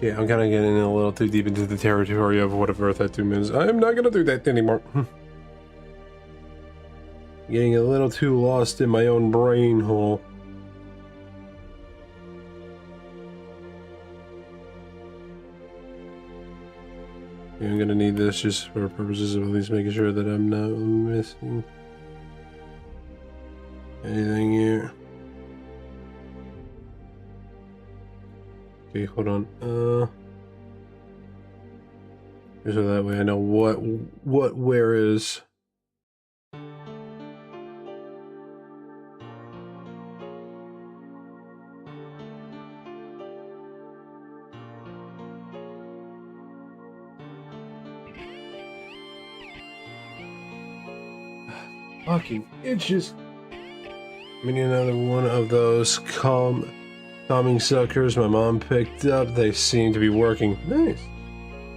Yeah, I'm kind of getting a little too deep into the territory of what if Earth had 2 moons. I'm not gonna do that anymore. Getting a little too lost in my own brain hole. Yeah, I'm gonna need this just for purposes of at least making sure that I'm not missing anything here. Okay, hold on. So that way I know what where is. Fucking itches. I mean, another one of those calming suckers my mom picked up. They seem to be working. Nice.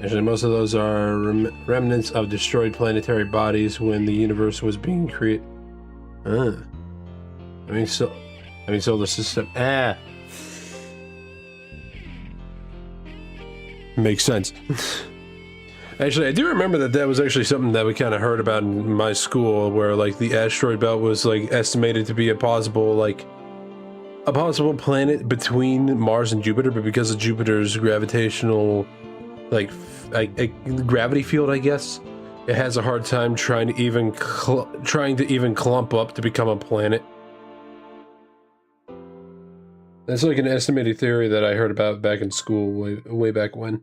Actually, most of those are remnants of destroyed planetary bodies when the universe was being created. I mean, solar system. Makes sense. Actually, I do remember that was actually something that we kind of heard about in my school, where like the asteroid belt was like estimated to be a possible planet between Mars and Jupiter, but because of Jupiter's gravitational, like gravity field, I guess, it has a hard time trying to even clump up to become a planet. That's like an estimated theory that I heard about back in school, way back when.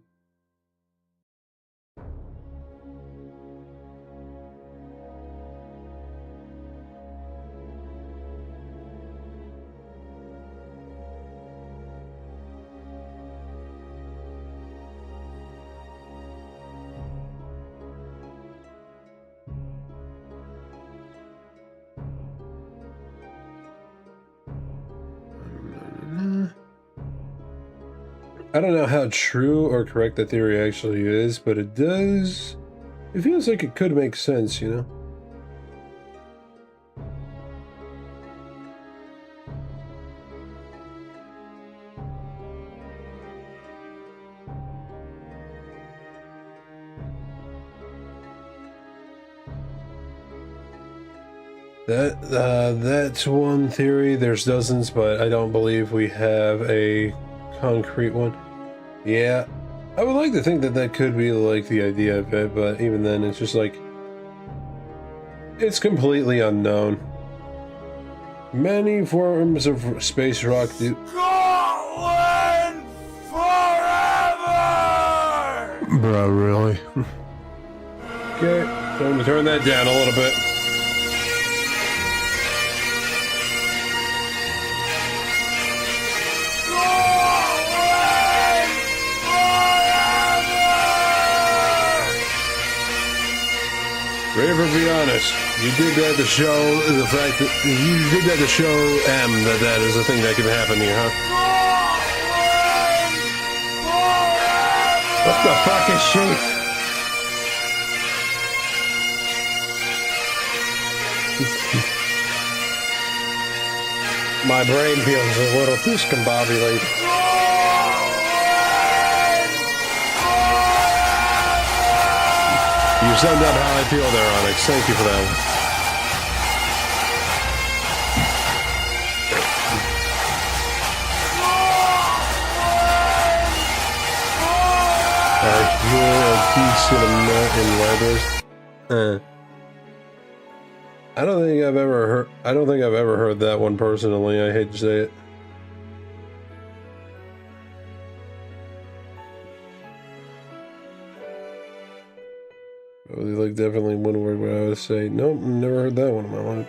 I don't know how true or correct that theory actually is, but it feels like it could make sense, you know? That's one theory. There's dozens, but I don't believe we have a concrete one. Yeah, I would like to think that that could be like the idea of it, but even then, it's just like it's completely unknown. Many forms of space rock do. Scotland forever! Bro, really? Okay, time to turn that down a little bit. Raver, be honest. You did that to show the fact that you did that to show M that that is a thing that can happen here, huh? What the fuck is she? My brain feels a little discombobulated. You summed up how I feel there, Onyx. Thank you for that one. You're a decent amount in libraries. I don't think I've ever heard that one personally. I hate to say it. Like definitely one word where I would say, nope, never heard that one in my life.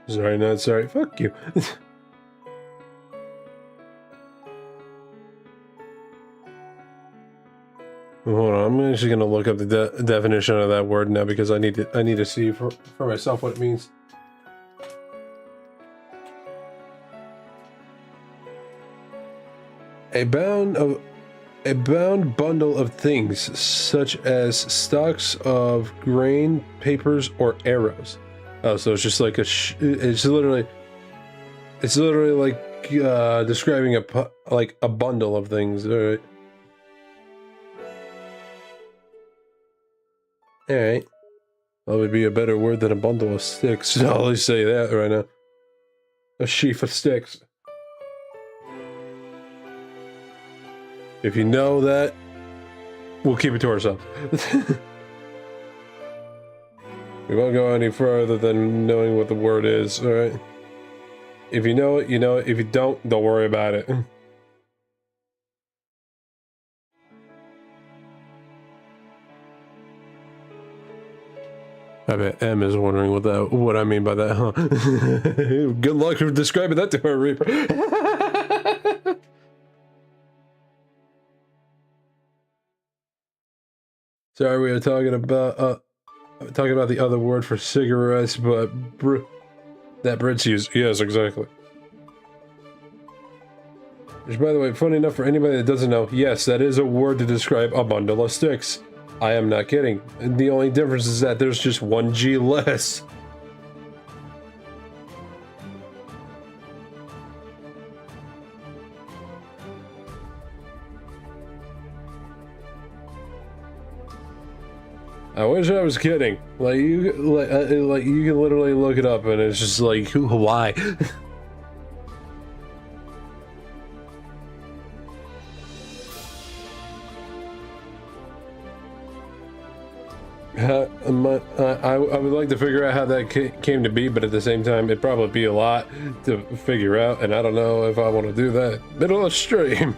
Sorry, not sorry. Fuck you. Hold on, I'm actually gonna look up the definition of that word now because I need to see for myself what it means. A bound bundle of things such as stocks of grain, papers, or arrows. Oh, so it's just like it's literally like describing a bundle of things. All right. All right. That would be a better word than a bundle of sticks. I'll only say that right now. A sheaf of sticks. If you know that, we'll keep it to ourselves. We won't go any further than knowing what the word is, alright? If you know it, you know it. If you don't worry about it. I bet M is wondering what I mean by that, huh? Good luck describing that to her, Reaper. Sorry, we were talking about the other word for cigarettes, but that Brits use. Yes, exactly. Which, by the way, funny enough for anybody that doesn't know, yes, that is a word to describe a bundle of sticks. I am not kidding. And the only difference is that there's just one G less. I wish I was kidding. Like you can literally look it up, and it's just like, why? I would like to figure out how that came to be, but at the same time, it'd probably be a lot to figure out, and I don't know if I want to do that middle of stream.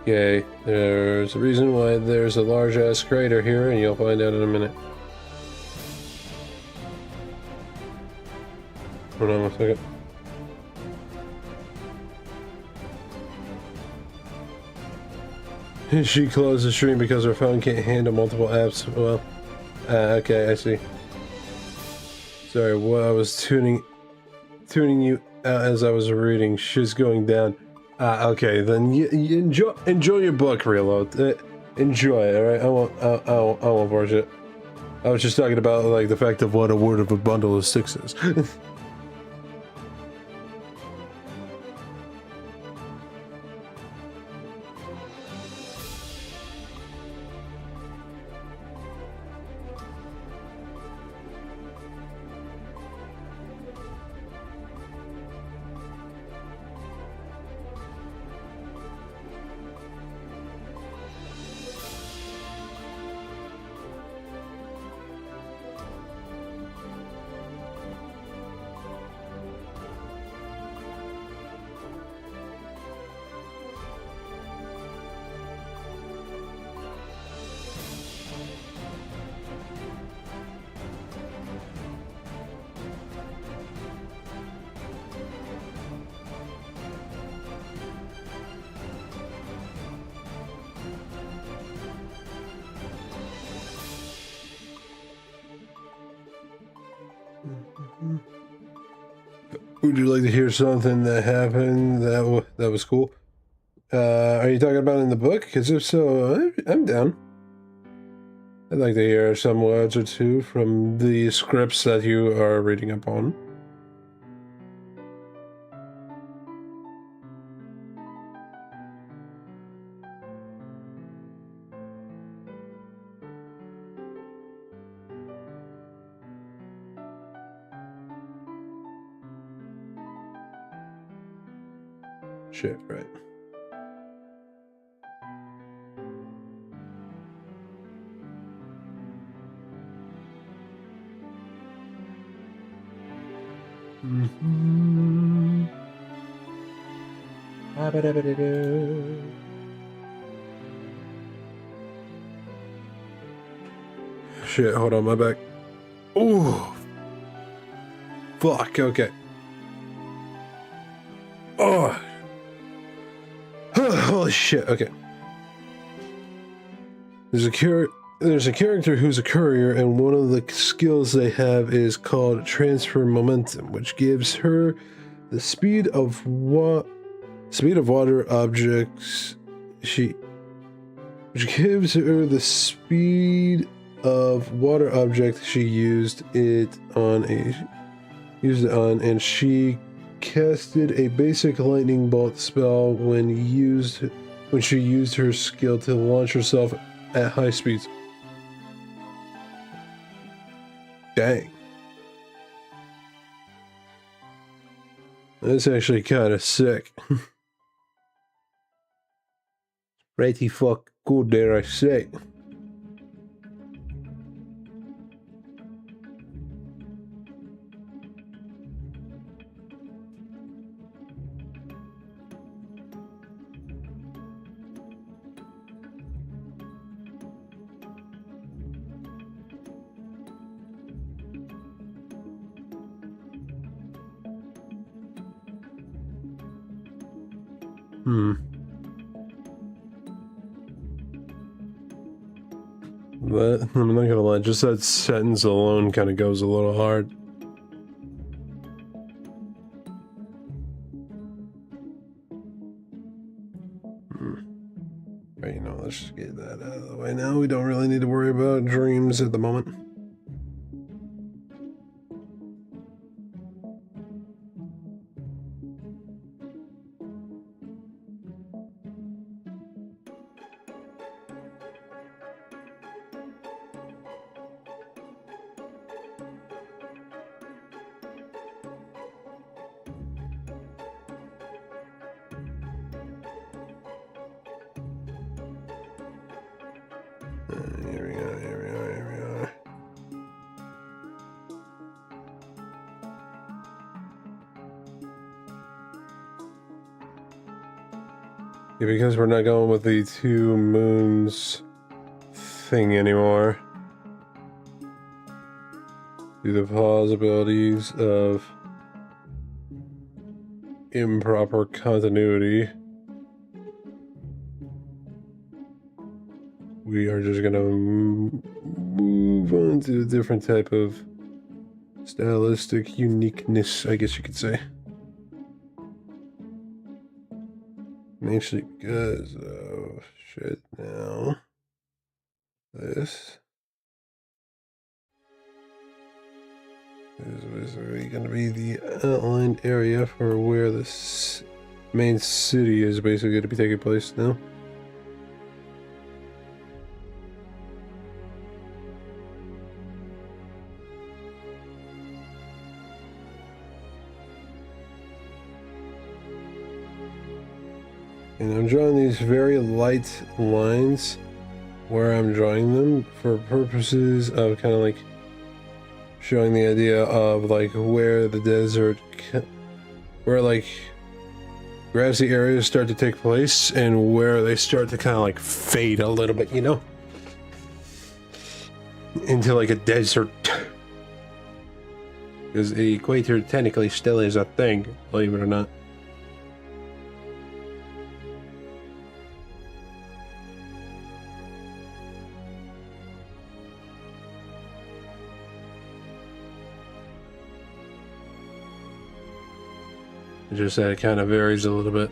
Okay, there's a reason why there's a large-ass crater here, and you'll find out in a minute. Hold on a second. She closed the stream because her phone can't handle multiple apps. Well, okay, I see. Sorry, well, I was tuning you out as I was reading. She's going down. Okay, then you enjoy your book, Reload. Enjoy it, alright? I won't force it. I was just talking about, like, the fact of what a word of a bundle of sticks is. Would you like to hear something that happened that was cool? Are you talking about in the book? Because if so, I'm down. I'd like to hear some words or two from the scripts that you are reading upon. Shit, right. Shit, hold on, my back. Ooh. Fuck, okay. Oh. Holy shit, okay. There's a character who's a courier, and one of the skills they have is called transfer momentum, which gives her the speed of water objects. Which gives her the speed of water object she used it on, and she casted a basic lightning bolt spell when she used her skill to launch herself at high speeds. Dang. That's actually kind of sick. Pretty fuck good, dare I say. But I'm not gonna lie, just that sentence alone kind of goes a little hard. But you know, let's just get that out of the way now. We don't really need to worry about dreams at the moment. Here we are. Yeah, because we're not going with the 2 moons thing anymore. Do the possibilities of improper continuity, we are just gonna move on to a different type of stylistic uniqueness, I guess you could say. And actually, because of shit now, this is basically going to be the outlined area for where this main city is basically going to be taking place now. And I'm drawing these very light lines where I'm drawing them for purposes of kind of like showing the idea of like where the desert, where like grassy areas start to take place and where they start to kind of like fade a little bit, you know, into like a desert. Because the equator technically still is a thing, believe it or not. Just that it kind of varies a little bit.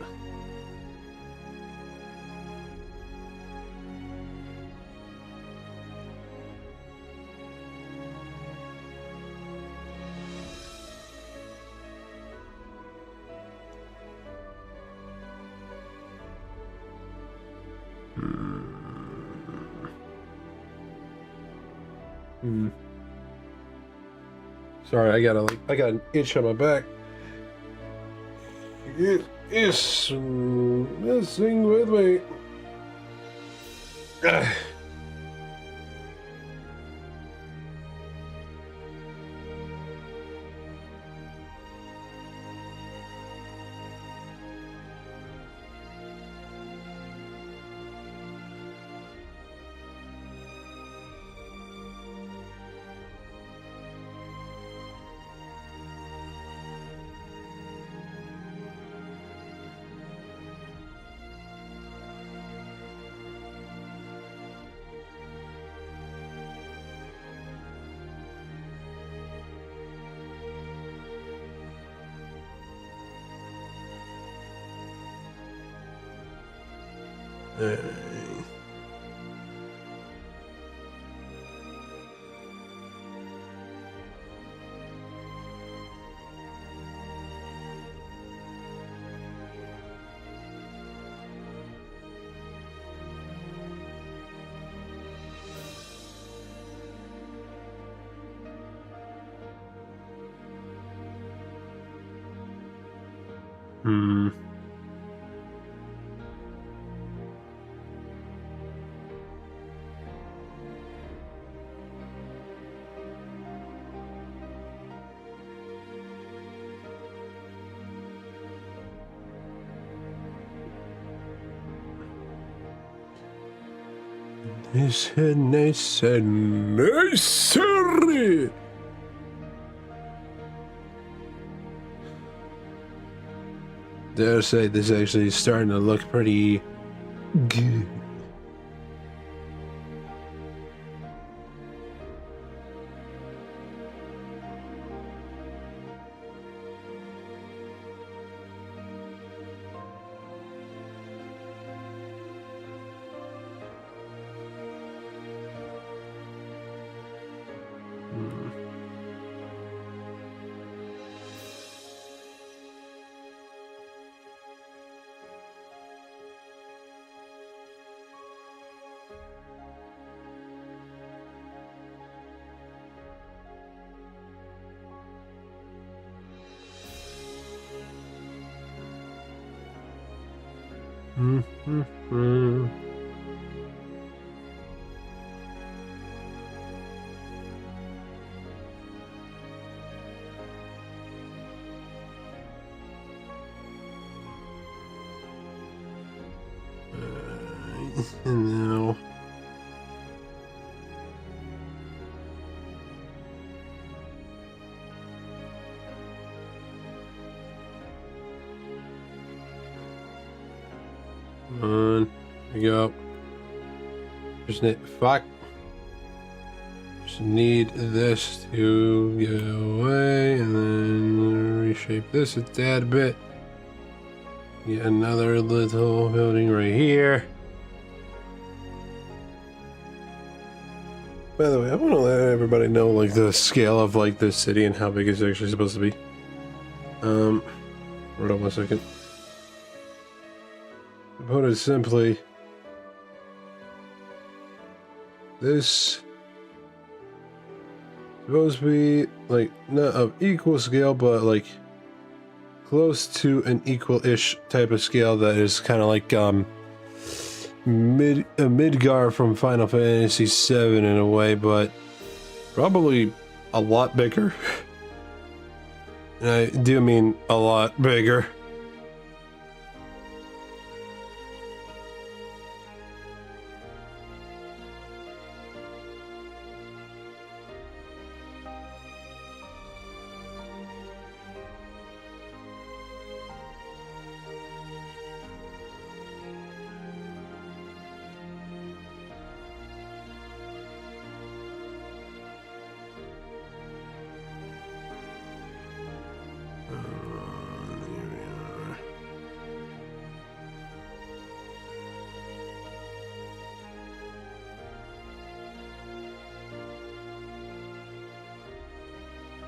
Sorry, I got an itch on my back. It is messing with me. Necessary. Dare say this actually is starting to look pretty good. No. Just need, fuck. Just need this to go away, and then reshape this a tad bit. Get another little building right here. By the way, I want to let everybody know like the scale of like this city and how big it's actually supposed to be. Hold on 1 second. To put it simply, this supposed to be like not of equal scale, but like close to an equal-ish type of scale that is kind of like Midgar from Final Fantasy VII in a way, but probably a lot bigger. And I do mean a lot bigger.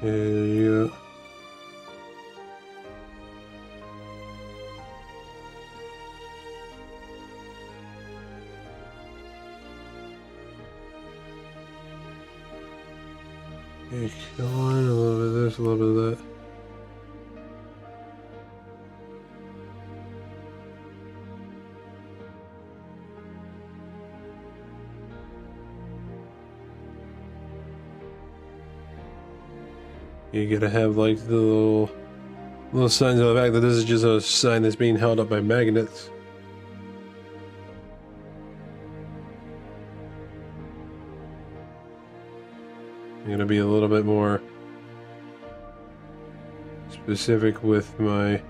Yeah. Okay, come on, a little bit of this, a little bit of that. You gotta have like the little signs of the fact that this is just a sign that's being held up by magnets. I'm gonna be a little bit more specific with my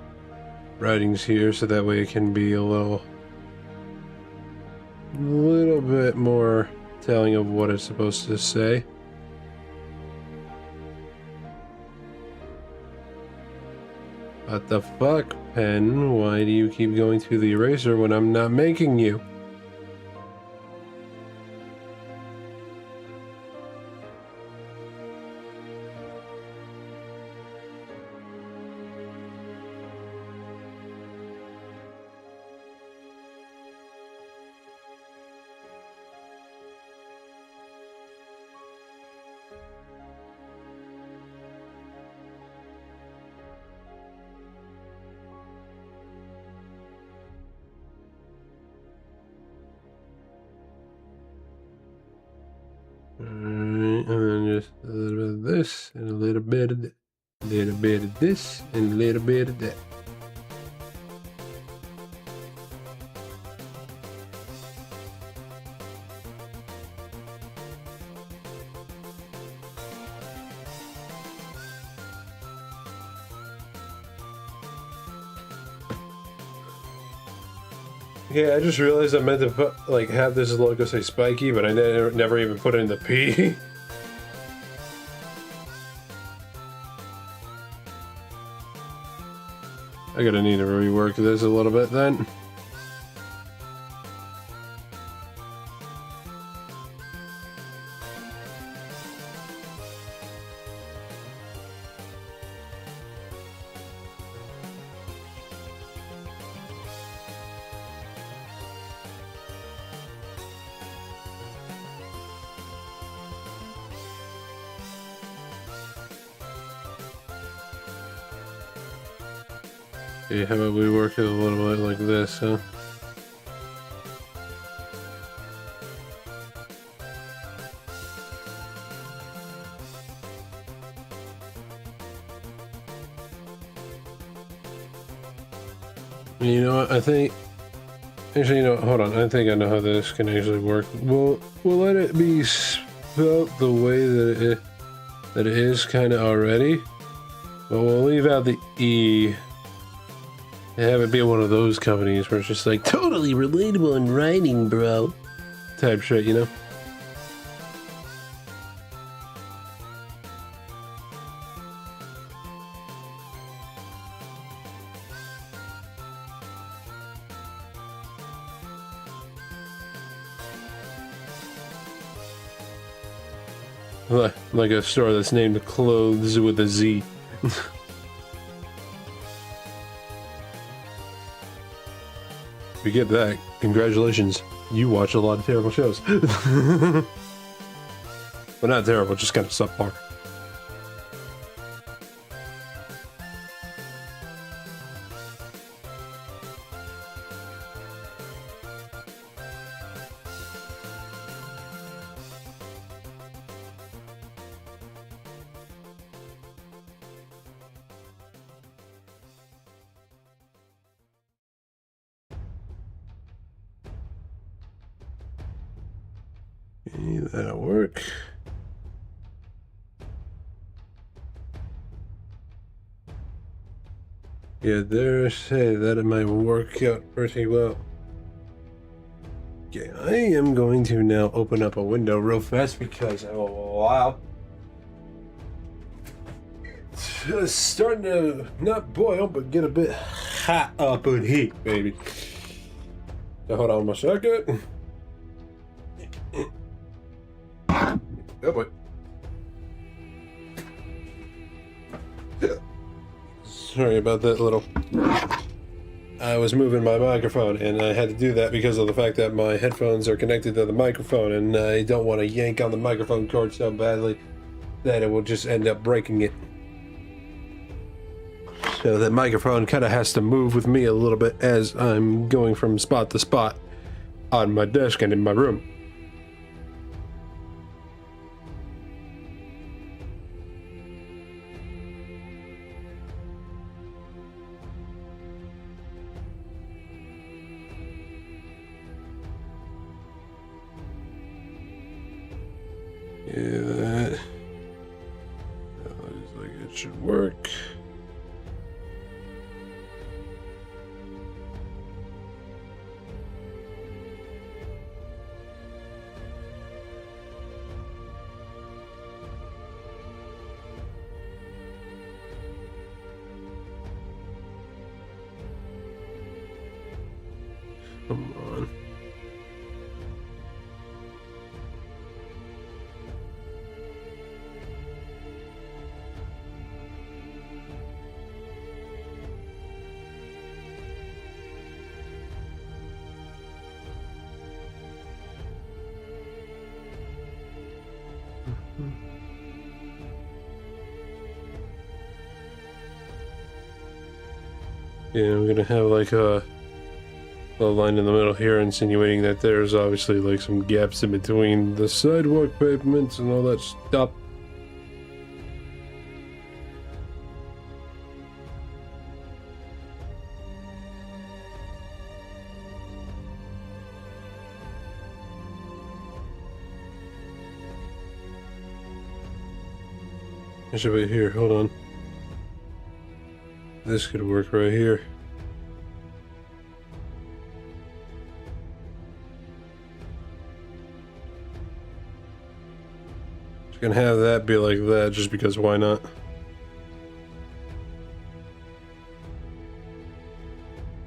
writings here, so that way it can be a little bit more telling of what it's supposed to say. What the fuck, pen? Why do you keep going through the eraser when I'm not making you? Alright, and then just a little bit of this, and a little bit of that. A little bit of this, and a little bit of that. Yeah, I just realized I meant to put, like, have this logo say Spiky, but I never even put in the P. I gotta need to rework this a little bit then. Okay, how about we work it a little bit like this, huh? You know what, I think... Actually, you know, hold on, I think I know how this can actually work. We'll let it be spelled the way that it is kind of already. But we'll leave out the E. Have it be one of those companies where it's just like, totally relatable in writing, bro. type shit, you know? Like a store that's named Clothes with a Z. If you get that, congratulations. You watch a lot of terrible shows. But not terrible, just kind of subpar. Okay, that'll work. Yeah, dare say that it might work out pretty well. Okay, I am going to now open up a window real fast because, oh wow, it's starting to not boil but get a bit hot up in heat, baby. So hold on a second. Oh boy. Sorry about that little... I was moving my microphone and I had to do that because of the fact that my headphones are connected to the microphone and I don't want to yank on the microphone cord so badly that it will just end up breaking it. So the microphone kind of has to move with me a little bit as I'm going from spot to spot on my desk and in my room. Yeah, that looks like it should work. Come on. Yeah, I'm gonna have like a line in the middle here insinuating that there's obviously like some gaps in between the sidewalk pavements and all that stuff. It should be here, hold on. This could work right here. Just gonna have that be like that just because why not?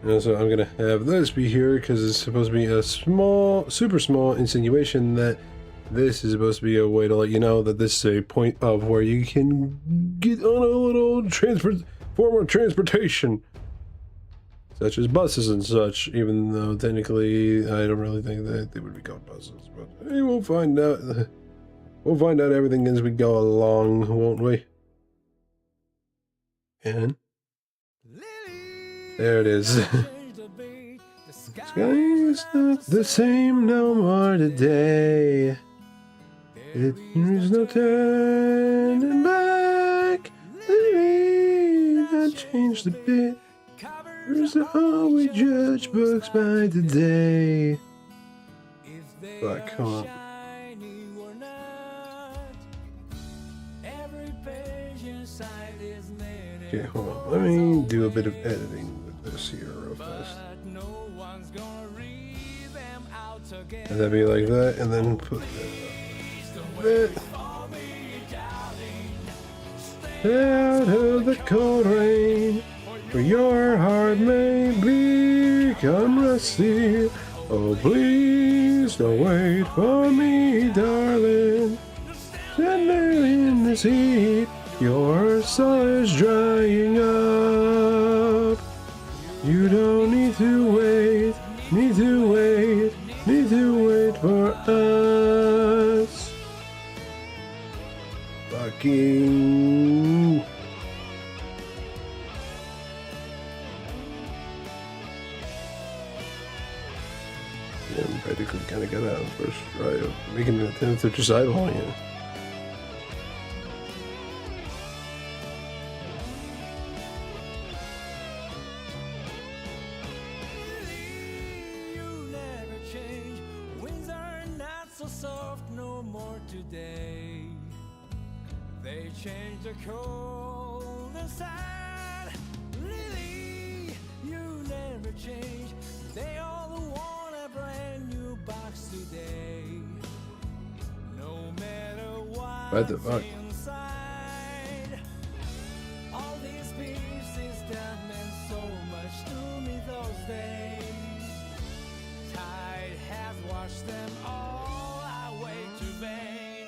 And so I'm gonna have this be here because it's supposed to be a small, super small insinuation that this is supposed to be a way to let you know that this is a point of where you can get on a little form of transportation, such as buses and such, even though technically I don't really think that they would be called buses, but hey, we'll find out. We'll find out everything as we go along, won't we? And there it is. Sky's not the same no more today. There's no turning back. Not changed a bit. There's all we judge books by today. But come on. Okay, hold on. Let me do a bit of editing with this here real fast. And that'd be like that, and then put that. Out of the cold rain, where your heart may become rusty. Oh, please don't wait for me, darling. Stand there in this heat, your soul is drying up. You don't need to wait, need to wait, need to wait for us. Fucking. Yeah, I'm practically kind of got out of the first try of making an attempt at just eyeballing it. You never change. Winds are not so soft no more today. They change the cold inside. Lily, you never change. They all want a brand new box today. No matter What the fuck? inside. All these pieces that meant so much to me those days. Tide has washed them all away to vain.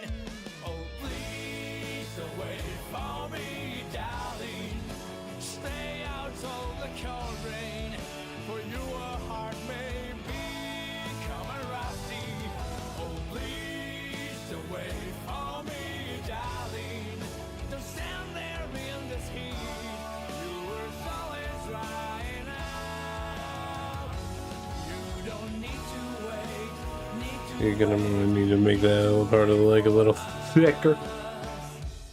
Oh, please don't wait for me, darling. Stay out of the cold rain, for your heart may become rusty. Oh, please don't wait for me, darling. Don't stand there in this heat. Your soul is drying up. You don't need to wait. You're gonna need to make that little part of the leg a little thicker.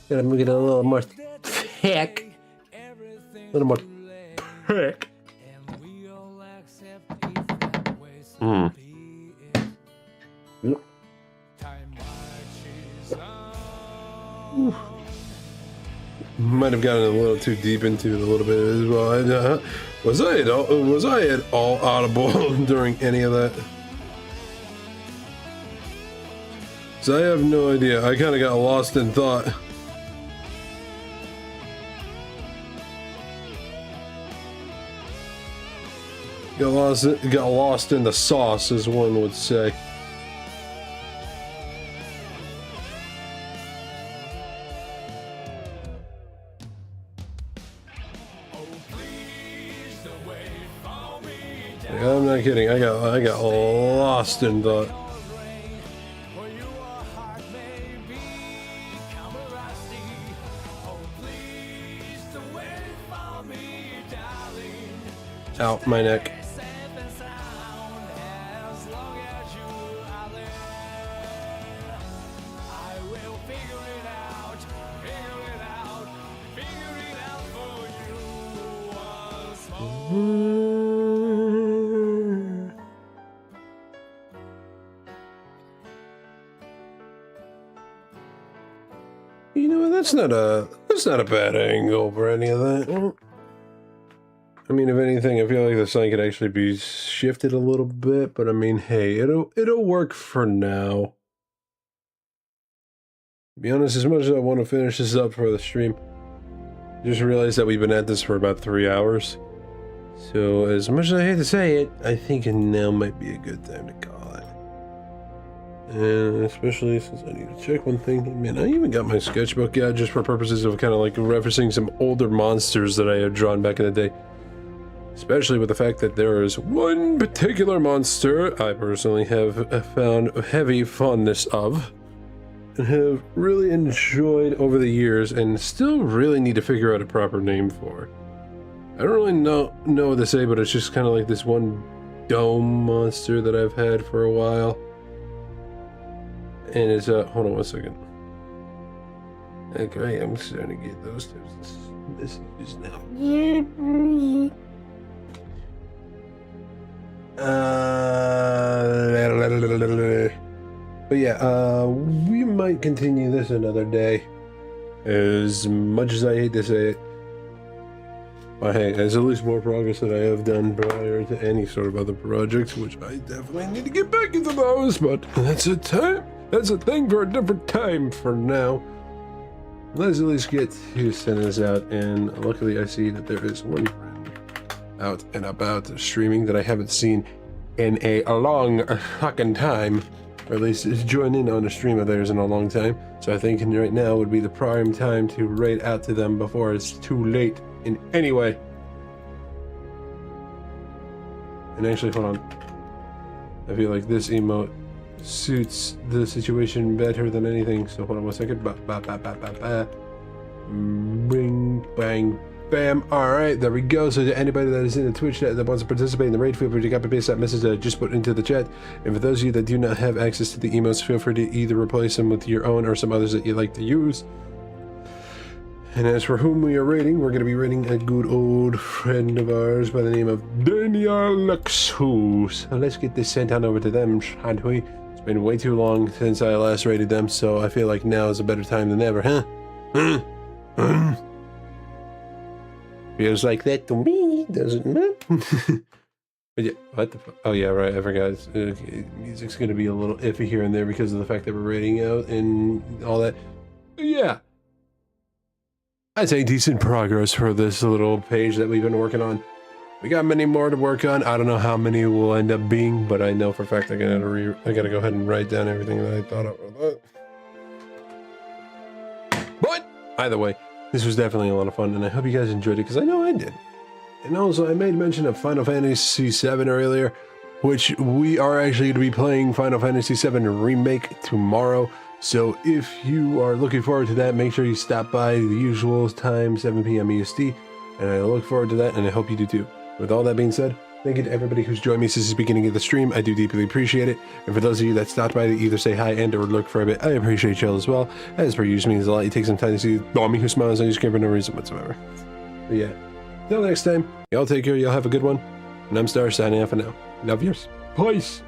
Gotta make it a little more thick. A little more thick. And we all accept it that way, so be it. Yep. Time marches on. Might have gotten a little too deep into it a little bit as well. Was I at all audible during any of that? So I have no idea. I kind of got lost in thought. Got lost in the sauce, as one would say. Yeah, I'm not kidding. I got lost in thought. For your heart may become rusty. Oh, please don't wait for me, darling. Out my neck. Safe and sound as long as you are there. I will figure it out for you once more. You know what? That's not a bad angle for any of that. I mean, if anything, I feel like the sign could actually be shifted a little bit, but I mean, hey, it'll work for now. To be honest, as much as I want to finish this up for the stream, just realized that we've been at this for about 3 hours. So, as much as I hate to say it, I think now might be a good time to call it. And especially since I need to check one thing. Man, I even got my sketchbook out just for purposes of kind of like referencing some older monsters that I had drawn back in the day. Especially with the fact that there is one particular monster I personally have found heavy fondness of. And have really enjoyed over the years and still really need to figure out a proper name for. I don't really know what to say, but it's just kind of like this one dome monster that I've had for a while. And it's, hold on one second. Okay, I'm starting to get those types of messages now. But yeah, we might continue this another day. As much as I hate to say it. But hey, there's at least more progress that I have done prior to any sort of other projects, which I definitely need to get back into those, but that's a thing for a different time for now. Let's at least get to send this out, and luckily I see that there is one friend out and about streaming that I haven't seen in a long fucking time, or at least join in on a stream of theirs in a long time. So I think right now would be the prime time to raid out to them before it's too late in any way. And actually, hold on. I feel like this emote suits the situation better than anything. So hold on 1 second. Bing, bang, bam. Alright, there we go. So to anybody that is in the Twitch chat that wants to participate in the raid, feel free to copy paste that message that I just put into the chat. And for those of you that do not have access to the emotes, feel free to either replace them with your own or some others that you like to use. And as for whom we are raiding, we're going to be raiding a good old friend of ours by the name of Daniel Luxu. So let's get this sent on over to them, shan't we? It's been way too long since I last raided them, so I feel like now is a better time than ever, huh? Feels like that to me, doesn't it? But yeah, what the fuck? Oh yeah, right, I forgot. Music's going to be a little iffy here and there because of the fact that we're raiding out and all that. But yeah. I'd say decent progress for this little page that we've been working on. We got many more to work on. I don't know how many will end up being, but I know for a fact I gotta go ahead and write down everything that I thought of. But either way, this was definitely a lot of fun, and I hope you guys enjoyed it because I know I did. And also, I made mention of Final Fantasy VII earlier, which we are actually going to be playing Final Fantasy VII Remake tomorrow. So if you are looking forward to that, make sure you stop by the usual time, 7 p.m. EST, and I look forward to that, and I hope you do too. With all that being said, thank you to everybody who's joined me since the beginning of the stream. I do deeply appreciate it. And for those of you that stopped by to either say hi and or look for a bit, I appreciate y'all as well. As per usual, means a lot. You take some time to see the mommy who smiles on your screen for no reason whatsoever. But yeah, till next time, y'all take care, y'all have a good one. And I'm Star signing off for now. Love yours. Peace.